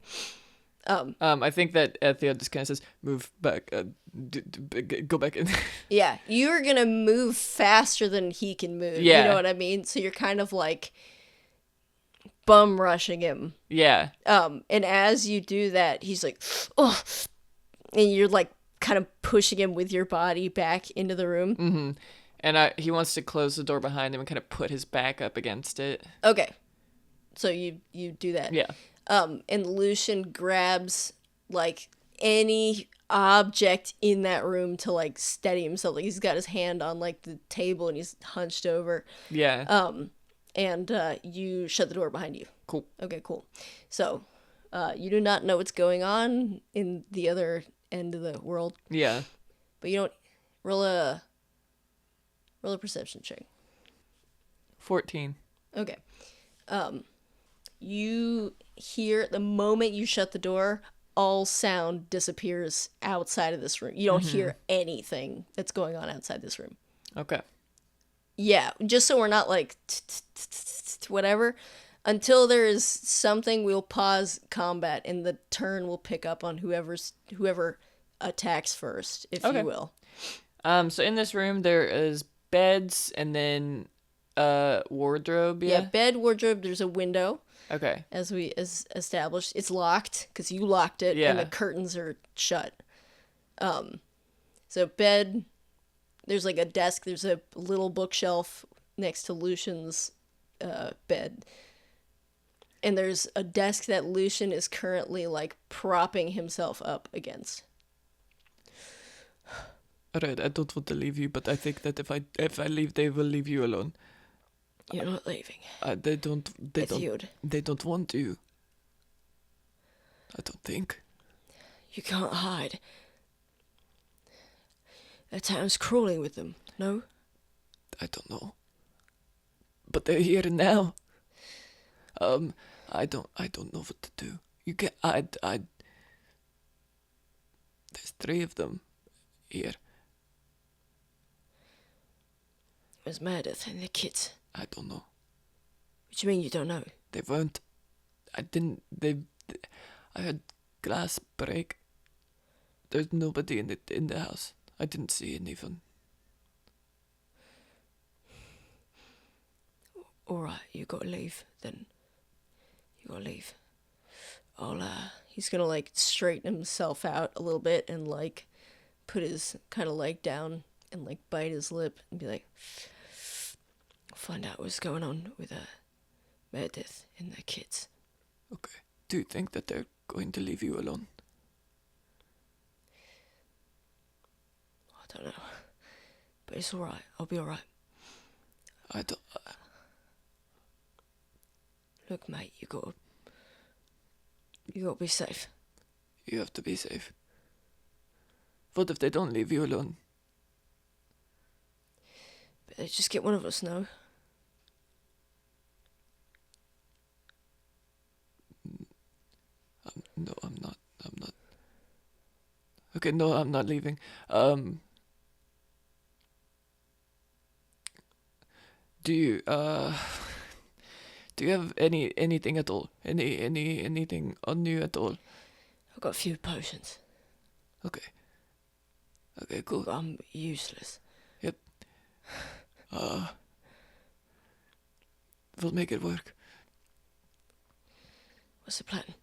Speaker 2: I think that Etheod just kind of says, "Move back, go back in."
Speaker 1: Yeah, you're gonna move faster than he can move.
Speaker 2: Yeah.
Speaker 1: You know what I mean? So you're kind of like bum rushing him.
Speaker 2: Yeah.
Speaker 1: And as you do that, he's like, oh, and you're like kind of pushing him with your body back into the room.
Speaker 2: Mm-hmm. And he wants to close the door behind him and kind of put his back up against it.
Speaker 1: Okay. So you do that.
Speaker 2: Yeah.
Speaker 1: And Lucian grabs like any object in that room to like steady himself. Like he's got his hand on like the table and he's hunched over.
Speaker 2: Yeah.
Speaker 1: And you shut the door behind you.
Speaker 2: Cool.
Speaker 1: Okay, cool. So you do not know what's going on in the other end of the world.
Speaker 2: Yeah.
Speaker 1: But you don't roll a perception check.
Speaker 2: 14.
Speaker 1: Okay. You hear the moment you shut the door, all sound disappears outside of this room. You don't hear anything that's going on outside this room.
Speaker 2: Okay.
Speaker 1: Yeah, just so we're not like whatever. Until there is something, we'll pause combat and the turn will pick up on whoever attacks first, if you will.
Speaker 2: So in this room there is beds and then wardrobe.
Speaker 1: Yeah, bed, wardrobe. There's a window.
Speaker 2: Okay.
Speaker 1: As established, it's locked because you locked it, and the curtains are shut. So bed. There's like a desk. There's a little bookshelf next to Lucian's bed. And there's a desk that Lucian is currently like propping himself up against.
Speaker 2: Alright, I don't want to leave you, but I think that if I leave, they will leave you alone.
Speaker 1: You're not leaving.
Speaker 2: They don't want to. I don't think.
Speaker 1: You can't hide. The town's crawling with them, no?
Speaker 2: I don't know. But they're here now. I don't know what to do. You get there's 3 of them here.
Speaker 1: Where's Meredith and the kids?
Speaker 2: I don't know.
Speaker 1: What do you mean you don't know?
Speaker 2: They weren't. I heard glass break. There's nobody in the house. I didn't see anyone.
Speaker 1: Alright, you gotta leave, then. You gotta leave. He's gonna, like, straighten himself out a little bit and, like, put his kind of leg down and, like, bite his lip and be like, find out what's going on with, Meredith and the kids.
Speaker 2: Okay. Do you think that they're going to leave you alone?
Speaker 1: I don't know. But it's alright. I'll be alright.
Speaker 2: I don't...
Speaker 1: Look, mate, you gotta be safe.
Speaker 2: You have to be safe. What if they don't leave you alone?
Speaker 1: But they just get one of us, no?
Speaker 2: No, I'm not. Okay, no, I'm not leaving. Do you have anything at all? Anything on you at all?
Speaker 1: I've got a few potions.
Speaker 2: Okay. Okay, cool.
Speaker 1: But I'm useless.
Speaker 2: Yep. We'll make it work.
Speaker 1: What's the plan?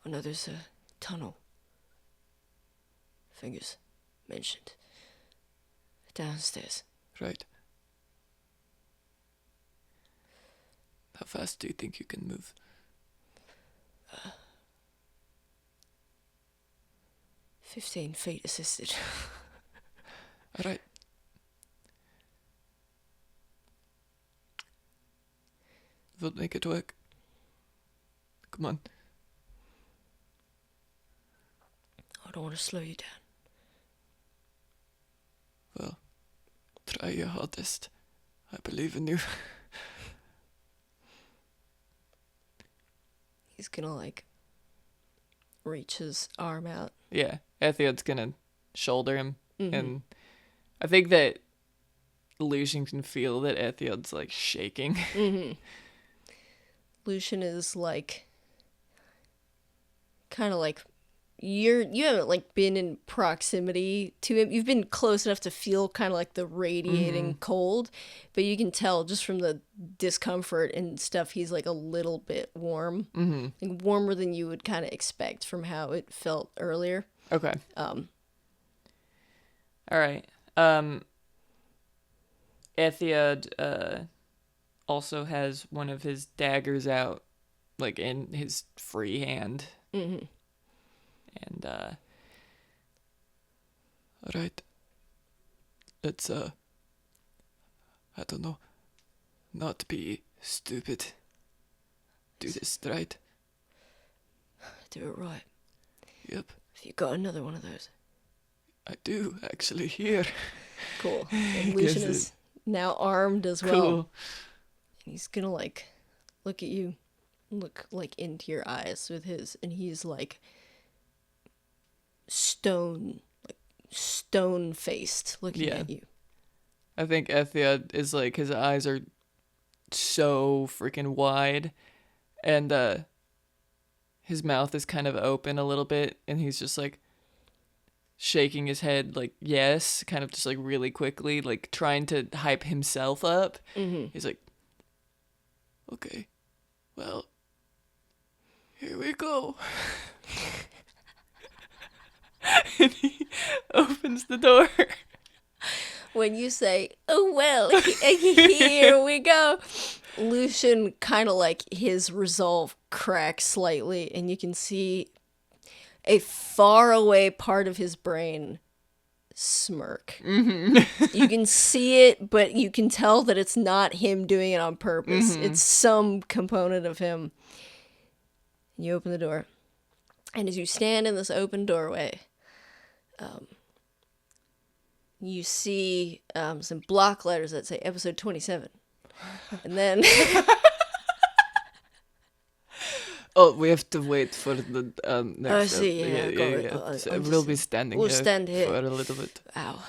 Speaker 1: I know there's a tunnel. Fingers mentioned. Downstairs.
Speaker 2: Right. How fast do you think you can move?
Speaker 1: 15 feet assisted.
Speaker 2: Alright. We'll make it work. Come on.
Speaker 1: I don't want to slow you down.
Speaker 2: Well, try your hardest. I believe in you.
Speaker 1: He's gonna, like, reach his arm out.
Speaker 2: Yeah, Etheod's gonna shoulder him.
Speaker 1: Mm-hmm.
Speaker 2: And I think that Lucian can feel that Etheod's, like, shaking.
Speaker 1: Mm-hmm. Lucian is, like, kind of like, you haven't, like, been in proximity to him. You've been close enough to feel kind of like the radiating cold, but you can tell just from the discomfort and stuff, he's, like, a little bit warm.
Speaker 2: Mm-hmm.
Speaker 1: Like, warmer than you would kind of expect from how it felt earlier.
Speaker 2: Okay. All right. Etheod also has one of his daggers out, like, in his free hand.
Speaker 1: Mm-hmm.
Speaker 2: And, alright. Let's, I don't know, not be stupid. Do this right.
Speaker 1: Do it right.
Speaker 2: Yep.
Speaker 1: Have you got another one of those?
Speaker 2: I do, actually, here.
Speaker 1: Cool. And Lucian
Speaker 2: Yes,
Speaker 1: is now armed as well.
Speaker 2: Cool.
Speaker 1: And he's gonna, like, look at you, look, like, into your eyes with his, and he's, like, stone-faced looking at you.
Speaker 2: I think Etheod is, like, his eyes are so freaking wide, and his mouth is kind of open a little bit, and he's just, like, shaking his head, like, yes, kind of just, like, really quickly, like, trying to hype himself up.
Speaker 1: Mm-hmm.
Speaker 2: He's like, okay, well, here we go. And he opens the door.
Speaker 1: When you say, oh, well, here we go, Lucian kind of, like, his resolve cracks slightly, and you can see a faraway part of his brain smirk. Mm-hmm. You can see it, but you can tell that it's not him doing it on purpose. Mm-hmm. It's some component of him. You open the door, and as you stand in this open doorway, you see some block letters that say episode 27. And then...
Speaker 2: Oh, we have to wait for the next...
Speaker 1: I see, yeah.
Speaker 2: We'll be standing
Speaker 1: we'll
Speaker 2: here,
Speaker 1: stand here
Speaker 2: for a little bit.
Speaker 1: Ow.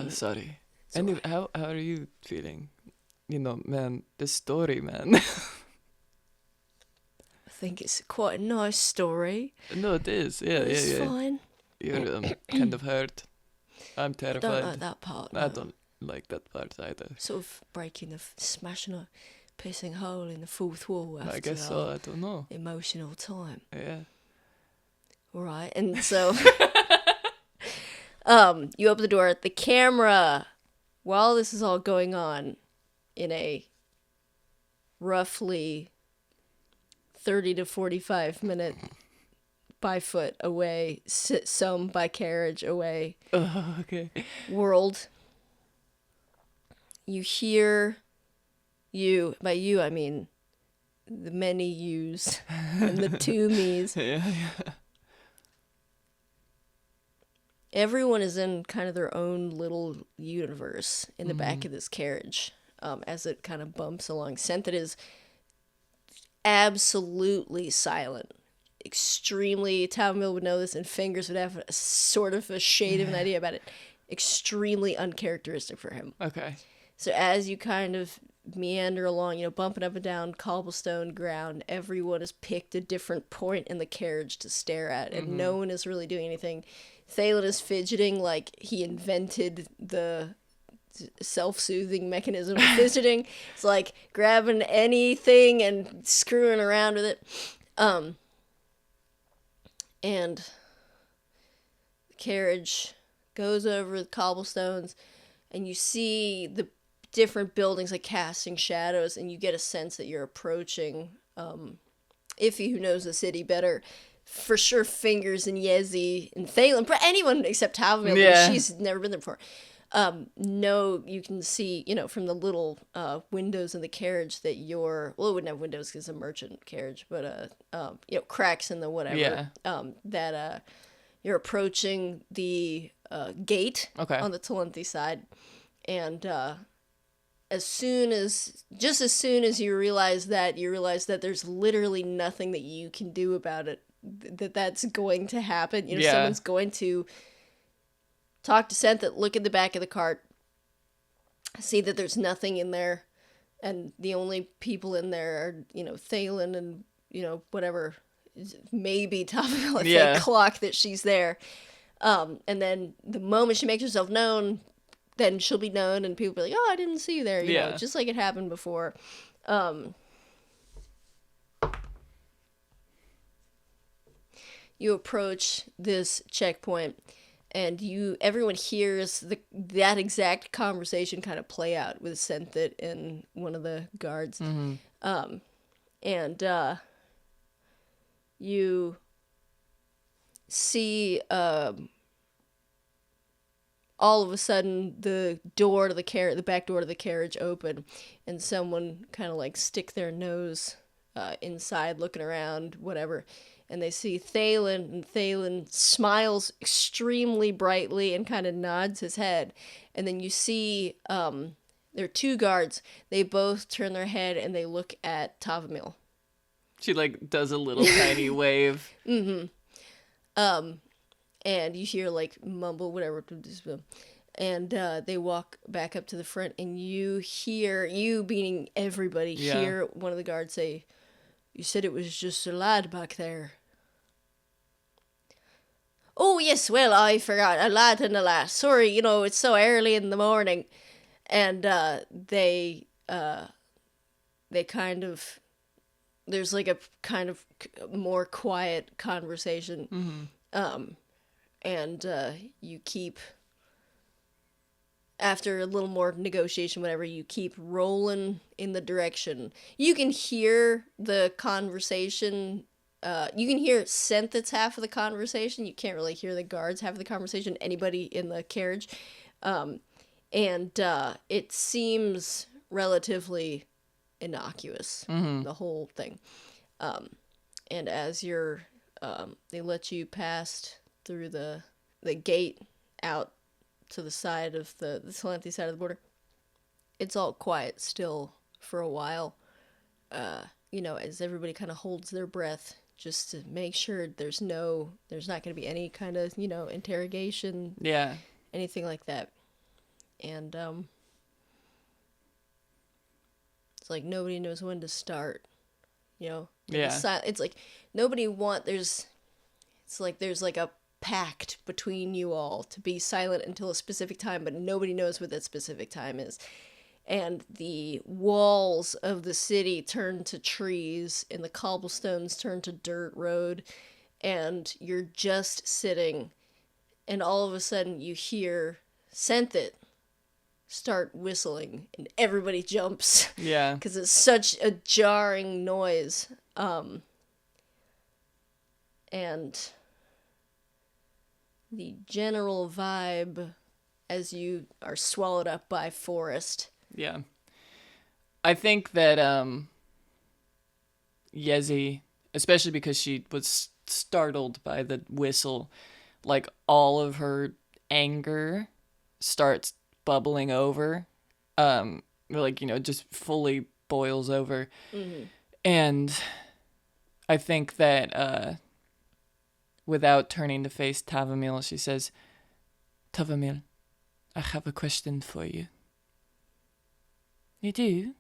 Speaker 2: Sorry. Anyway, how are you feeling? You know, man, the story, man.
Speaker 1: I think it's quite a nice story.
Speaker 2: No, it is. Yeah.
Speaker 1: It's fine.
Speaker 2: You're kind of hurt. I'm terrified.
Speaker 1: I don't like that part. No.
Speaker 2: I don't like that part either.
Speaker 1: Sort of smashing a pissing hole in the fourth wall after
Speaker 2: I guess so. I don't know.
Speaker 1: Emotional time.
Speaker 2: Yeah.
Speaker 1: All right, and so you open the door. The camera, while this is all going on, in a roughly 30 to 45 minute by foot away, some by carriage away.
Speaker 2: Okay.
Speaker 1: World. You hear by you I mean the many yous and the two me's.
Speaker 2: Yeah.
Speaker 1: Everyone is in kind of their own little universe in the back of this carriage, as it kind of bumps along. Senthet is absolutely silent. Extremely, Tavumile would know this, and Fingers would have a sort of a shade of an idea about it. Extremely uncharacteristic for him.
Speaker 2: Okay.
Speaker 1: So as you kind of meander along, bumping up and down cobblestone ground, everyone has picked a different point in the carriage to stare at, and no one is really doing anything. Thalen is fidgeting like he invented the self-soothing mechanism of fidgeting. It's like grabbing anything and screwing around with it. And the carriage goes over the cobblestones, and you see the different buildings like casting shadows, and you get a sense that you're approaching Iffy, who knows the city better. For sure, Fingers and Yezi and Thalen, anyone except Tavumile, because she's never been there before. No, you can see, from the little windows in the carriage that it wouldn't have windows because it's a merchant carriage, but cracks in the whatever. That you're approaching the gate on the Talenti side, and as soon as you realize that there's literally nothing that you can do about it, that's going to happen. You know,
Speaker 2: Yeah.
Speaker 1: someone's going to talk to Senthet, look in the back of the cart, see that there's nothing in there, and the only people in there are, you know, Thalen and, you know, whatever, maybe Tavumile if
Speaker 2: Yeah.
Speaker 1: they clock that she's there. And then the moment she makes herself known, then she'll be known, and people will be like, oh, I didn't see you there, you know, just like it happened before. You approach this checkpoint, and everyone hears that exact conversation kind of play out with Senthet and one of the guards. And you see all of a sudden the back door to the carriage open, and someone kind of like stick their nose inside, looking around, whatever. And they see Thalen, and Thalen smiles extremely brightly and kind of nods his head. And then you see there are two guards. They both turn their head and they look at Tavumile.
Speaker 2: She like does a little tiny wave.
Speaker 1: And you hear like mumble, whatever. And they walk back up to the front, and you being everybody, hear one of the guards say, "You said it was just a lad back there." "Oh, yes, well, I forgot. A lad and a lass. Sorry, you know, it's so early in the morning." And they kind of, there's like a kind of more quiet conversation. And you keep, after a little more negotiation, whatever, you keep rolling in the direction. You can hear the conversation. You can hear Senthet's half of the conversation. You can't really hear the guards' half of the conversation, anybody in the carriage. And it seems relatively innocuous, the whole thing. And as they let you past through the gate out to the side of the Talanthe side of the border, it's all quiet still for a while. You know, as everybody kind of holds their breath just to make sure there's not going to be any kind of, you know, interrogation, anything like that. And it's like nobody knows when to start, you know. It's like it's like there's like a pact between you all to be silent until a specific time, but nobody knows what that specific time is. And the walls of the city turn to trees, and the cobblestones turn to dirt road, and you're just sitting, and all of a sudden you hear Senthet start whistling, and everybody jumps.
Speaker 2: Yeah.
Speaker 1: Because it's such a jarring noise. And the general vibe as you are swallowed up by forest.
Speaker 2: Yeah. I think that Yezi, especially because she was startled by the whistle, like all of her anger starts bubbling over. Like, you know, just fully boils over. And I think that without turning to face Tavumile, she says, "Tavumile, I have a question for you." "You do?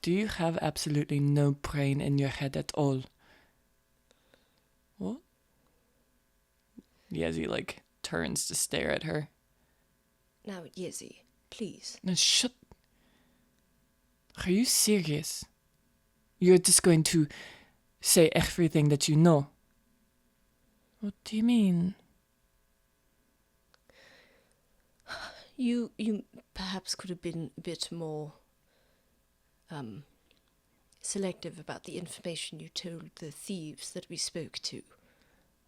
Speaker 2: Do you have absolutely no brain in your head at all?" "What?" Yezi, like, turns to stare at her.
Speaker 1: "Now, Yezi, please."
Speaker 2: "No, shut. Are you serious? You're just going to say everything that you know? What do you mean?"
Speaker 1: You perhaps could have been a bit more selective about the information you told the thieves that we spoke to.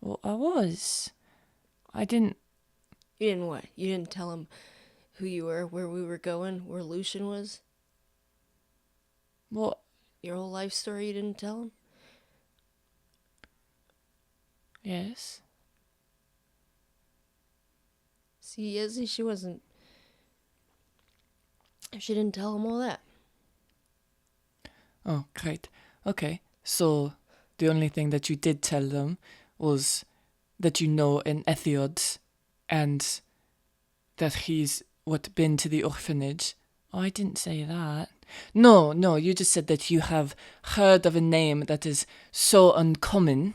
Speaker 2: Well, I was. I didn't...
Speaker 1: You didn't what? You didn't tell them who you were, where we were going, where Lucian was?
Speaker 2: Well...
Speaker 1: Your whole life story you didn't tell them?
Speaker 2: Yes.
Speaker 1: See, Yezi, she wasn't She didn't tell him all that.
Speaker 2: Oh, great. Okay, so the only thing that you did tell them was that you know an Etheod and that he's been to the orphanage. Oh, I didn't say that. No, you just said that you have heard of a name that is so uncommon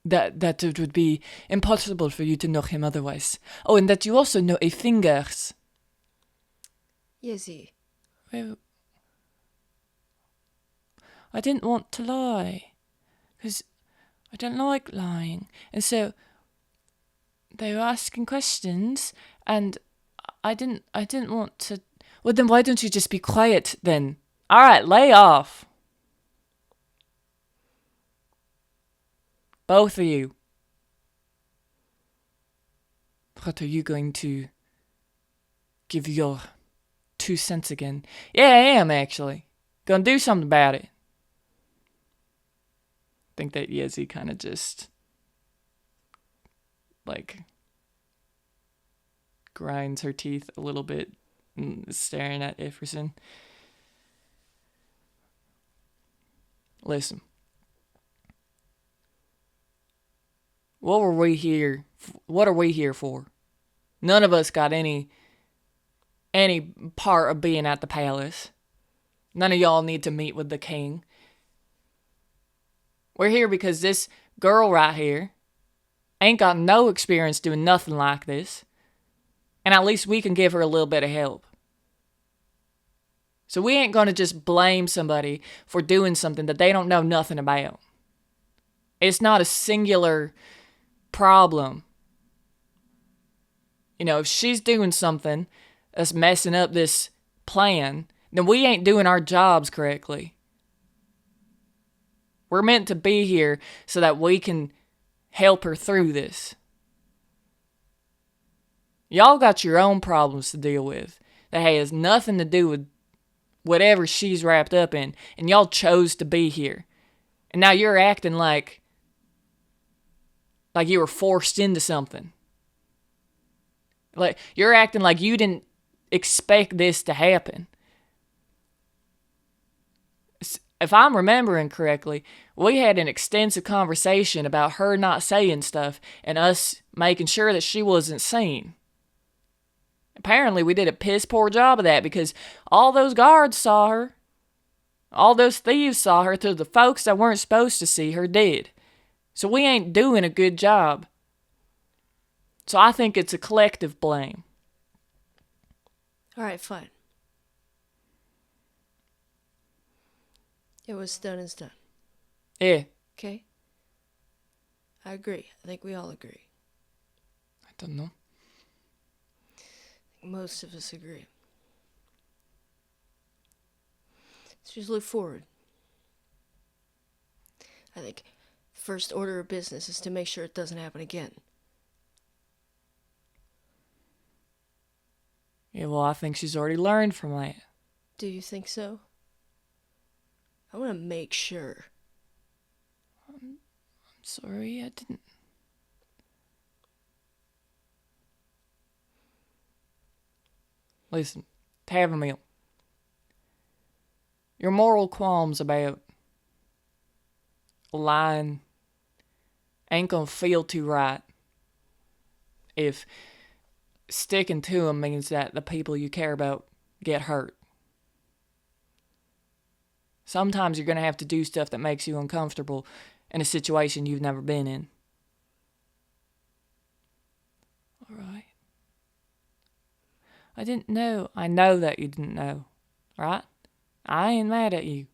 Speaker 2: that it would be impossible for you to know him otherwise. Oh, and that you also know a fingers.
Speaker 1: Yezi.
Speaker 2: Well, I didn't want to lie, because I don't like lying. And so they were asking questions, and I didn't want to. Well, then why don't you just be quiet then? All right, lay off. Both of you. What are you going to give your 2 cents again? Yeah, I am actually. Gonna do something about it. I think that Yezi kind of just like grinds her teeth a little bit, staring at Ifferson. Listen. What are we here for? None of us got any part of being at the palace. None of y'all need to meet with the king. We're here because this girl right here ain't got no experience doing nothing like this. And at least we can give her a little bit of help. So we ain't gonna just blame somebody for doing something that they don't know nothing about. It's not a singular problem. You know, if she's doing something that's messing up this plan, then we ain't doing our jobs correctly. We're meant to be here so that we can help her through this. Y'all got your own problems to deal with that has nothing to do with whatever she's wrapped up in, and y'all chose to be here. And now you're acting like you were forced into something. Like, you're acting like you didn't expect this to happen. If I'm remembering correctly, we had an extensive conversation about her not saying stuff and us making sure that she wasn't seen. Apparently, we did a piss poor job of that because all those guards saw her. All those thieves saw her till the folks that weren't supposed to see her did. So we ain't doing a good job. So I think it's a collective blame.
Speaker 1: All right, fine. It was done is done.
Speaker 2: Yeah.
Speaker 1: Okay? I agree. I think we all agree.
Speaker 2: I don't know.
Speaker 1: Most of us agree. Let's just look forward. I think first order of business is to make sure it doesn't happen again.
Speaker 2: Yeah, well, I think she's already learned from that.
Speaker 1: Do you think so? I want to make sure.
Speaker 2: I'm sorry, I didn't. Listen, Tavumile. Your moral qualms about lying ain't gonna feel too right if sticking to them means that the people you care about get hurt. Sometimes you're gonna have to do stuff that makes you uncomfortable in a situation you've never been in. Alright. I didn't know. I know that you didn't know. Right? I ain't mad at you.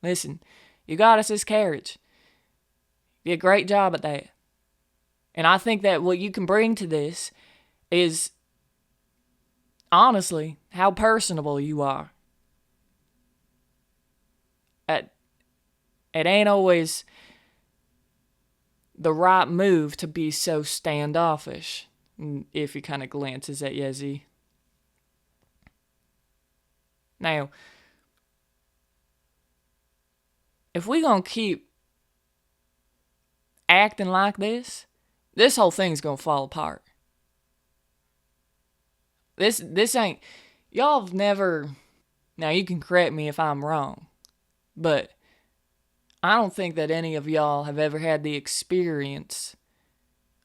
Speaker 2: Listen, you got us this carriage. You did a great job at that. And I think that what you can bring to this is, honestly, how personable you are. It ain't always the right move to be so standoffish. If he kind of glances at Yezi. Now, if we gonna keep acting like this whole thing's gonna fall apart. This ain't... Y'all have never... Now, you can correct me if I'm wrong, but I don't think that any of y'all have ever had the experience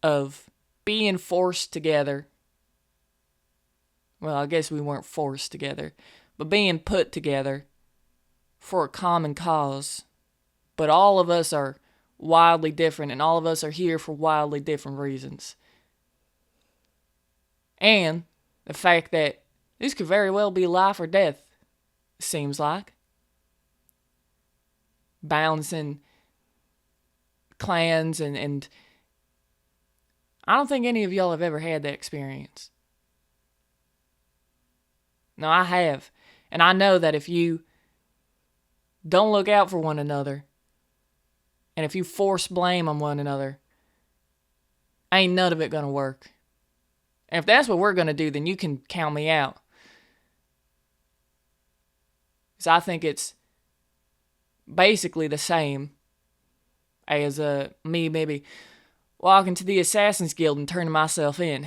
Speaker 2: of being forced together. Well, I guess we weren't forced together, but being put together for a common cause. But all of us are wildly different, and all of us are here for wildly different reasons. And the fact that this could very well be life or death, seems like. Balancing clans and I don't think any of y'all have ever had that experience. No, I have. And I know that if you don't look out for one another, and if you force blame on one another, ain't none of it gonna work. And if that's what we're gonna do, then you can count me out. Because I think it's basically the same as me maybe walking to the Assassin's Guild and turning myself in.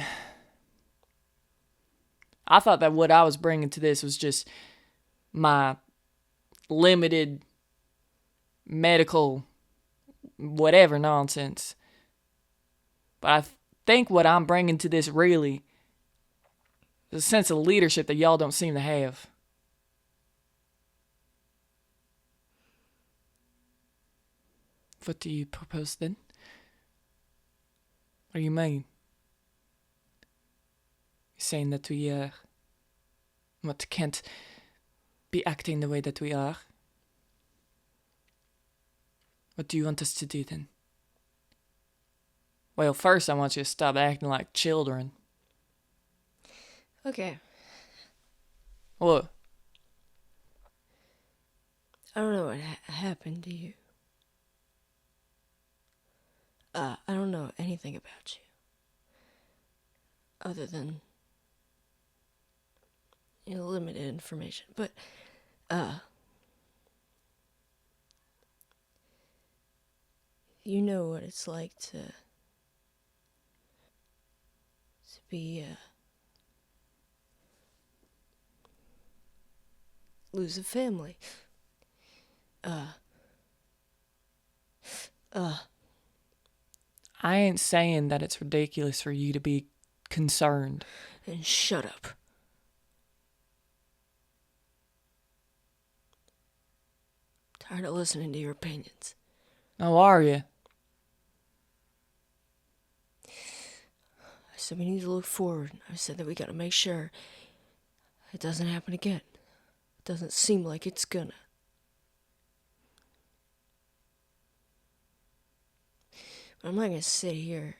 Speaker 2: I thought that what I was bringing to this was just my limited medical whatever nonsense. But I think what I'm bringing to this really is a sense of leadership that y'all don't seem to have. What do you propose then? What do you mean? You're saying that we can't be acting the way that we are? What do you want us to do then? Well, first I want you to stop acting like children.
Speaker 1: Okay.
Speaker 2: What?
Speaker 1: I don't know what happened to you. I don't know anything about you. Other than, limited information. But, you know what it's like to be, lose a family.
Speaker 2: I ain't saying that it's ridiculous for you to be concerned.
Speaker 1: And shut up. Tired of listening to your opinions.
Speaker 2: Oh, are you?
Speaker 1: I said we need to look forward. I said that we gotta make sure it doesn't happen again. It doesn't seem like it's gonna. But I'm not gonna sit here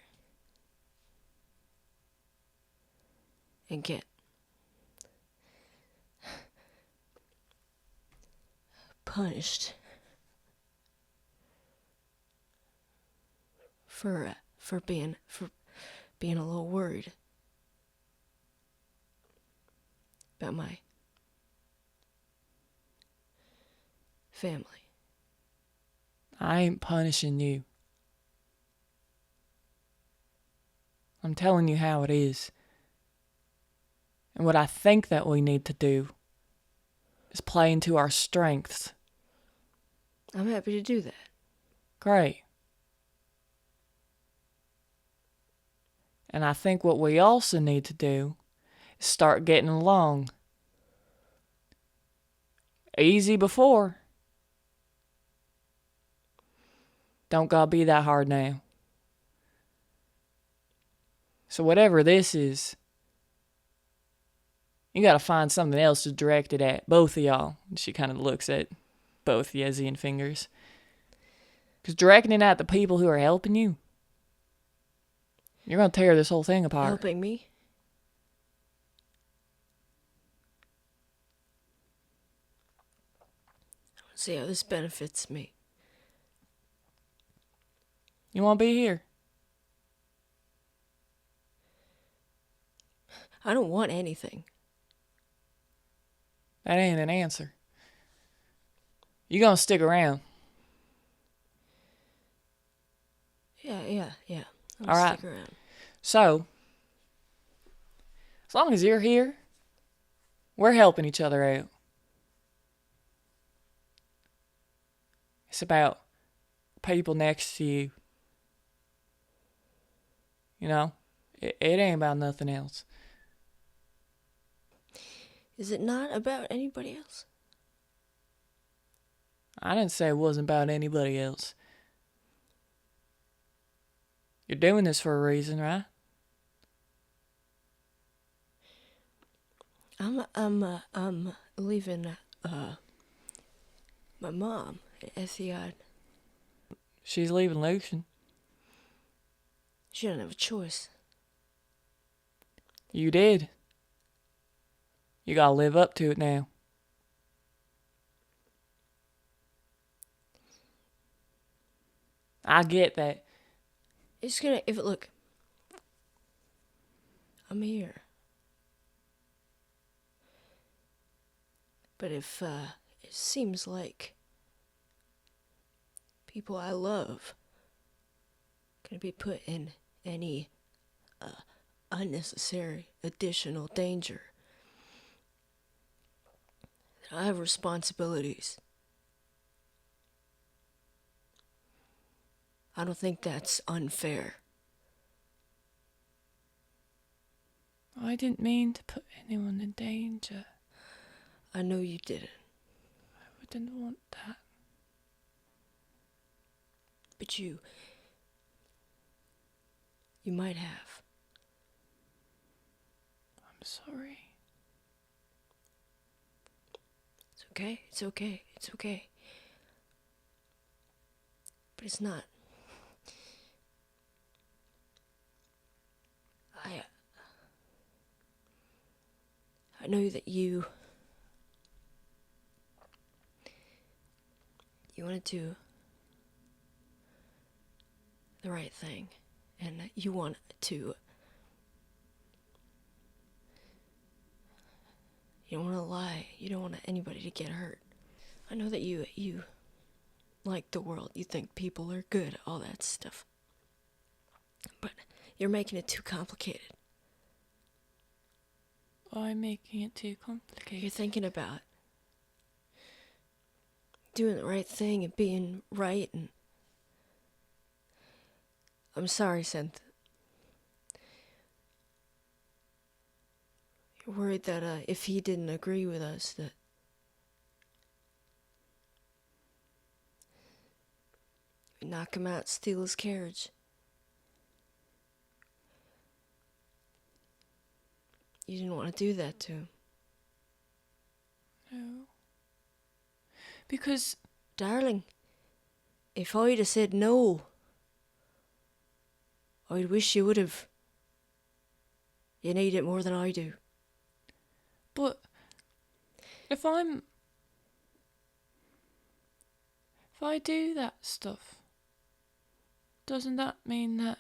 Speaker 1: and get punished for being a little worried about my family.
Speaker 2: I ain't punishing you. I'm telling you how it is. And what I think that we need to do is play into our strengths.
Speaker 1: I'm happy to do that.
Speaker 2: Great. And I think what we also need to do is start getting along. Easy before. Don't gotta be that hard now. So whatever this is, you gotta find something else to direct it at, both of y'all. She kind of looks at both Yezi and Fingers. Because directing it at the people who are helping you, you're gonna tear this whole thing apart.
Speaker 1: Helping me? I don't see how this benefits me.
Speaker 2: You wanna be here?
Speaker 1: I don't want anything.
Speaker 2: That ain't an answer. You gonna stick around.
Speaker 1: Yeah.
Speaker 2: All right.
Speaker 1: Stick around.
Speaker 2: So As long as you're here, we're helping each other out. It's about people next to you. You know, it ain't about nothing else.
Speaker 1: Is it not about anybody else?
Speaker 2: I didn't say it wasn't about anybody else. You're doing this for a reason, right?
Speaker 1: I'm leaving my mom, Etheod.
Speaker 2: She's leaving Lucian.
Speaker 1: She doesn't have a choice.
Speaker 2: You did. You gotta live up to it now. I get that.
Speaker 1: It's gonna, look, I'm here. But if, it seems like people I love gonna be put in any, unnecessary additional danger, I have responsibilities. I don't think that's unfair.
Speaker 2: I didn't mean to put anyone in danger.
Speaker 1: I know you didn't.
Speaker 2: I didn't want that.
Speaker 1: But you might have.
Speaker 2: I'm sorry.
Speaker 1: It's okay, it's okay, it's okay. But it's not. I know that you want to do the right thing, and you want to, you don't want to lie, you don't want anybody to get hurt. I know that you like the world, you think people are good, all that stuff. But you're making it too complicated.
Speaker 2: I'm making it too complicated.
Speaker 1: You're thinking about doing the right thing and being right, and I'm sorry, Synth. You're worried that if he didn't agree with us, that we'd knock him out, steal his carriage. You didn't want to do that to him.
Speaker 2: No. Because...
Speaker 1: Darling, if I'd have said no, I'd wish you would have. You need it more than I do.
Speaker 2: But... If I do that stuff, doesn't that mean that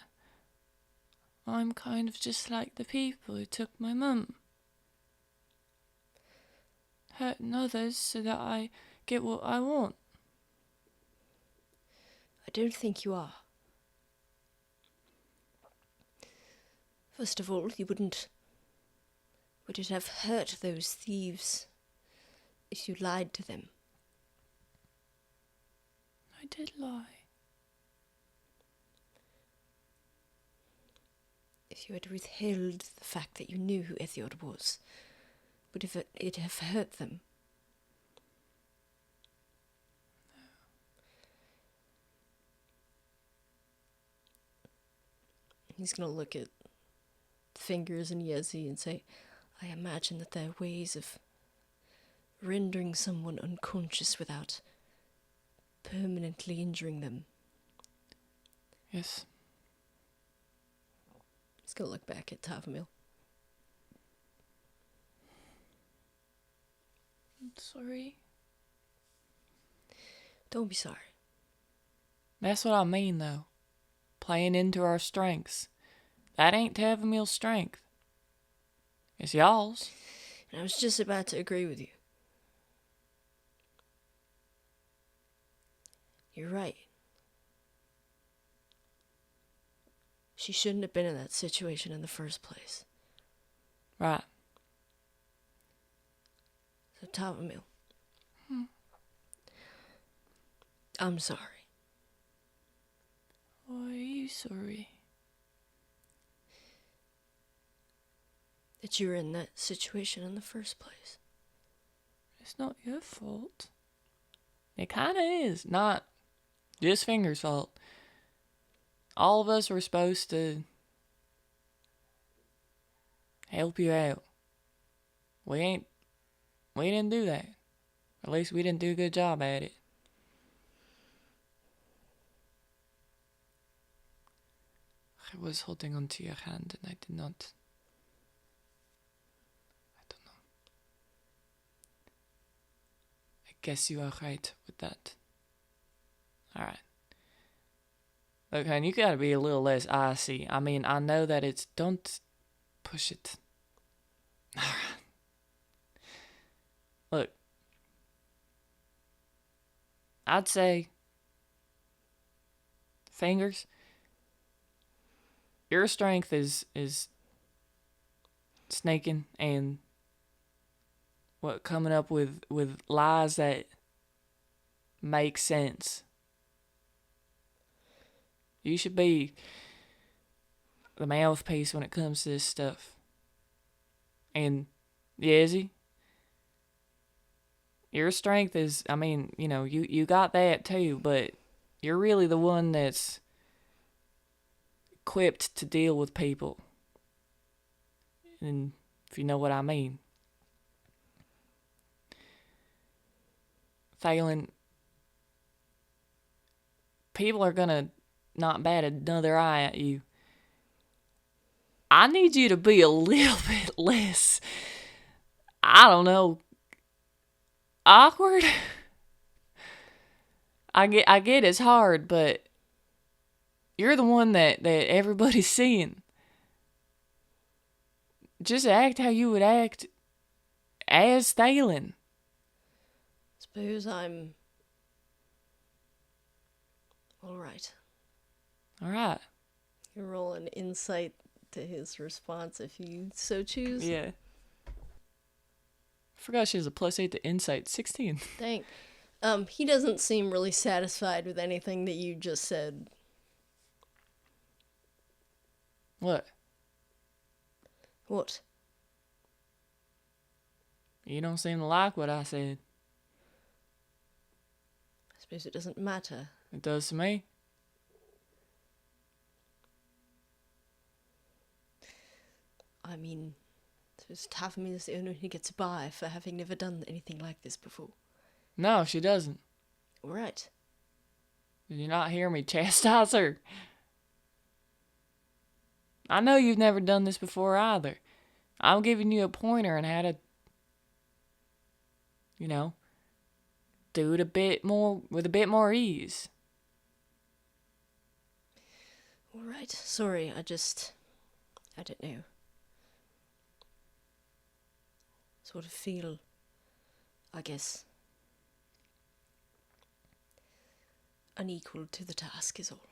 Speaker 2: I'm kind of just like the people who took my mum? Hurting others so that I get what I want.
Speaker 1: I don't think you are. First of all, you wouldn't have hurt those thieves if you lied to them.
Speaker 2: I did lie.
Speaker 1: If you had withheld the fact that you knew who Etheod was, would it have hurt them?
Speaker 2: No.
Speaker 1: He's going to look at Fingers and Yezi and say, I imagine that there are ways of rendering someone unconscious without permanently injuring them.
Speaker 2: Yes.
Speaker 1: He's going to look back at Tavumile.
Speaker 2: I'm sorry.
Speaker 1: Don't be sorry.
Speaker 2: That's what I mean, though. Playing into our strengths. That ain't Tavumile's strength. It's y'all's.
Speaker 1: And I was just about to agree with you. You're right. She shouldn't have been in that situation in the first place.
Speaker 2: Right.
Speaker 1: So, Tavumile. I'm sorry.
Speaker 2: Why are you sorry?
Speaker 1: That you were in that situation in the first place.
Speaker 2: It's not your fault. It kind of is. Not just Finger's fault. All of us were supposed to help you out. We didn't do that. At least we didn't do a good job at it. I was holding onto your hand and I did not. I don't know. I guess you are right with that. Alright. Look, hon, you gotta be a little less icy. I mean, I know that it's... Don't push it. Alright. Look. I'd say... Fingers... Your strength is snaking and coming up with lies that make sense. You should be the mouthpiece when it comes to this stuff. And Yezi, your strength is, I mean, you got that too, but you're really the one that's equipped to deal with people. And if you know what I mean. Thalen, people are gonna not bat another eye at you. I need you to be a little bit less, I don't know, awkward. I get it's hard, but you're the one that everybody's seeing. Just act how you would act as Thalen.
Speaker 1: Suppose I'm... Alright.
Speaker 2: Alright.
Speaker 1: You roll an insight to his response if you so choose.
Speaker 2: Yeah. Forgot she has a +8 to insight. 16.
Speaker 1: Dang. He doesn't seem really satisfied with anything that you just said.
Speaker 2: What?
Speaker 1: What?
Speaker 2: You don't seem to like what I said.
Speaker 1: I suppose it doesn't matter.
Speaker 2: It does to me.
Speaker 1: I mean, suppose Tavumile is the only one who gets by for having never done anything like this before.
Speaker 2: No, she doesn't.
Speaker 1: Right.
Speaker 2: Did you not hear me chastise her? I know you've never done this before either. I'm giving you a pointer on how to, do it a bit more, with a bit more ease.
Speaker 1: Alright, sorry, I don't know. Sort of feel, I guess, unequal to the task is all.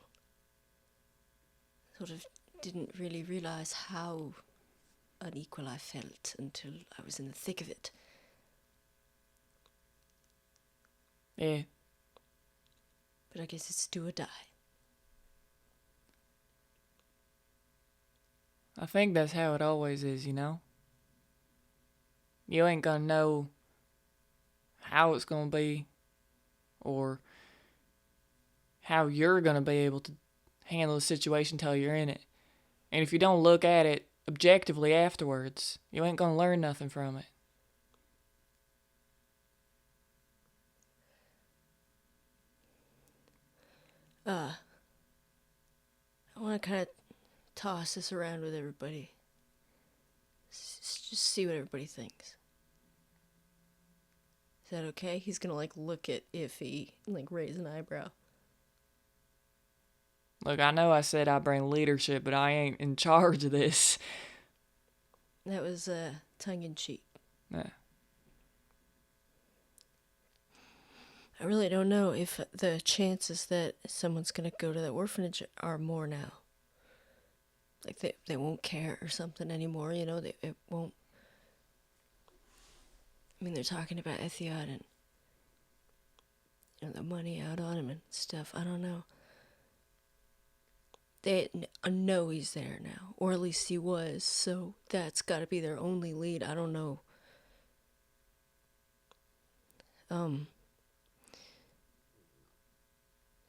Speaker 1: Sort of didn't really realize how unequal I felt until I was in the thick of it.
Speaker 2: Yeah.
Speaker 1: But I guess it's do or die.
Speaker 2: I think that's how it always is, You ain't gonna know how it's gonna be or how you're gonna be able to handle the situation till you're in it. And if you don't look at it objectively afterwards, you ain't gonna learn nothing from it.
Speaker 1: I want to kind of toss this around with everybody. Just see what everybody thinks. Is that okay? He's gonna look at Iffy and raise an eyebrow.
Speaker 2: Look, I know I said I bring leadership, but I ain't in charge of this.
Speaker 1: That was tongue-in-cheek.
Speaker 2: Yeah.
Speaker 1: I really don't know if the chances that someone's gonna go to the orphanage are more now. Like they won't care or something anymore, you know, it won't. I mean, they're talking about Etheod and, you know, the money out on him and stuff. I don't know. They know he's there now, or at least he was, so that's got to be their only lead. I don't know.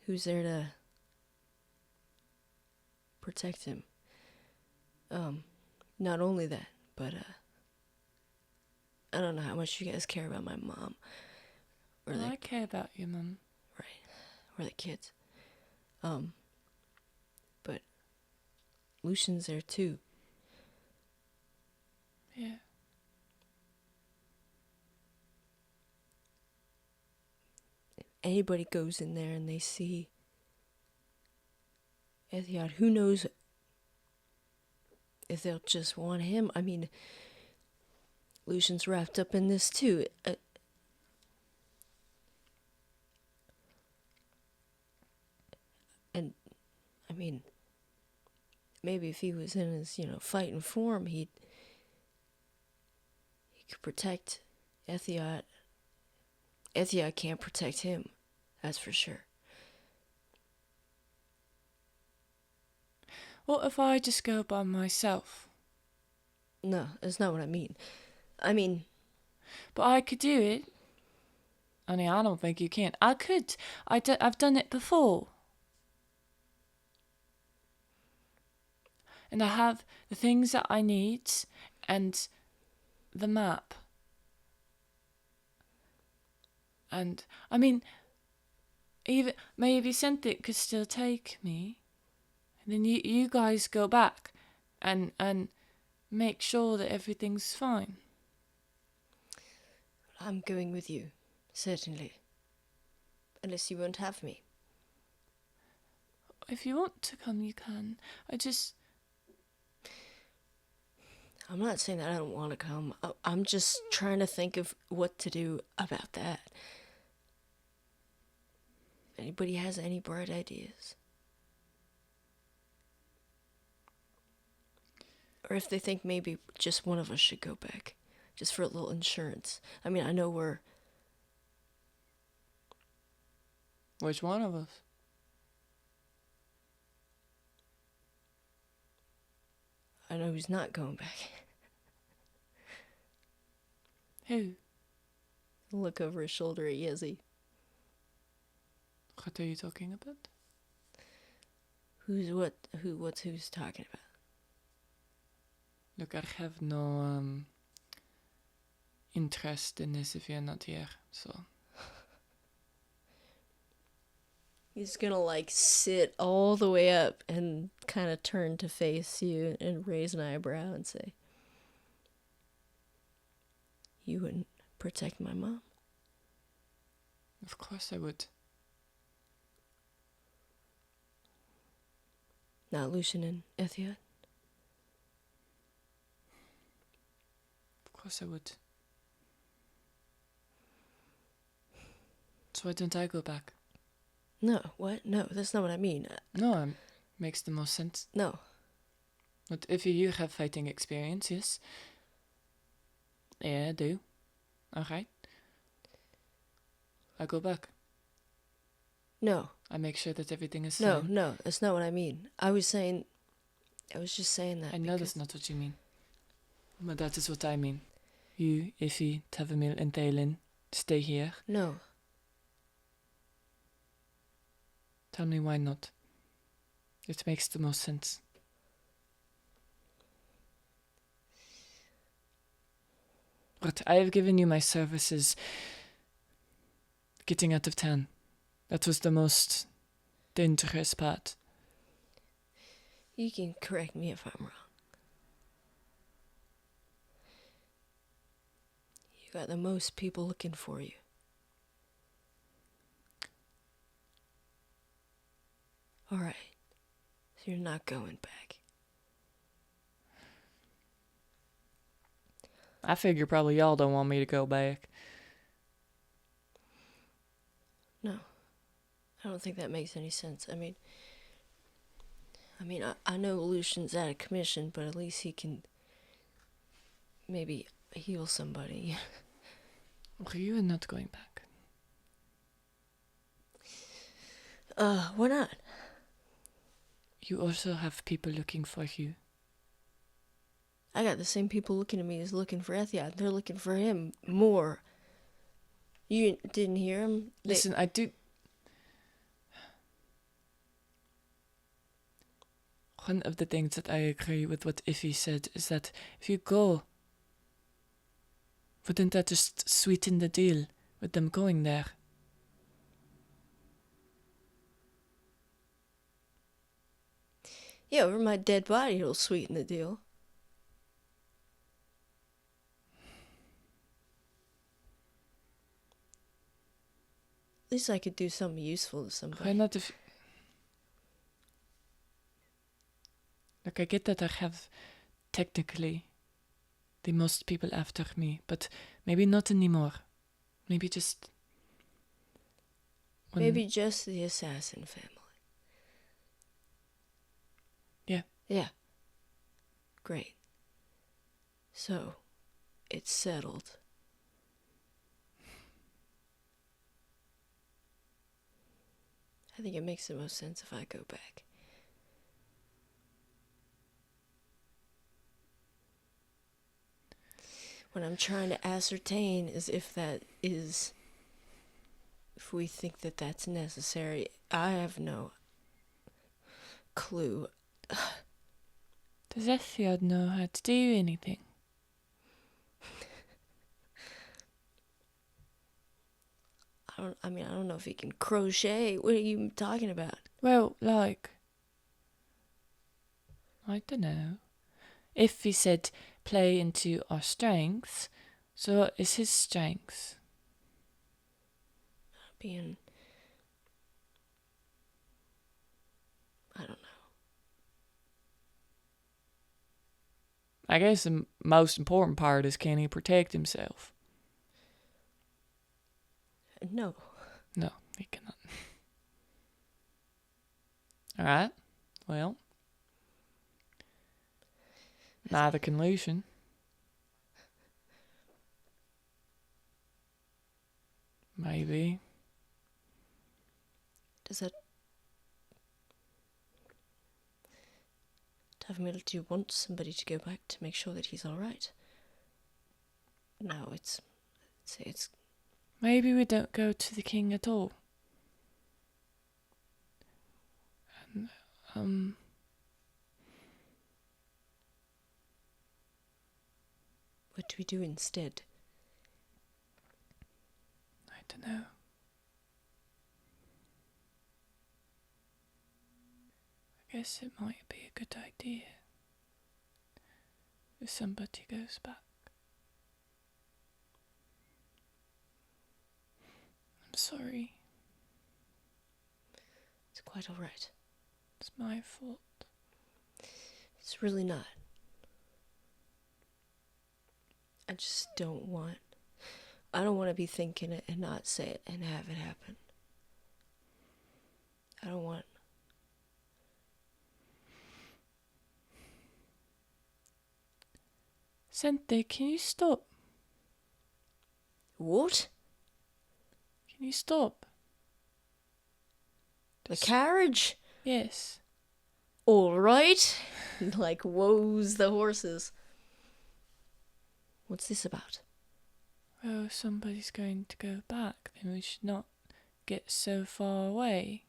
Speaker 1: Who's there to protect him? Not only that, but I don't know how much you guys care about my mom.
Speaker 2: I care about your mum.
Speaker 1: Right. Or the kids. But Lucian's there too.
Speaker 2: Yeah.
Speaker 1: If anybody goes in there and they see Etheod, who knows if they'll just want him. I mean, Lucian's wrapped up in this too. And, I mean, maybe if he was in his, you know, fighting form, he could protect Etheod. Etheod can't protect him, that's for sure.
Speaker 2: What if I just go by myself?
Speaker 1: No, that's not what I mean. I mean...
Speaker 2: But I could do it. Only I don't think you can. I could. I've done it before. And I have the things that I need and the map. And, I mean, even maybe Senthic could still take me. And then you guys go back and make sure that everything's fine.
Speaker 1: I'm going with you, certainly. Unless you won't have me.
Speaker 2: If you want to come, you can.
Speaker 1: I'm not saying that I don't want to come. I'm just trying to think of what to do about that. Anybody has any bright ideas? Or if they think maybe just one of us should go back. Just for a little insurance. I mean, I know we're...
Speaker 2: Which one of us?
Speaker 1: I know who's not going back.
Speaker 2: Who?
Speaker 1: Look over his shoulder at Yezi.
Speaker 2: What are you talking about?
Speaker 1: Who's talking about?
Speaker 2: Look, I have no interest in this if you're not here, so...
Speaker 1: He's gonna, like, sit all the way up and kind of turn to face you and raise an eyebrow and say, "You wouldn't protect my mom?"
Speaker 2: Of course I would.
Speaker 1: Not Lucian and Etheod?
Speaker 2: Of course I would. So why don't I go back?
Speaker 1: No, what? No, that's not what I mean.
Speaker 2: No, makes the most sense.
Speaker 1: No.
Speaker 2: But if you have fighting experience, yes. Yeah, I do. Alright. I go back.
Speaker 1: No.
Speaker 2: I make sure that everything is fine.
Speaker 1: No, that's not what I mean. I was just saying that.
Speaker 2: I know that's not what you mean. But that is what I mean. You, Iffy, Tavumile, and Thalen, stay here.
Speaker 1: No.
Speaker 2: Tell me why not. It makes the most sense. But I have given you my services getting out of town. That was the most dangerous part.
Speaker 1: You can correct me if I'm wrong. You got the most people looking for you. Alright. So you're not going back.
Speaker 2: I figure probably y'all don't want me to go back.
Speaker 1: No. I don't think that makes any sense. I mean, I mean, I know Lucian's out of commission, but at least he can maybe heal somebody.
Speaker 2: You are not going back.
Speaker 1: Why not?
Speaker 2: You also have people looking for you.
Speaker 1: I got the same people looking at me as looking for Etheod. They're looking for him more. You didn't hear him?
Speaker 2: Listen, I do... One of the things that I agree with what Iffy said is that if you go, wouldn't that just sweeten the deal with them going there?
Speaker 1: Yeah, over my dead body it'll sweeten the deal. At least I could do something useful to somebody.
Speaker 2: Why not if... Look, I get that I have technically the most people after me, but maybe not anymore. Maybe just...
Speaker 1: Maybe just the assassin family.
Speaker 2: Yeah.
Speaker 1: Yeah. Great. So, it's settled. I think it makes the most sense if I go back. What I'm trying to ascertain is if we think that that's necessary. I have no clue.
Speaker 2: Does Etheod know how to do anything?
Speaker 1: I don't know if he can crochet. What are you talking about?
Speaker 2: Well, like... I don't know. If he said play into our strengths, so what is his strengths?
Speaker 1: I don't know.
Speaker 2: I guess the most important part is, can he protect himself?
Speaker 1: No.
Speaker 2: No, he cannot. Alright, well. Neither can Lucian. Maybe.
Speaker 1: Does that... Tavumile, do you want somebody to go back to make sure that he's alright? No, it's...
Speaker 2: Maybe we don't go to the king at all. And,
Speaker 1: What do we do instead?
Speaker 2: I don't know. I guess it might be a good idea if somebody goes back. I'm sorry.
Speaker 1: It's quite alright.
Speaker 2: It's my fault.
Speaker 1: It's really not. I just don't want... I don't want to be thinking it and not say it and have it happen. I don't want...
Speaker 2: Sente, can you stop?
Speaker 1: What?
Speaker 2: Can you stop?
Speaker 1: The carriage?
Speaker 2: Yes.
Speaker 1: Alright. Like, woes the horses. What's this about?
Speaker 2: Well, if somebody's going to go back, then we should not get so far away.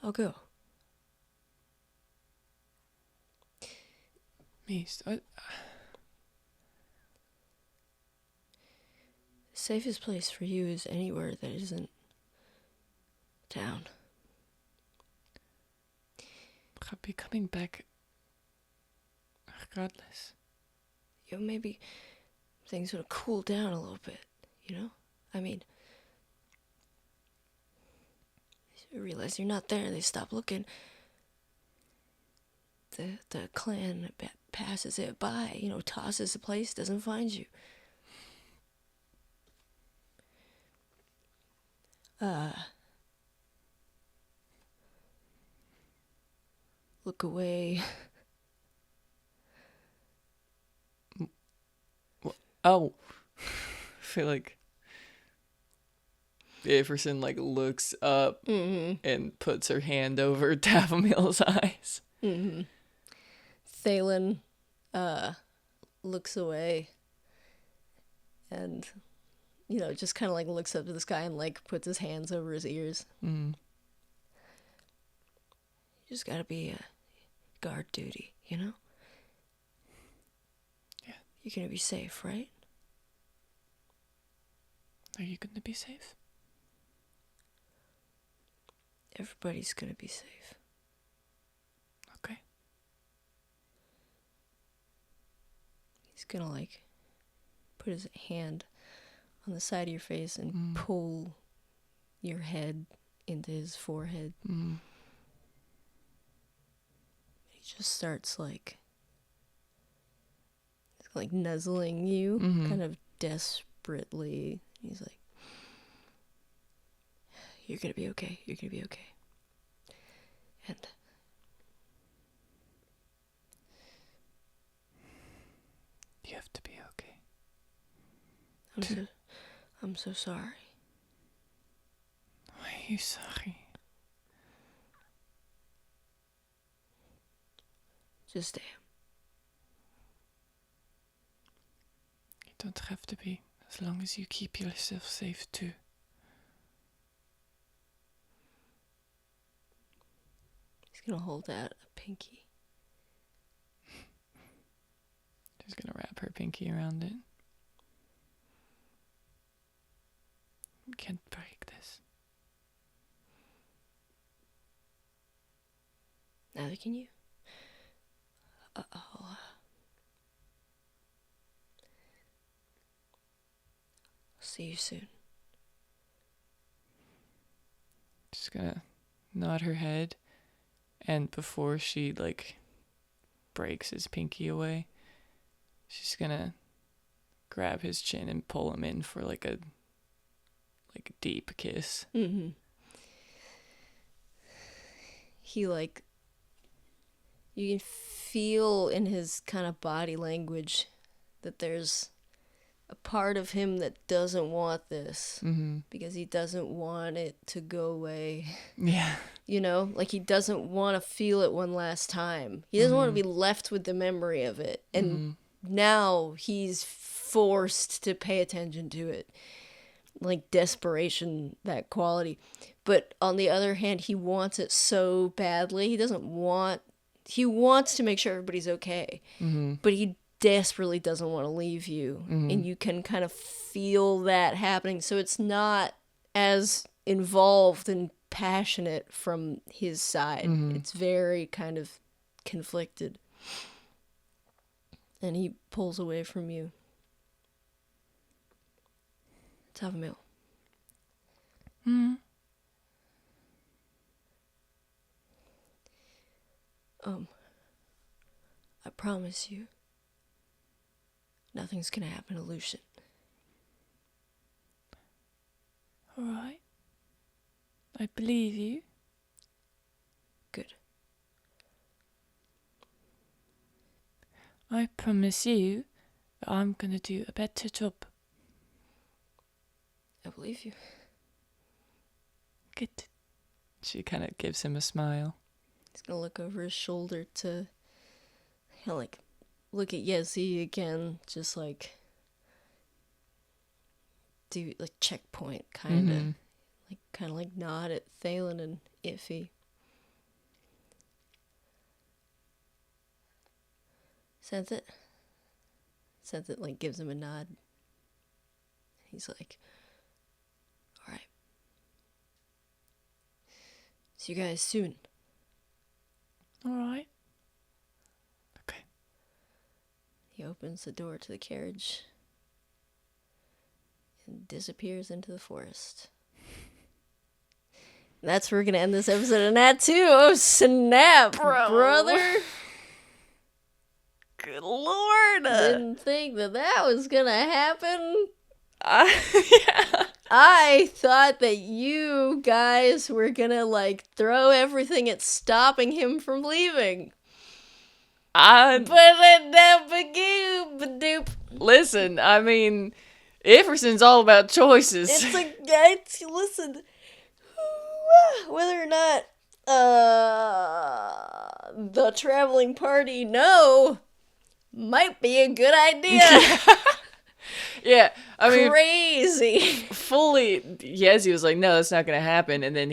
Speaker 1: I'll go.
Speaker 2: Meest,
Speaker 1: The safest place for you is anywhere that isn't town.
Speaker 2: I'll be coming back regardless.
Speaker 1: You know, maybe things would have cooled down a little bit, you know? I mean, you realize you're not there, they stop looking. The clan passes it by, you know, tosses the place, doesn't find you. Look away.
Speaker 2: Oh. I feel like Iverson like looks up and puts her hand over Tavumile's eyes.
Speaker 1: Thalen looks away and, just kind of like looks up to the sky and like puts his hands over his ears. You just gotta be guard duty, Yeah. You're gonna be safe, right?
Speaker 2: Are you gonna be safe?
Speaker 1: Everybody's gonna be safe.
Speaker 2: Okay.
Speaker 1: He's gonna like put his hand on the side of your face and pull your head into his forehead. He just starts like nuzzling you, kind of desperately. He's like, you're gonna be okay. You're gonna be okay. And
Speaker 2: you have to be okay.
Speaker 1: I'm so sorry.
Speaker 2: Why are you sorry?
Speaker 1: Just stay.
Speaker 2: You don't have to be, as long as you keep yourself safe too.
Speaker 1: He's gonna hold out a pinky.
Speaker 2: She's gonna wrap her pinky around it. You can't break this.
Speaker 1: Neither can you. I'll see you soon.
Speaker 2: Just gonna nod her head, and before she breaks his pinky away, she's gonna grab his chin and pull him in for a deep kiss.
Speaker 1: He you can feel in his kind of body language that there's a part of him that doesn't want this because he doesn't want it to go away.
Speaker 2: Yeah.
Speaker 1: He doesn't want to feel it one last time. He doesn't want to be left with the memory of it. And now he's forced to pay attention to it. Like desperation, that quality. But on the other hand, he wants it so badly. He wants to make sure everybody's okay. But he desperately doesn't want to leave you. And you can kind of feel that happening. So it's not as involved and passionate from his side. It's very kind of conflicted. And he pulls away from you. Tavumile. I promise you, nothing's gonna happen to Lucian.
Speaker 2: Alright. I believe you.
Speaker 1: Good.
Speaker 2: I promise you that I'm gonna do a better job.
Speaker 1: I believe you.
Speaker 2: Good. She kind of gives him a smile.
Speaker 1: He's gonna look over his shoulder to look at Yezi again, just do checkpoint kind of nod at Thalen and Iffy. Sense it gives him a nod. He's like, all right, see you guys soon.
Speaker 2: All right. Okay.
Speaker 1: He opens the door to the carriage and disappears into the forest. And that's where we're going to end this episode of Nat 2. Oh, snap, brother.
Speaker 2: Good Lord.
Speaker 1: Didn't think that was going to happen.
Speaker 2: Yeah.
Speaker 1: I thought that you guys were gonna, like, throw everything at stopping him from leaving.
Speaker 2: Listen, I mean, Ifferson's all about choices.
Speaker 1: Listen, whether or not, the traveling party might be a good idea.
Speaker 2: Yeah, I mean,
Speaker 1: Crazy.
Speaker 2: fully, Yezi was like, no, that's not gonna happen, and then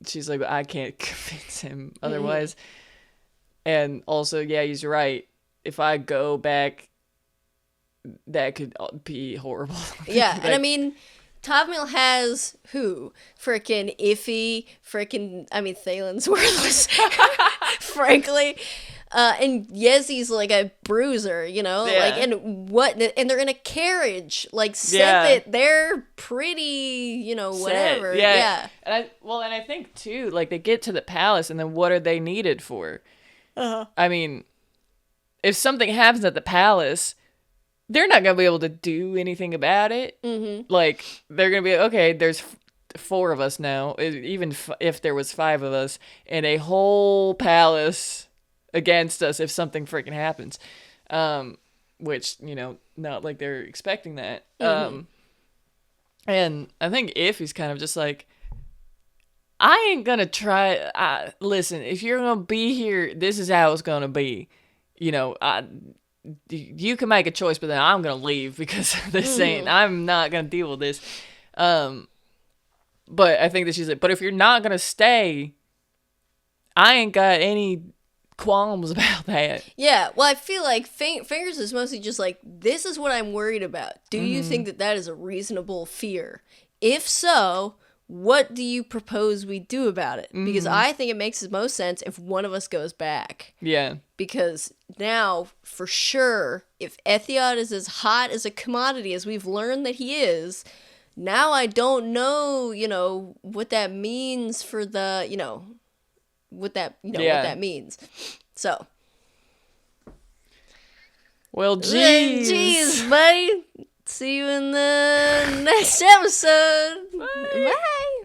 Speaker 2: she's like, I can't convince him otherwise. And also, yeah, he's right. If I go back, that could be horrible.
Speaker 1: Yeah,
Speaker 2: Like,
Speaker 1: and I mean, Tavumile has who? Frickin' Iffy, Thalen's worthless, frankly. And Yezi's like a bruiser, you know?
Speaker 2: Yeah.
Speaker 1: And they're in a carriage. Like, they're pretty, whatever.
Speaker 2: Set. Yeah. And I think too, like, they get to the palace, and then what are they needed for? I mean, if something happens at the palace, they're not gonna be able to do anything about it. Like, they're gonna be okay. There's 4 of us now. Even if there was 5 of us, and a whole palace against us if something freaking happens, which, not like they're expecting that. And I think Iffy's kind of just like, I ain't gonna try. Listen, if you're gonna be here, this is how it's gonna be. You can make a choice, but then I'm gonna leave because I'm not gonna deal with this. But I think that she's like, but if you're not gonna stay, I ain't got any qualms about that.
Speaker 1: Yeah, well, I feel like Fingers is mostly just like, this is what I'm worried about. Do you think that is a reasonable fear? If so, what do you propose we do about it? Because I think it makes the most sense if one of us goes back.
Speaker 2: Yeah. Because
Speaker 1: now, for sure, if Etheod is as hot as a commodity as we've learned that he is, now I don't know, what that means for the, what that means. So.
Speaker 2: Well, geez.
Speaker 1: Jeez, buddy. See you in the next episode. Bye.